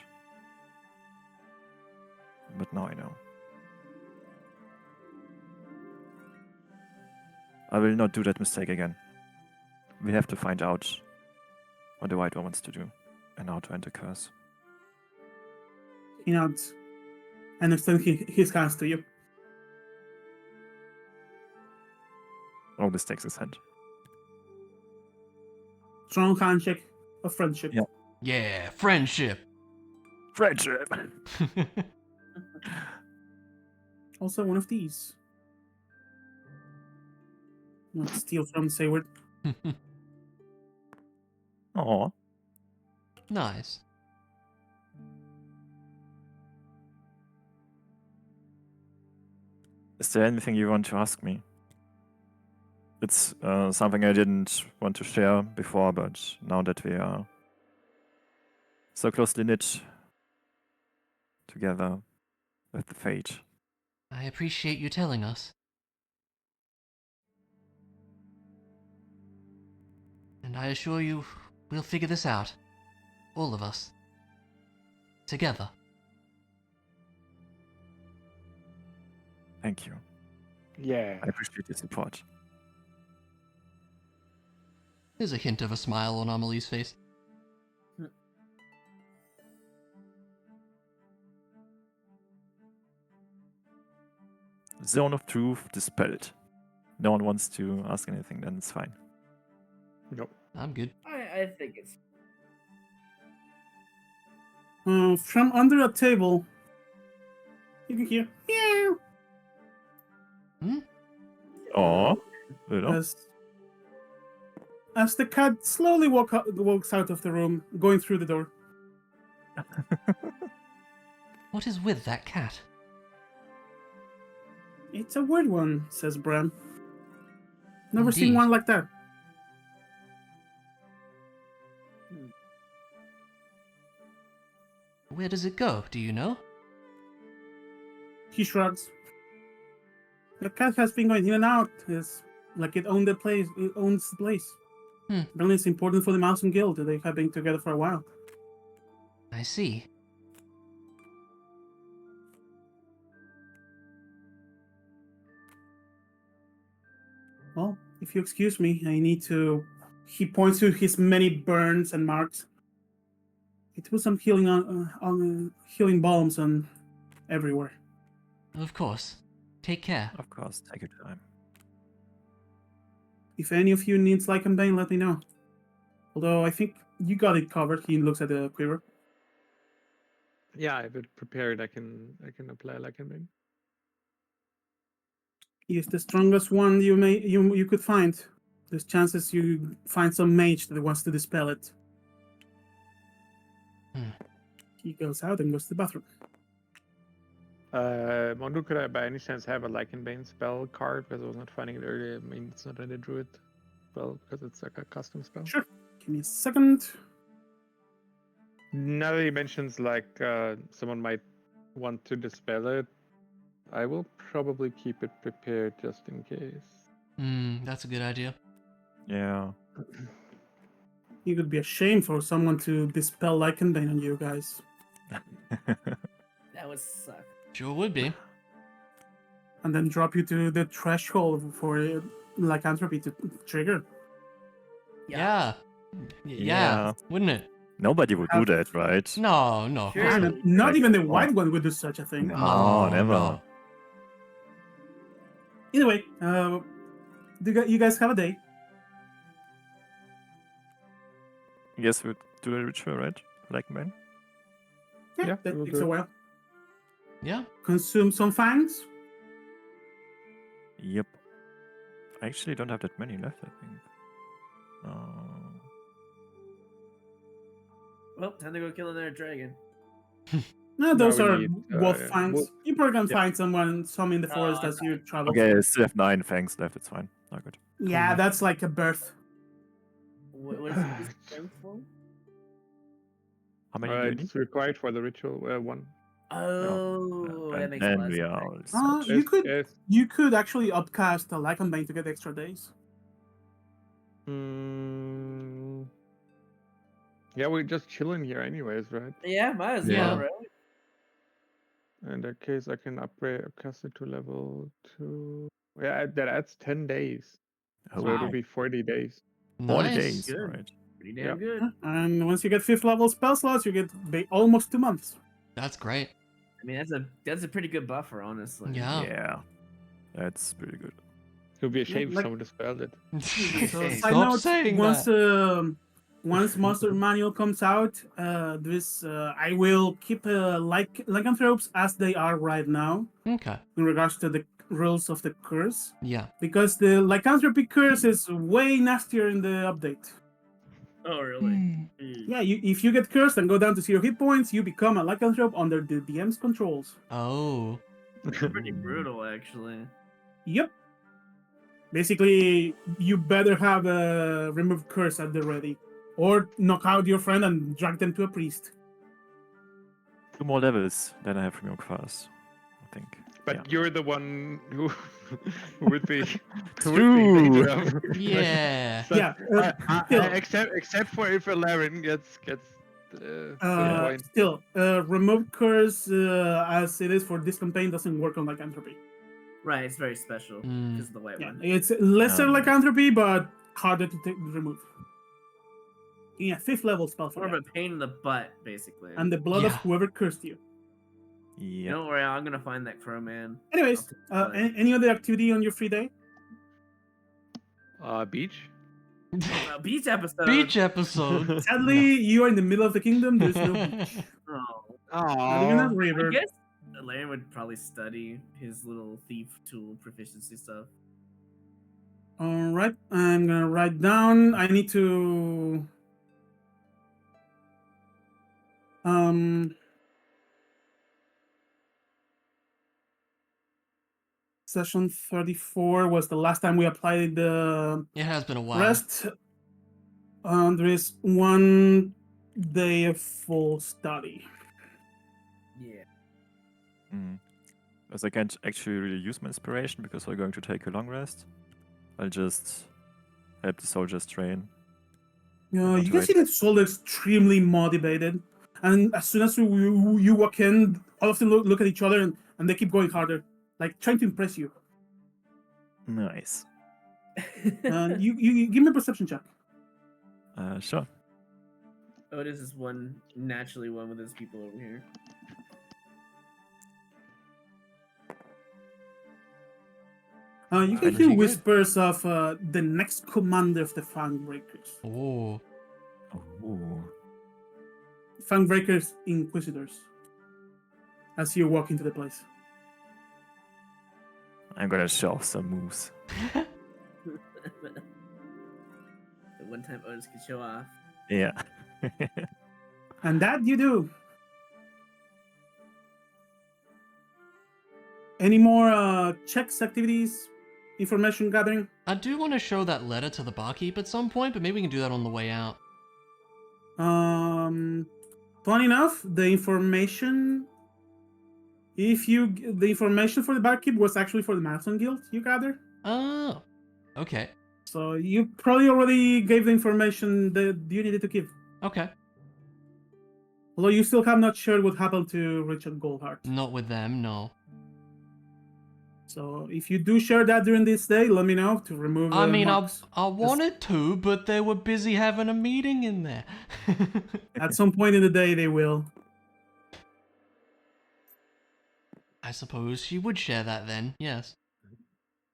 But now I know. I will not do that mistake again. We have to find out what the White One wants to do and how to end the curse. He nods and extends his hands to you. Oh, this takes his hand. Strong handshake of friendship. Yeah. Yeah, friendship. Friendship! Also, one of these. Not steal from Sayward. Aw. Nice. Is there anything you want to ask me? It's something I didn't want to share before, but now that we are so closely knit together with the fate. I appreciate you telling us. And I assure you, we'll figure this out. All of us. Together. Thank you. Yeah. I appreciate your support. There's a hint of a smile on Amelie's face. Zone of truth dispelled. No one wants to ask anything, then it's fine. Nope. I'm good. I think it's From under a table, you can hear meow Aw. Little. as the cat slowly walks out of the room, going through the door. What is with that cat? It's a weird one, says Bram. Never seen Indeed. one like that. Where does it go, do you know? He shrugs. The cat has been going in and out. It's like it owns the place. It owns the place. Apparently, it's important for the Mouse and Guild. They have been together for a while. I see. Well, if you excuse me, I need to. He points to his many burns and marks. It was some healing on healing balms on everywhere. Of course. Take care. Of course, take your time. If any of you needs Lycan Bane, let me know. Although I think you got it covered. He looks at the quiver. Yeah, I have it prepared. I can apply like a big. He's the strongest one you could find. There's chances you find some mage that wants to dispel it. He goes out and goes to the bathroom. Mondu, could I by any chance have a Lycan Bane spell card? Because I was not finding it earlier. I mean, it's not in the druid spell because it's like a custom spell. Sure. Give me a second. Now that he mentions like someone might want to dispel it, I will probably keep it prepared just in case. That's a good idea. Yeah. It would be a shame for someone to dispel Lycan Bane on you guys. That would suck. Sure would be. And then drop you to the threshold for lycanthropy to trigger. Yeah. Yeah. Wouldn't it? Nobody would do that, right? No, no. Sure. And not even the white one would do such a thing. No, never. Either way, you guys have a day. Yes, we do the ritual, right? Like man. Yeah, That we'll takes do a it. while. Yeah. Consume some fangs. Yep. I actually don't have that many left, I think. Well, time to go kill another dragon. No, those we are need, wolf yeah, fangs. wolf- You probably can yeah. find some in the forest as you travel. Okay, I still have 9 fangs left, it's fine. Not good. Yeah, that's like a birth. What is this strength for? How many do you need? It's required for the ritual one. Oh, that And makes then a lot we of are sense. all set. You could actually upcast a Lycan Bane to get extra days. Yeah, we're just chilling here anyways, right? Yeah, might as Yeah. well, right? In that case, I can upgrade cast it to level 2. Yeah, that adds 10 days. Oh, So it'll be 40 days. 40 Nice. days, Good. alright. Pretty damn Yeah. good. And once you get 5th level spell slots, you get almost 2 months. That's great. I mean, that's a pretty good buffer, honestly. Yeah. Yeah. That's pretty good. It would be a Yeah, shame if like- someone dispelled it. So, Hey, side Stop note, saying once that. once Monster Manual comes out, I will keep lycanthropes as they are right now Okay. in regards to the rules of the curse, Yeah. because the lycanthropy curse is way nastier in the update. Oh, really? Yeah, if you get cursed and go down to 0 hit points, you become a lycanthrope under the DM's controls. Oh. Pretty brutal, actually. Yep. Basically, you better have a remove curse at the ready, or knock out your friend and drag them to a priest. 2 more levels, then I have Remove Curse, I think. But yeah. you're the one who would be True. in danger of. Yeah. So, Yeah, still. except for if Laren gets the point. Still, remove curse as it is for this campaign doesn't work on lycanthropy. Right, it's very special because of the white Yeah, one. it's lesser lycanthropy, but harder to remove. Yeah, 5th level spell for More of that. a pain in the butt, basically. And the blood of Yeah. whoever cursed you. Yeah. Don't worry, I'm gonna find that crow man. Anyways, I'll take the any other activity on your free day? Beach. beach episode. Beach episode. Sadly, you are in the middle of the kingdom. There's no beach. Oh, Not even a Oh. river. I guess Larry would probably study his little thief tool proficiency stuff. All right, I'm gonna write down. I need to. Session 34 was the last time we applied the It has been a while. rest. There is 1 day of full study. Yeah. As I can't actually really use my inspiration because we're going to take a long rest, I'll just help the soldiers train. You can see that Sol extremely motivated. And as soon as you walk in, all of them look at each other and they keep going harder, like trying to impress you. Nice. And you give me a perception check. Sure. Otis is naturally one with his people over here. You can Pretty hear good. whispers of the next commander of the Fangbreakers. Oh, Ooh. Fangbreakers Inquisitors. As you walk into the place. I'm gonna show off some moves. The one time Otis could show off. Yeah. And that you do. Any more checks, activities, information gathering? I do want to show that letter to the barkeep at some point, but maybe we can do that on the way out. Funny enough, the information for the barkeep was actually for the Marathon Guild, you gather. Oh, okay. So you probably already gave the information that you needed to give. Okay. Although you still have not shared what happened to Richard Goldhart. Not with them, no. So if you do share that during this day, let me know to remove. I mean, marks. I wanted to, but they were busy having a meeting in there. At some point in the day, they will. I suppose she would share that then, yes.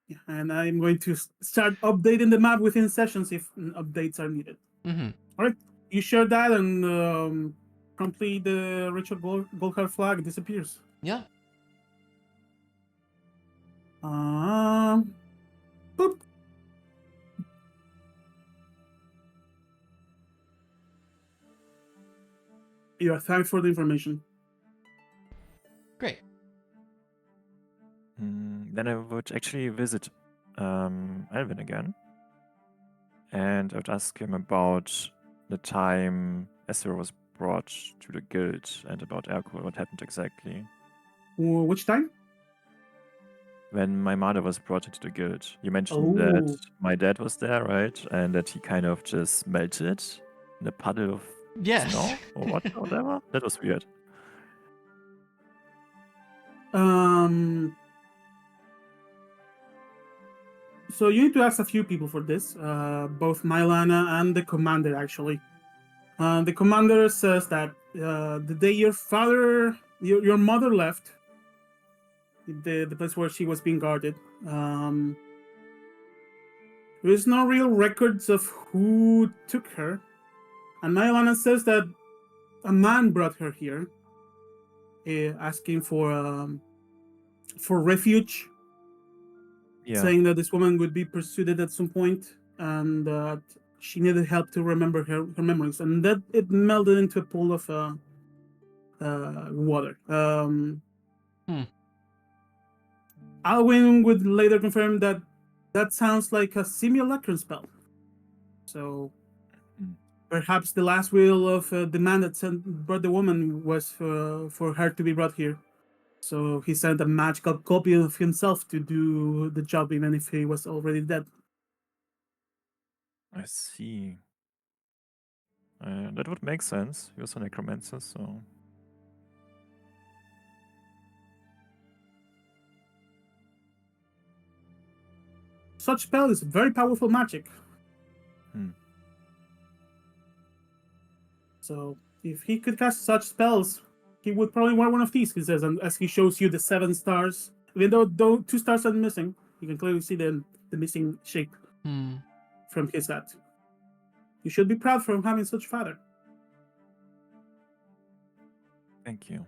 Yeah, and I'm going to start updating the map within sessions if updates are needed. Mm-hmm. All right, you share that, and promptly the Richard Goldhart flag disappears. Yeah. Boop. You are thanked for the information. Great. Then I would actually visit Alvin again. And I would ask him about the time Ezra was brought to the guild and about Ercol, what happened exactly. Which time? When my mother was brought into the guild, you mentioned that my dad was there, right? And that he kind of just melted in a puddle of Yes. snow or whatever. That was weird. So you need to ask a few people for this, both Mylana and the commander, actually. The commander says that the day your mother left, the place where she was being guarded, there is no real records of who took her. And Mylana says that a man brought her here, asking for refuge. Yeah. Saying that this woman would be pursued at some point and that she needed help to remember her memories, and that it melded into a pool of water. Alwyn would later confirm that sounds like a simulacrum spell. So perhaps the last will of the man that brought the woman was for her to be brought here. So he sent a magical copy of himself to do the job, even if he was already dead. I see. That would make sense. He was a necromancer, so... Such spell is very powerful magic. So if he could cast such spells, he would probably wear one of these, he says, and as he shows you the 7 stars. Even though 2 stars are missing, you can clearly see the missing shape from his hat. You should be proud for having such father. Thank you.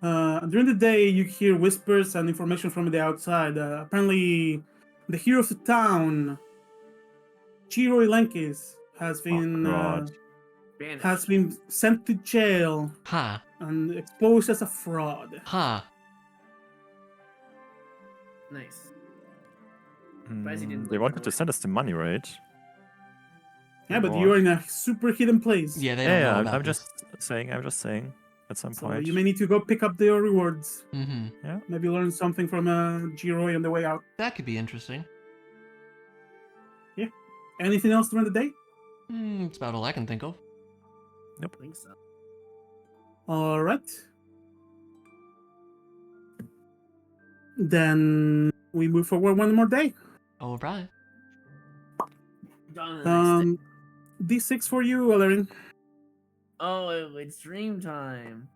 During the day, you hear whispers and information from the outside. Apparently, the hero of the town, Chiro Ilenkis, has been sent to jail and exposed as a fraud. Nice. They wanted to send us the money, right? Yeah, but you're in a super hidden place. Yeah, they don't know about I'm this. just saying. At some point. You may need to go pick up their rewards. Yeah. Maybe learn something from Jiroi on the way out. That could be interesting. Yeah. Anything else during the day? It's about all I can think of. I think so. All right. Then we move forward one more day. All right. On to the next day. D6 for you, Alarin. Oh, it's dream time.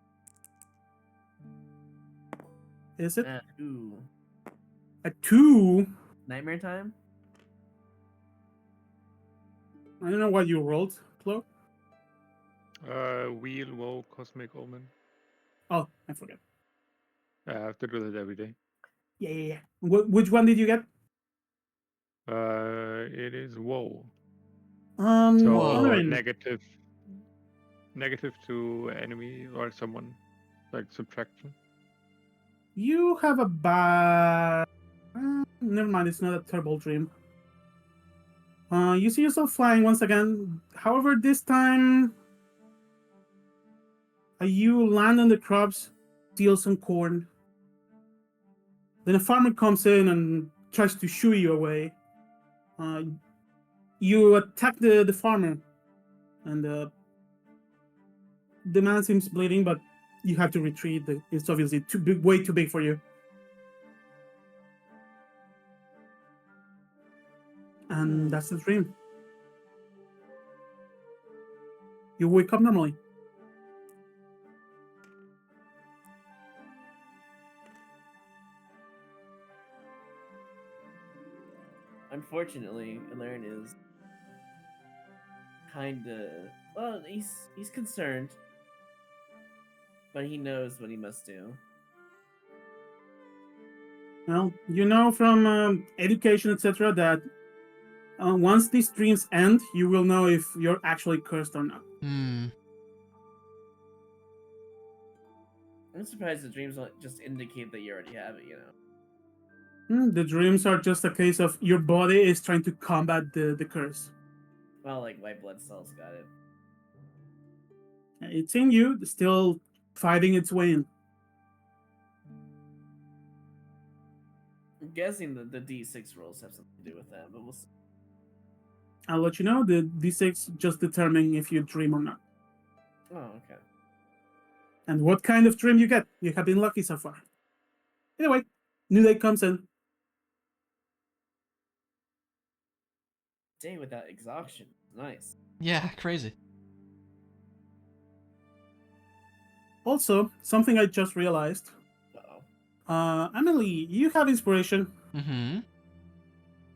Is it Ooh. a 2? Nightmare time? I don't know what you rolled, Flo. Wheel, woe, cosmic omen. Oh, I forgot. I have to do that every day. Yeah. Which one did you get? It is woe. So Whoa. Alarin, negative to enemy or someone, like subtraction. you have a bad. Never mind. It's not a terrible dream. You see yourself flying once again. However, this time, you land on the crops, steal some corn. Then a farmer comes in and tries to shoo you away. You attack the farmer, and the man seems bleeding, but you have to retreat. It's obviously too big, way too big for you. And that's the dream. You wake up normally. Unfortunately, Alarin is kinda he's concerned. But he knows what he must do. Well, you know from education, etc., that once these dreams end, you will know if you're actually cursed or not. Hmm. I'm surprised the dreams don't just indicate that you already have it, you know. The dreams are just a case of your body is trying to combat the curse. Well, like white blood cells got it. It's in you, still fighting its way in. I'm guessing that the D6 rolls have something to do with that, but we'll see. I'll let you know. The D6 just determine if you dream or not. Oh, okay. And what kind of dream you get. You have been lucky so far. Anyway, new day comes in. Day without exhaustion. Nice. Yeah, crazy. Also, something I just realized. Uh-oh. Emily, you have inspiration. Mm-hmm.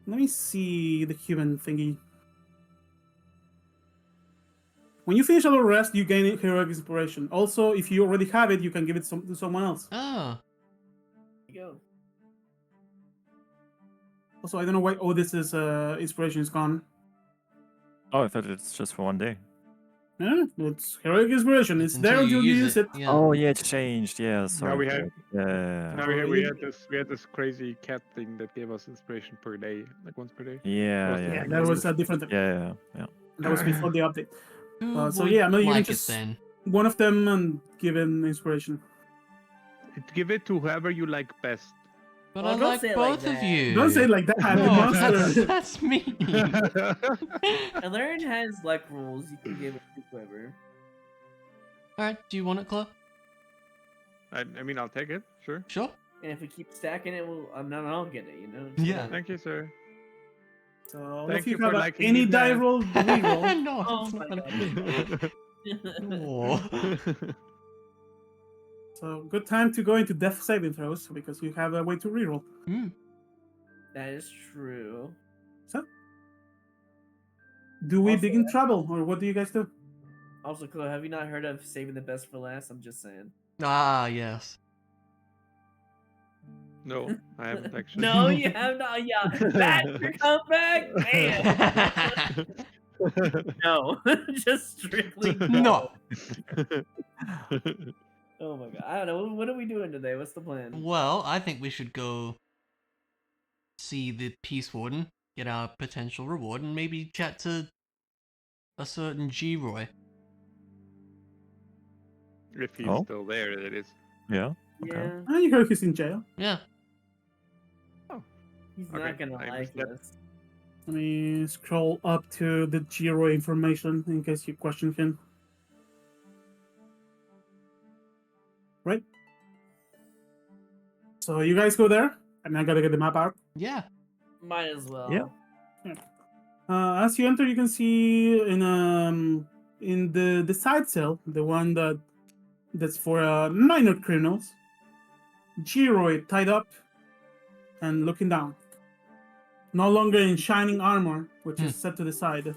Let me see the human thingy. When you finish a little rest, you gain heroic inspiration. Also, if you already have it, you can give it to someone else. Oh. There you go. Also, I don't know why Odysseus' inspiration is gone. Oh, I thought it's just for one day. Yeah, it's heroic inspiration. It's there until you use it. Yeah. Oh yeah, it changed. Yeah, sorry. we had- Yeah. Now we had this crazy cat thing that gave us inspiration per day, like once per day. Yeah, Was yeah. Yeah, that was a different. Yeah. That was before the update. Who So would yeah, no, you can like just it then? one of them and give him inspiration. Give it to whoever you like best. But Oh, I don't like say it like both of that. you. Don't say it like that. The No, monster. that's mean. Alarin has luck rules. You can give it to whoever. Alright, do you want it, Chloe? I mean, I'll take it, sure. Sure. And if we keep stacking it, I'll get it, you know? Yeah. Thank you, sir. So Thank if you you for have liking any these die maps. roll, reroll. No, Oh it's my not god. Aw. So good time to go into death saving throws because you have a way to reroll. Hmm. That is true. So, do we Also, begin trouble, or what do you guys do? Also, Chloe, have you not heard of saving the best for last? I'm just saying. Ah, yes. No, I haven't actually. No, you have not. Yeah, that's your comeback. Man. No, just strictly No. Oh my god, I don't know. What are we doing today? What's the plan? Well, I think we should go see the Peace Warden, get our potential reward, and maybe chat to a certain G-Roy. If he's Oh? still there, that is. Yeah. Okay. Yeah, You heard he's in jail. Yeah. he's Okay, not gonna I like missed that. us. Let me scroll up to the Giro information in case you question him. Right? So you guys go there, and I gotta get the map out. Yeah. Might as well. Yeah. As you enter, you can see in the side cell, the one that's for minor criminals, Giro tied up and looking down. No longer in shining armor, which is set to the side.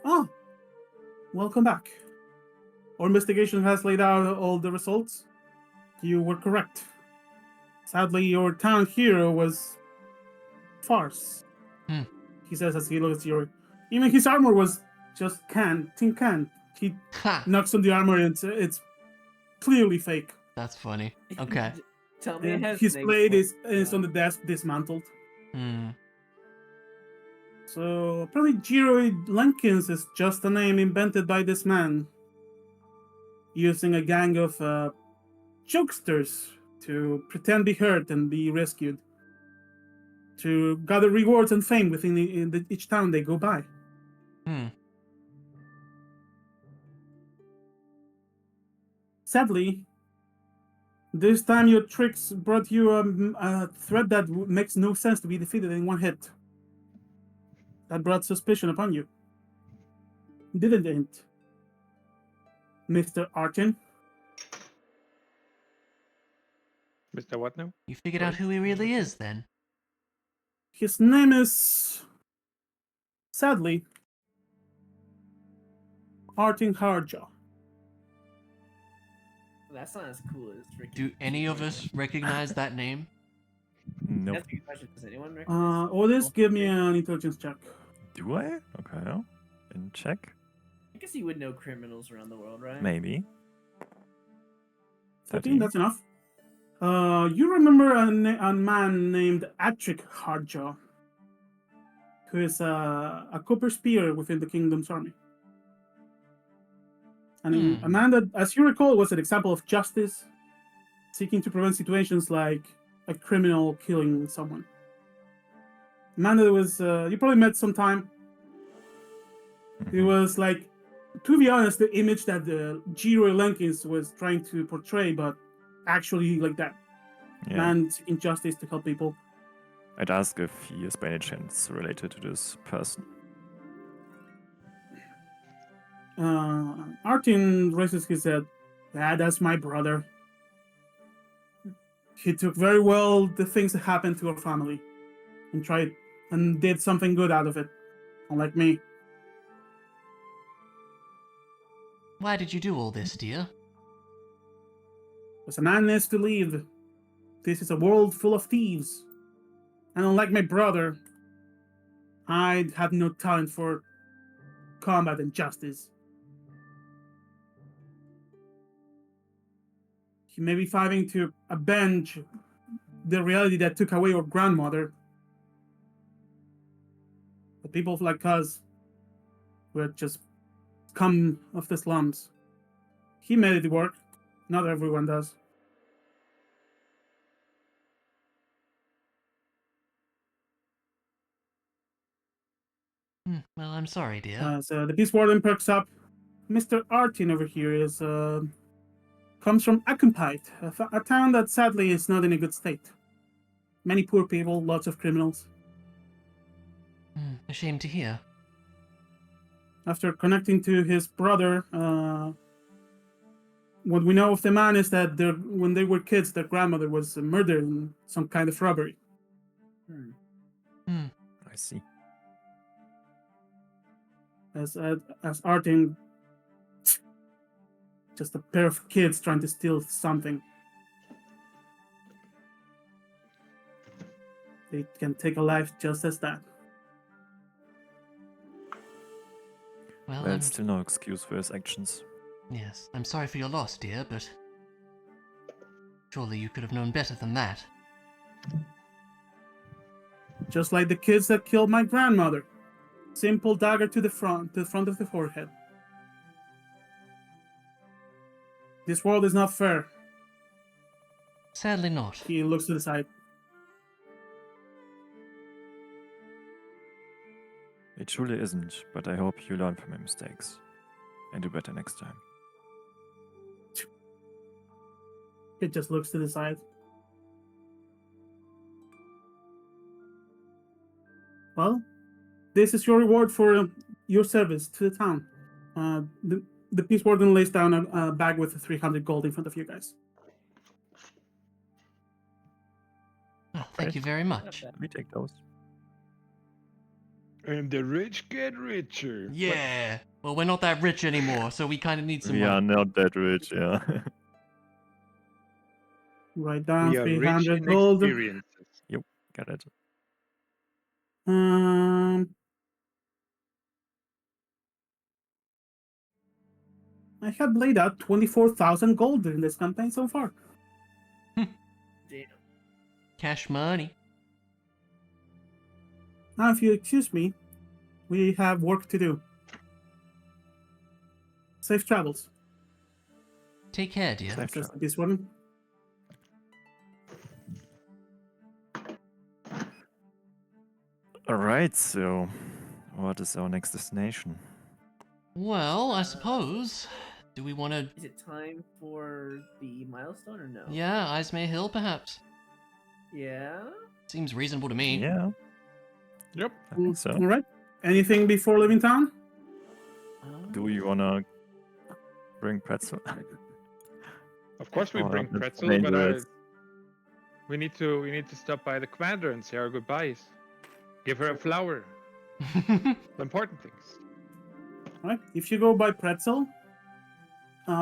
Oh, welcome back. Our investigation has laid out all the results. You were correct. Sadly, your town hero was farce. He says as he looks at your... Even his armor was just tin can. He Ha! knocks on the armor and it's clearly fake. That's funny. Okay. Tell me it And has his legs blade for- is on the desk dismantled. Hmm. So apparently Giro Lenkins is just a name invented by this man, using a gang of jokesters to pretend be hurt and be rescued, to gather rewards and fame within each town they go by. Sadly, this time your tricks brought you a threat that makes no sense to be defeated in one hit. That brought suspicion upon you. Didn't it, Mr. Artin? Mr. What now? You figured out who he really is then? His name is, sadly, Artin Harja. That's not as cool as Ricky. Do any of us recognize that name? Nope. That's a good question. Does anyone recognize? Otis, give me an intelligence check. Do I? Okay. And check. I guess you would know criminals around the world, right? Maybe. 13, that's enough. You remember a man named Atric Harja, who is a copper spear within the kingdom's army. And a man that, as you recall, was an example of justice, seeking to prevent situations like a criminal killing someone. A man that was, you probably met sometime. He was like, to be honest, the image that the Giro Lenkins was trying to portray, but actually like that. Yeah. Man seeking justice to help people. I'd ask if he is by any chance related to this person. Artin raises his head. Yeah, that's my brother. He took very well the things that happened to our family and tried and did something good out of it, unlike me. Why did you do all this, dear? As a man needs to leave. This is a world full of thieves. And unlike my brother, I have no talent for combat and justice. He may be fighting to avenge the reality that took away our grandmother. But people like us, we're just come of the slums. He made it work. Not everyone does. Well, I'm sorry, dear. So the Peace Warden perks up. Mr. Artin over here is comes from Acumpite, a town that sadly is not in a good state. Many poor people, lots of criminals. A shame to hear. After connecting to his brother, what we know of the man is that when they were kids, their grandmother was murdered in some kind of robbery. I see. As Artin, just a pair of kids trying to steal something. They can take a life just as that. Well, There's still no excuse for his actions. yes, I'm sorry for your loss, dear, but surely you could have known better than that. Just like the kids that killed my grandmother. Simple dagger to the front of the forehead. This world is not fair. Sadly not. He looks to the side. it truly isn't, but I hope you learn from your mistakes and do better next time. It just looks to the side. Well, this is your reward for your service to the town. The Peace Warden lays down a bag with 300 gold in front of you guys. Oh, thank you very much. bad. We take those. And the rich get richer. Yeah. Well, we're not that rich anymore, so we kind of need some We are money. not that rich, yeah. Write But down we are rich 300 in gold. experiences. Got it. I have laid out 24,000 gold in this campaign so far. Damn. Cash money. Now, if you excuse me, we have work to do. Safe travels. Take care, dear. Safe Says travel. this one. Alright, so what is our next destination? Well, I suppose. Do we want to? Is it time for the milestone or no? Yeah, Ismay Hill, perhaps. Yeah. Seems reasonable to me. Yeah, Yep. I think so. All right. Anything before leaving town? Do you wanna bring pretzel? Of course we Oh, bring that's pretzel, but dangerous. we need to stop by the commander and say our goodbyes. Give her a flower. The important things. All right. If you go by Pretzel,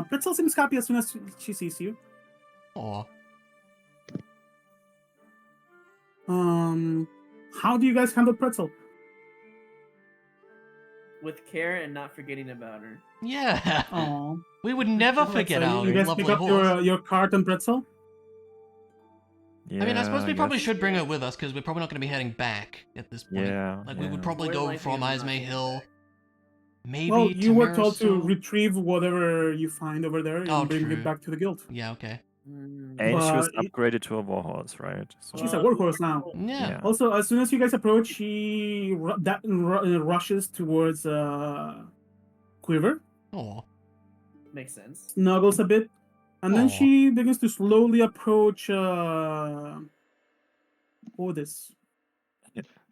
Pretzel seems happy as soon as she sees you. Aw. How do you guys handle Pretzel? With care and not forgetting about her. Yeah. Oh, We would never forget so our you guys lovely pick up horse. your cart and Pretzel. Yeah, I mean, I suppose we probably guess. should bring her with us because we're probably not going to be heading back at this point. Yeah, Like, we would yeah. probably More go likely from than not Ismay heading Hill. back. Maybe Well, you were told to Tamaristo? retrieve whatever you find over there and Oh, bring true. it back to the guild. Yeah, okay. Mm. And she was But upgraded to a warhorse, right? So, she's a workhorse now. Yeah. yeah. Also, as soon as you guys approach, she rushes towards Quiver, Aw. Makes sense. snuggles a bit, and then Aw. she begins to slowly approach Otis.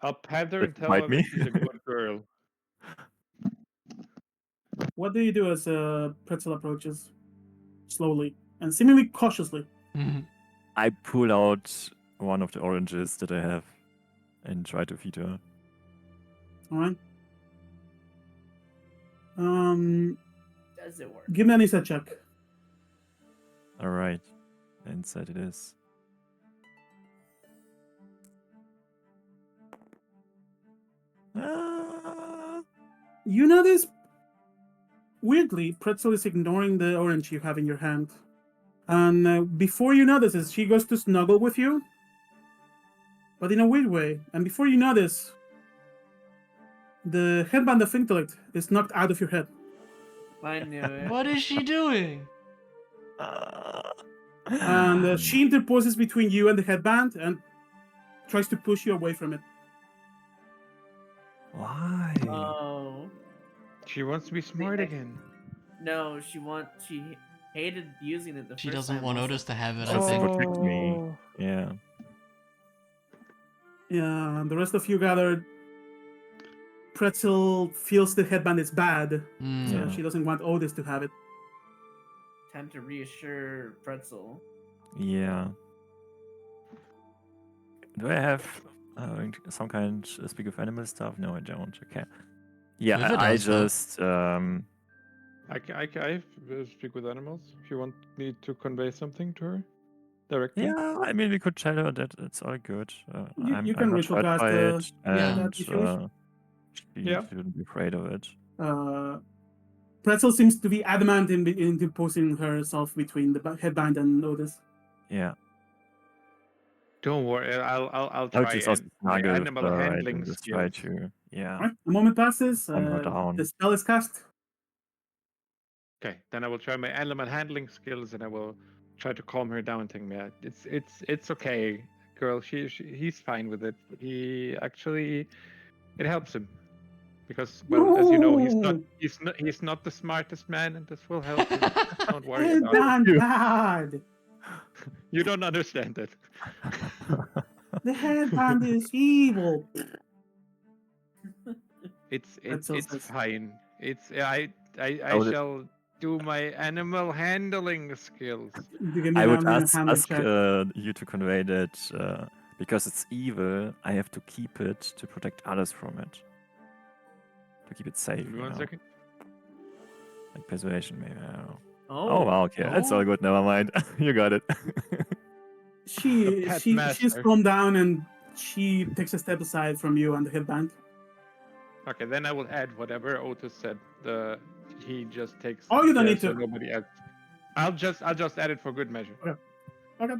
I'll pat her That and tell might her me. that she's a good girl. What do you do as Pretzel approaches? Slowly and seemingly cautiously. I pull out one of the oranges that I have and try to feed her. All right. Does it work? Give me an insight check. Alright. Inside it is. Ah, You notice, weirdly, Pretzel is ignoring the orange you have in your hand. And before you notice it, she goes to snuggle with you, but in a weird way. And before you notice, the headband of intellect is knocked out of your head. I knew it. What is she doing? And she interposes between you and the headband and tries to push you away from it. Why? Oh. She wants to be smart again. No, she hated using it the She first doesn't time want also. Otis to have it, She I wants to think. protect me. Yeah. Yeah, and the rest of you gathered. Pretzel feels the headband is bad, Mm. so Yeah. she doesn't want Otis to have it. Time to reassure Pretzel. Yeah. Do I have some kind of speak of animal stuff? No, I don't. Okay. Yeah, Quiver I does, though. just I speak with animals. If you want me to convey something to her directly. yeah. I mean, we could tell her that it's all good. You can I'm not ritual hurt cast by it, Yeah. and that if you wish. she Yeah. shouldn't be afraid of it. Pretzel seems to be adamant in interposing herself between the headband and Otis. Yeah. Don't worry, I'll I'll try. just And also my snuggle with animal her, right, handling and just try skills. to, yeah. Alright, a moment passes. Calm her down. The spell is cast. Okay, then I will try my animal handling skills, and I will try to calm her down. Telling me it's okay, girl. He's fine with it. He actually, it helps him Because, well, as you know, No. he's not the smartest man, and this will help him. Don't worry It's about it. bad. You don't understand it. The headband is evil. It's That's so sad. fine. I would- shall do my animal handling skills. You give me I an would animal ask, handling ask check. you to convey that because it's evil, I have to keep it to protect others from it. To keep it safe. Give me you one know? second. Like persuasion, maybe. I don't know. Oh, wow, okay. That's all Oh. good. Never mind. You got it. pet She's master. calmed down and she takes a step aside from you on the headband. Okay, then I will add whatever Otis said. He just takes. Oh, you don't need so to. nobody adds. I'll just add it for good measure. Okay.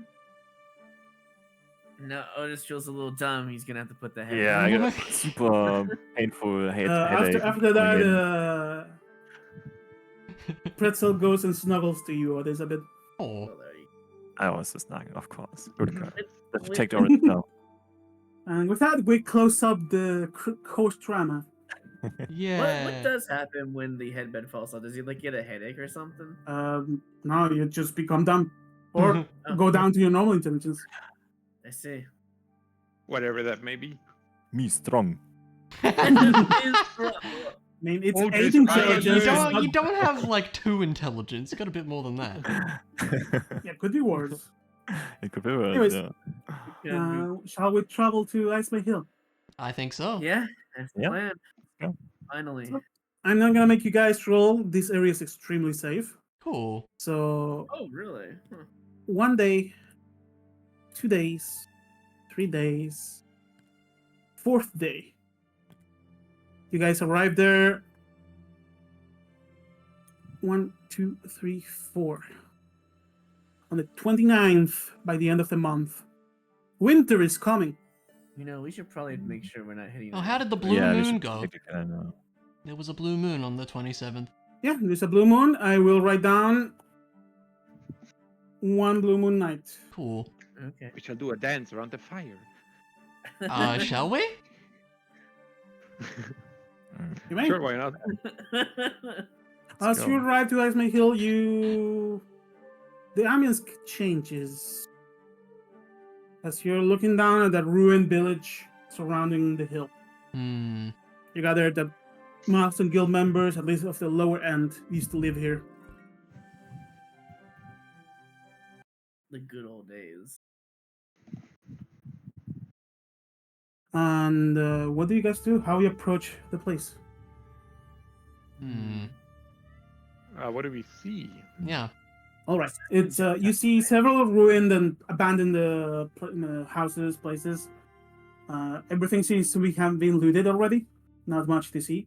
no, Otis feels a little dumb. He's gonna have to put the head. Yeah, I got a super painful headache. After that, coming in. Pretzel goes and snuggles to you, Elizabeth. Oh, Well, there you I was just nagging, of course. Good card. It's- Let's wait, take the orange now. And with that, we close up the coast drama. yeah. What does happen when the headband falls off? Does he like get a headache or something? Now you just become dumb. Or go down to your normal intelligence. I see. Whatever that may be. Me strong. I mean, it's Oh, 8 just- you, intelligence. it's don't, not- you don't have like 2 intelligence. You got a bit more than that. Yeah, could be worse. It could be worse, Anyways. yeah. Shall we travel to Ice Bay Hill? I think so. Yeah, that's the Yeah. plan. Yeah. Finally. So- I'm not gonna make you guys roll. This area is extremely safe. Cool. So Oh, really? Huh. 1 day, 2 days, 3 days, 4th day. You guys arrive there. 1, 2, 3, 4. On the 29th, by the end of the month. Winter is coming. You know, we should probably make sure we're not hitting. Oh, that. how did the blue Yeah, we moon should go? take a calendar. There was a blue moon on the 27th. Yeah, there's a blue moon. I will write down 1 blue moon night. Cool. Okay. We shall do a dance around the fire. Shall we? You may. Sure, why not? As go. you arrive to Ice May Hill, the ambience changes. As you're looking down at that ruined village surrounding the hill. Hmm. You gather that Master Guild members, at least of the lower end, used to live here. The good old days. And what do you guys do? How you approach the place? Hmm. What do we see? Yeah. All right, it's you see several ruined and abandoned houses, places. Everything seems to have been looted already. Not much to see.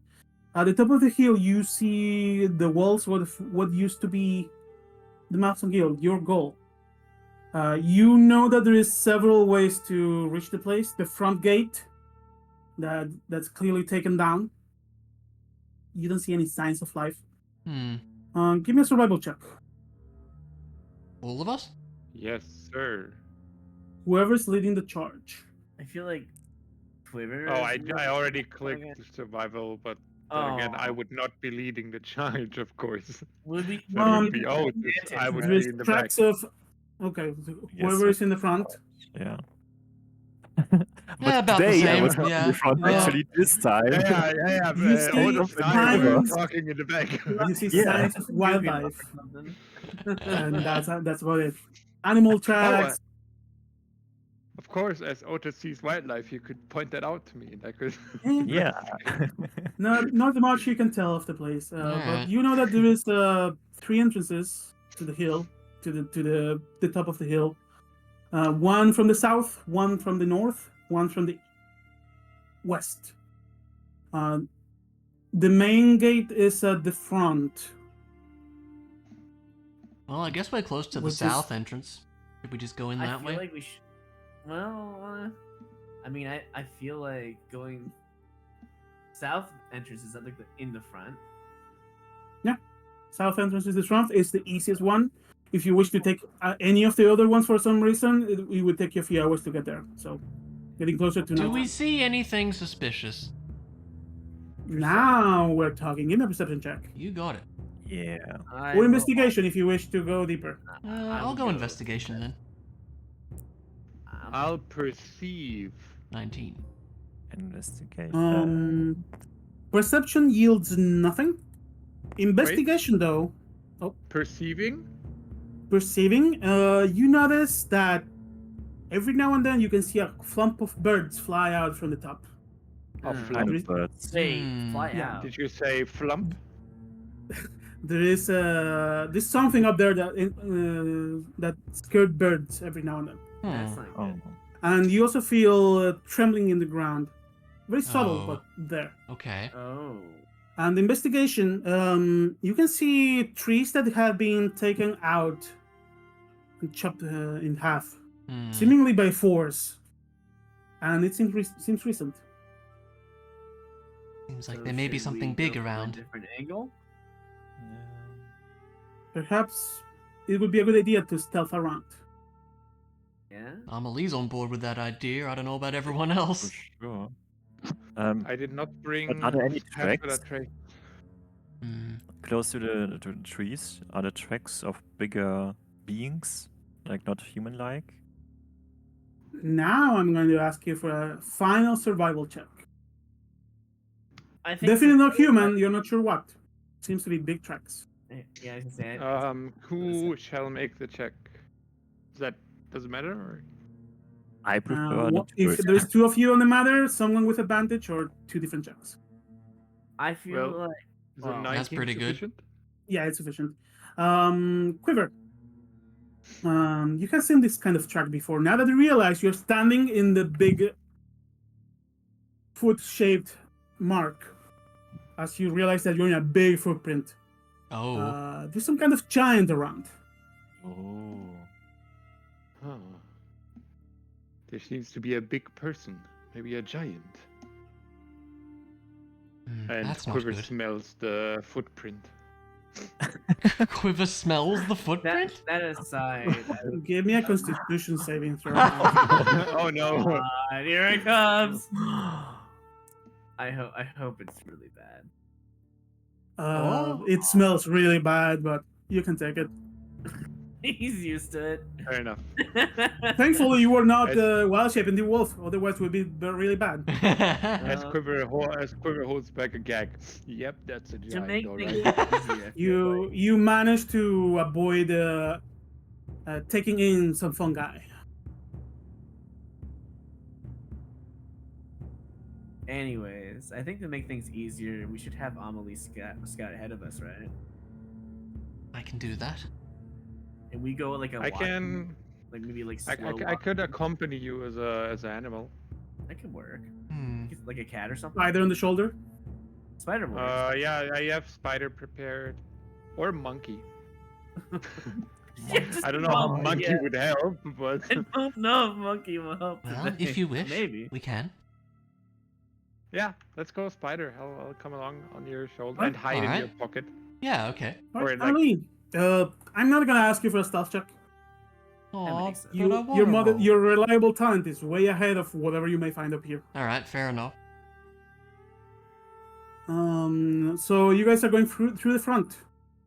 At the top of the hill, you see the walls. What used to be the Mountain Guild, your goal. You know that there is several ways to reach the place. The front gate, that's clearly taken down. You don't see any signs of life. Hmm. Give me a survival check. All of us? Yes, sir. Whoever's leading the charge. I feel like Twitter. Oh, I already clicked survival, but then again, I Oh. would not be leading the charge, of course. Would we? That Um, would be Otis. I would There's be in the back. tracks of. Okay, whoever sir. is in the front. Yeah. Yeah, about the today I same, was not in yeah. the front Yeah. actually this time. Yeah. You see Otis and I were signs- talking in the back. You see Yeah. signs of wildlife, and that's about it. Animal tracks. Of course, as Otis sees wildlife, you could point that out to me, and I could. Yeah. Not much you can tell of the place, but Alright. you know that there is 3 entrances to the hill, to the top of the hill. One from the south, one from the north, one from the west. The main gate is at the front. Well, I guess we're close to the Which is- south entrance. Should we just go in I that feel way? like we should. Well, I mean, I feel like going south entrance is like in the front. South entrance is the front. It's the easiest one. If you wish to take any of the other ones for some reason, it would take you a few hours to get there. So, getting closer to Do night. we see anything suspicious? Now we're talking. Give me a perception check. You got it. Yeah. Or investigation if you wish to go deeper. I'll go investigation then. I'll perceive. 19. Investigation. Perception yields nothing. Investigation, though, Perceiving? perceiving, you notice that every now and then you can see a clump of birds fly out from the top. Oh, Hmm. flump. Birds. Wait, Hmm. fly Yeah. out. Did you say flump? There's something up there that scared birds every now and then, That's Hmm. not Oh. good. and you also feel trembling in the ground, very subtle, Oh. but there. Okay. Oh. And investigation, you can see trees that have been taken out and chopped in half, Hmm. seemingly by force, and it seems recent. Seems like So there may be should something we big go from a around. different angle. Perhaps it would be a good idea to stealth around. Yeah. Amelie's on board with that idea. I don't know about everyone For else. sure. I did not bring are there any half of tracks? that tray. Hmm. Close to the trees, are there tracks of bigger beings, like not human-like? Now I'm going to ask you for a final survival check. I think Definitely not human. You're not sure what. Seems to be big tracks. Yeah, I was gonna say. Who shall make the check? Does it matter? Or? I prefer not to do If it. there's two of you on the matter, someone with advantage or two different checks. I feel Well, like Is Wow. a 19 That's pretty good. sufficient? Yeah, it's sufficient. Quiver. You have seen this kind of track before. Now that you realize you're standing in the big foot-shaped mark, as you realize that you're in a big footprint. Oh. There's some kind of giant around. Oh. Huh. There seems to be a big person, maybe a giant. And That's not Quiver good. smells the footprint. Quiver smells the footprint? that aside. Give me a Constitution saving throw. Oh no! Here it comes. I hope it's really bad. It smells really bad, but you can take it. He's used to it. Fair enough. Thankfully, you were not wild shaping the wolf. Otherwise, it would be really bad. As Quiver holds back a gag. Yep, that's a To giant, make all things right. easier, I feel like. You managed to avoid taking in some fungi. Anyways, I think to make things easier, we should have Amelie scout ahead of us, right? I can do that. And we go like a I walking, can. like maybe like I slow could walking. accompany you as an animal. That could work. Hmm. Like a cat or something. Either on the shoulder. Spider boy. Yeah, I have spider prepared, or monkey. Yeah, just I don't know how monkey, monkey yeah. would help, but I don't know if monkey will help. Well, today. if you wish, maybe. we can. yeah, let's go spider. I'll come along on your shoulder Alright. and hide in your Alright. pocket. Yeah, okay. All right, Or like- Emily, I'm not gonna ask you for a stealth check. Aw, makes sense. but I wanna Your roll. your reliable talent is way ahead of whatever you may find up here. Alright, fair enough. So you guys are going through the front.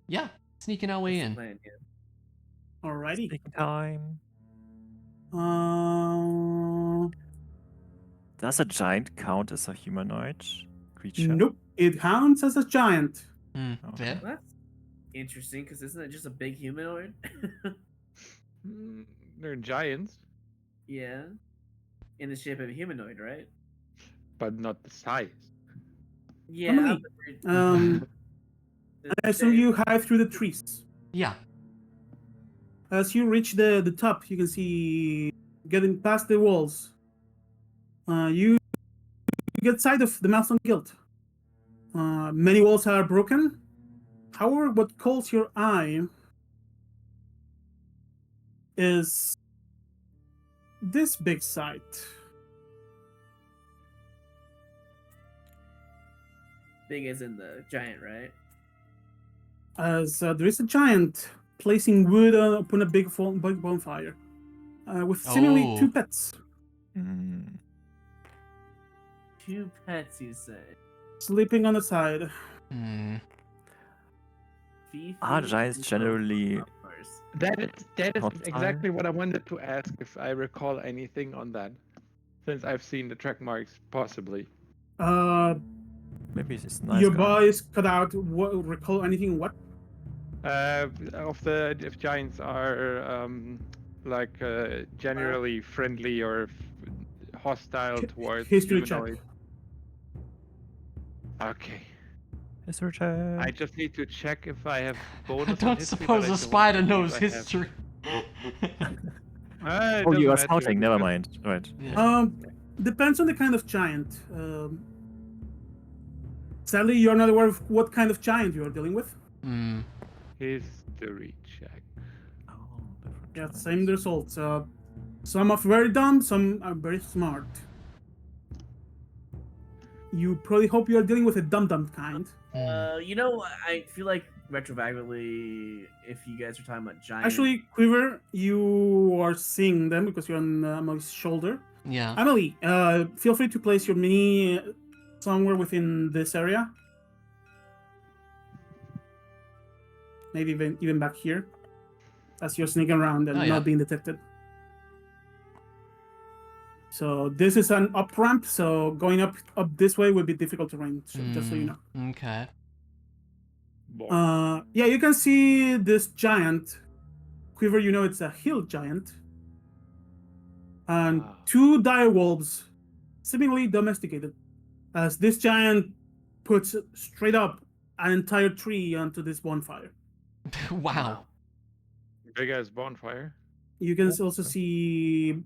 Yeah, sneaking our way That's the in. plan, yeah. Alrighty. Taking time. Does a giant count as a humanoid creature? Nope. It counts as a giant. Hmm, Okay. fair. Well, that's interesting because isn't it just a big humanoid? They're giants, Yeah. In the shape of a humanoid, right? but not the size. Yeah. Emily, but I assume you hide through the trees. Yeah. As you reach the top, you can see getting past the walls. You get sight of the Milestone Guild. Many walls are broken. However, what calls your eye is this big site. big as in the giant, right? As there is a giant placing wood upon a big bonfire, with seemingly Oh. 2 pets. Hmm. 2 pets, you say? sleeping on the side. Hmm. Are giants generally That is Hot exactly what I wanted to ask, if I recall anything on that, since I've seen the track marks, possibly. maybe he's a nice Your guy? boys cut out. What, recall anything? What? If giants are like generally friendly or hostile towards History check. humanoids. Okay. History check. I just need to check if I have I bonus on don't history, suppose but I a don't spider believe knows I have. history. It Oh, you doesn't are matter, scouting. Never because- mind. Right. Yeah. Depends on the kind of giant. Sadly, you're not aware of what kind of giant you are dealing with. Hmm. History check. Oh, different Yeah, giants. same results. Some are very dumb, some are very smart. You probably hope you are dealing with a dumb kind. You know, I feel like retroactively, if you guys are talking about giant, Actually, Quiver, you are seeing them because you're on Emily's shoulder. Yeah. Emily, feel free to place your mini somewhere within this area. Maybe even back here, as you're sneaking around and Oh, yeah. not being detected. So this is an up ramp, so going up this way would be difficult terrain, just so you know. Okay. Yeah, you can see this giant. Quiver, you know it's a hill giant. And two dire wolves, seemingly domesticated, as this giant puts straight up an entire tree onto this bonfire. Wow. Big ass bonfire. You can also see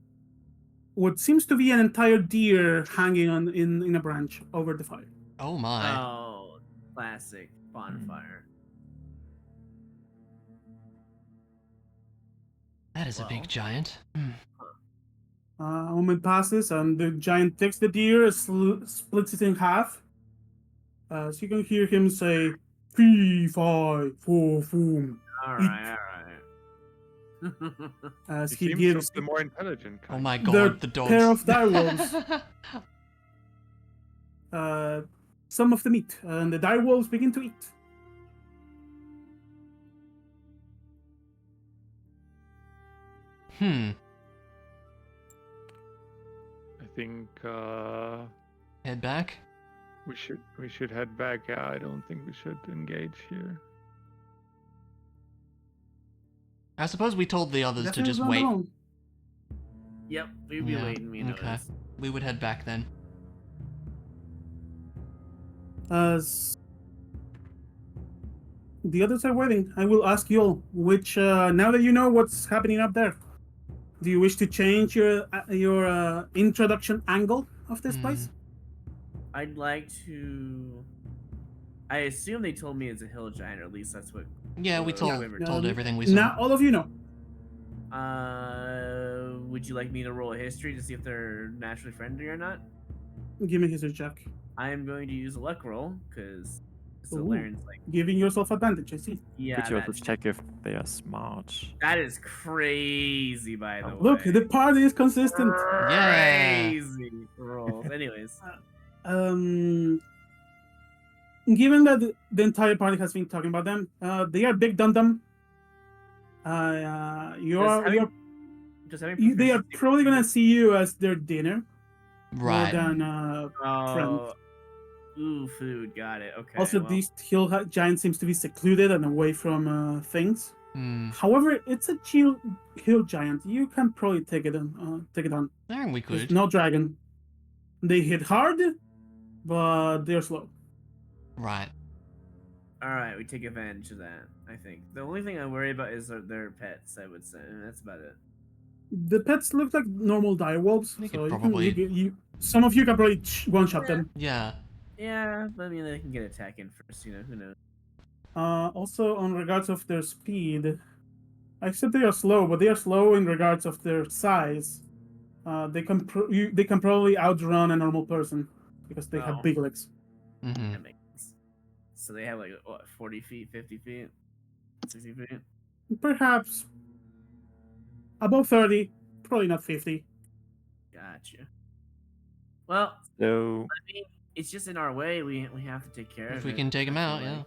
what seems to be an entire deer hanging on in a branch over the fire. Oh my. oh, classic bonfire. That is a big giant. Hmm. A moment passes, and the giant takes the deer, splits it in half. So you can hear him say, "Fee, fi, fo, fum." All right, all right. As He he seems gives of the more intelligent Oh kind. my the god, the dogs. pair of dire wolves some of the meat, and the dire wolves begin to eat. Hmm. I think Head back? we should head back. Yeah, I don't think we should engage here. I suppose we told the others to Definitely just not wait. alone. Yep, we'd be Yeah, waiting. We know okay. this. We would head back then. As the others are waiting, I will ask you all, which, now that you know what's happening up there, do you wish to change your introduction angle of this place? I'd like to. I assume they told me it's a hill giant, or at least that's what. Yeah, we told Quiver told me. everything we saw. Now all of you know. Would you like me to roll a history to see if they're naturally friendly or not? Give me history check. I am going to use a luck roll because Ooh. Solarian's like, Giving yourself advantage, I see. yeah, Could you also that, check if they are smart? that is crazy. By the way, Look, the party is consistent. Yeah. crazy rolls. Anyways, Given that the entire party has been talking about them, they are big dum-dum. They are probably gonna see you as their dinner more Right. than friends. Oh, ooh, food. Got it. Okay. Also, well, this hill giant seems to be secluded and away from things. Hmm. However, it's a chill hill giant. You can probably take it on. I think we There's could. no dragon. They hit hard, but they're slow. Right. all right, we take advantage of that. I think the only thing I worry about is their pets. I would say, and that's about it. The pets look like normal direwolves, We so could you probably- can, some of you can probably one-shot them. Yeah. Yeah, but I mean, they can get attack in first. You know, who knows? Also, on regards of their speed, I said they are slow, but they are slow in regards of their size. They can probably outrun a normal person because they Oh. have big legs. Mm-hmm. That makes sense. So they have like what, 40 feet, 50 feet, 60 feet. Perhaps above 30, probably not 50. Gotcha. Well, So it's just in our way. We have to take care of it. If we can take him out, yeah.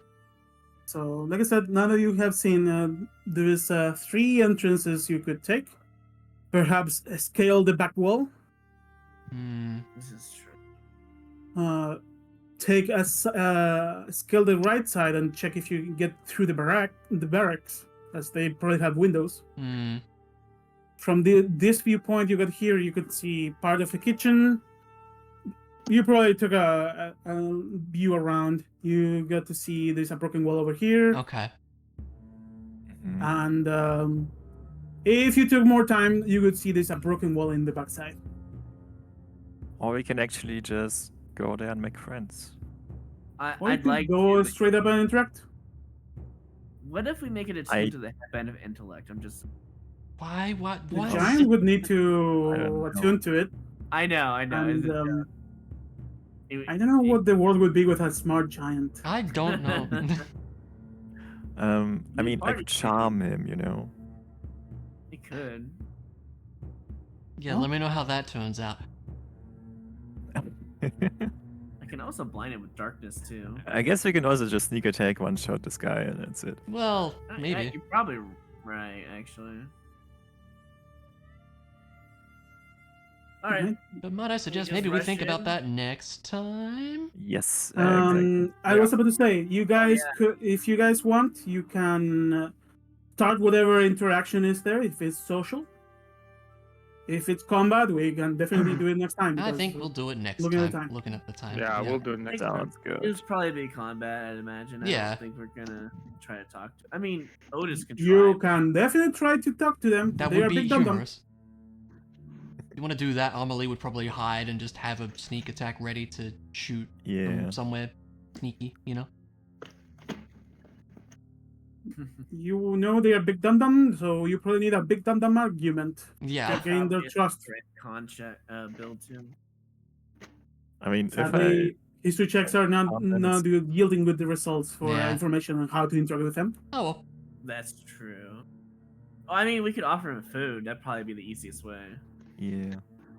So, like I said, now that you have seen, there is 3 entrances you could take. Perhaps scale the back wall. This is true. Take a scale the right side and check if you can get through the barracks, as they probably have windows. From this viewpoint you got here, you could see part of the kitchen. You probably took a view around. You got to see there's a broken wall over here. Okay. And if you took more time, you could see there's a broken wall in the backside. Or we can actually just go there and make friends. Or you I'd could like go to. straight up and interact. What if we make it attuned to the headband of intellect? I'm just. Why? What? The Why? giant would need I to don't attune know. to it. I know. And, It- I don't know what the world would be with a smart giant. I don't know. I mean, I Party could charm him, you know. It could. Yeah, let me know how that turns out. I can also blind it with darkness too. I guess we can also just sneak attack, one shot this guy, and that's it. Well, maybe. You're probably right, actually. All right. But might I suggest just maybe we rush think about in? that next time? Yes. Exactly. I was about to say, you guys could, if you guys want, you can start whatever interaction is there. If it's social, if it's combat, we can definitely do it next time. I because think we'll do it next looking at the time. time. Looking at the time. Yeah, we'll do it next time. Sounds good. It'll probably be combat, I'd imagine. I Yeah. don't think we're gonna try to talk to. I mean, Otis can try. You can definitely try to talk to them. That They are would be big dum-dums. humorous. You want to do that? Amelie would probably hide and just have a sneak attack ready to shoot Yeah. from somewhere sneaky, you know? You know they are big dum-dum, so you probably need a big dum-dum argument Yeah. to gain their Probably a trust. straight contract build too. I mean, if Sadly, history checks are not Confidence. yielding good the results for Yeah. information on how to interact with them. Oh well. That's true. Oh, I mean, we could offer him food. That'd probably be the easiest way. yeah,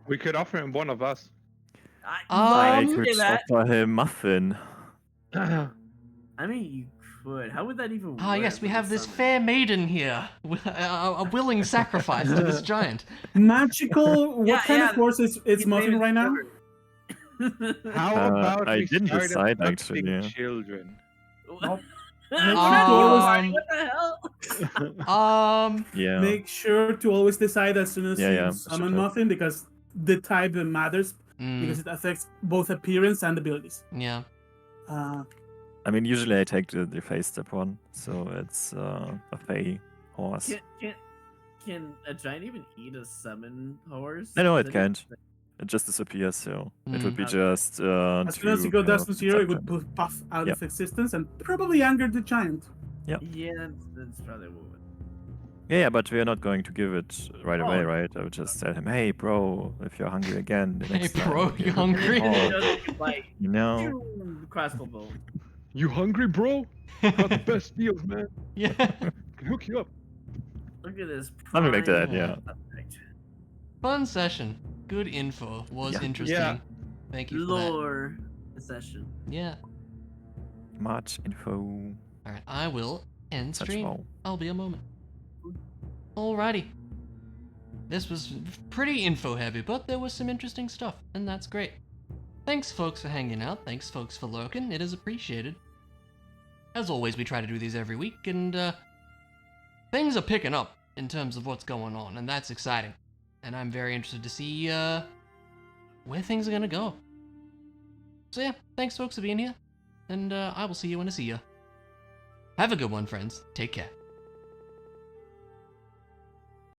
We could offer him one of us. I Um, could say that. offer him muffin. I mean, you could. How would that even work? Ah, yes, we with have the this summon? fair maiden here, a willing sacrifice to this giant. Magical. What Yeah, kind yeah, of force is He's muffin made right now? it How about I we didn't start decide, actually, abducting yeah. children? Nope. Um, What the hell? Yeah. Make sure to always decide as soon as Yeah, you yeah, summon sure. muffin, because the type matters, because it affects both appearance and abilities. Yeah. I mean, usually I take the face step one, so it's a fey horse. Can a giant even eat a summon horse? No, it Does can't. It just disappears, so it would be Okay. just. As soon as you go down to zero, it would puff out Yep. of existence and probably anger the giant. Yeah, that's probably what. Yeah, but we are not going to give it right away, Oh. right? I would just tell him, "Hey, bro, if you're hungry again, the Hey, next time bro, I'll you give you hungry? a And then horse." it does like You know? crossbow bolt. You hungry, bro? Got the best deals, man. Yeah. Can hook you up. Look at this. Something like that, prime yeah. subject. Fun session. Good info. Was Yeah. interesting. Yeah. Thank you for that. Lore session. Yeah. Much info. Alright, I will end Such stream. wow. I'll be a moment. Alrighty. This was pretty info heavy, but there was some interesting stuff, and that's great. Thanks folks for hanging out, thanks folks for lurking, it is appreciated. As always, we try to do these every week, and things are picking up in terms of what's going on, and that's exciting. And I'm very interested to see where things are gonna go. So yeah, thanks folks for being here, and I will see you when I see you. Have a good one, friends. Take care.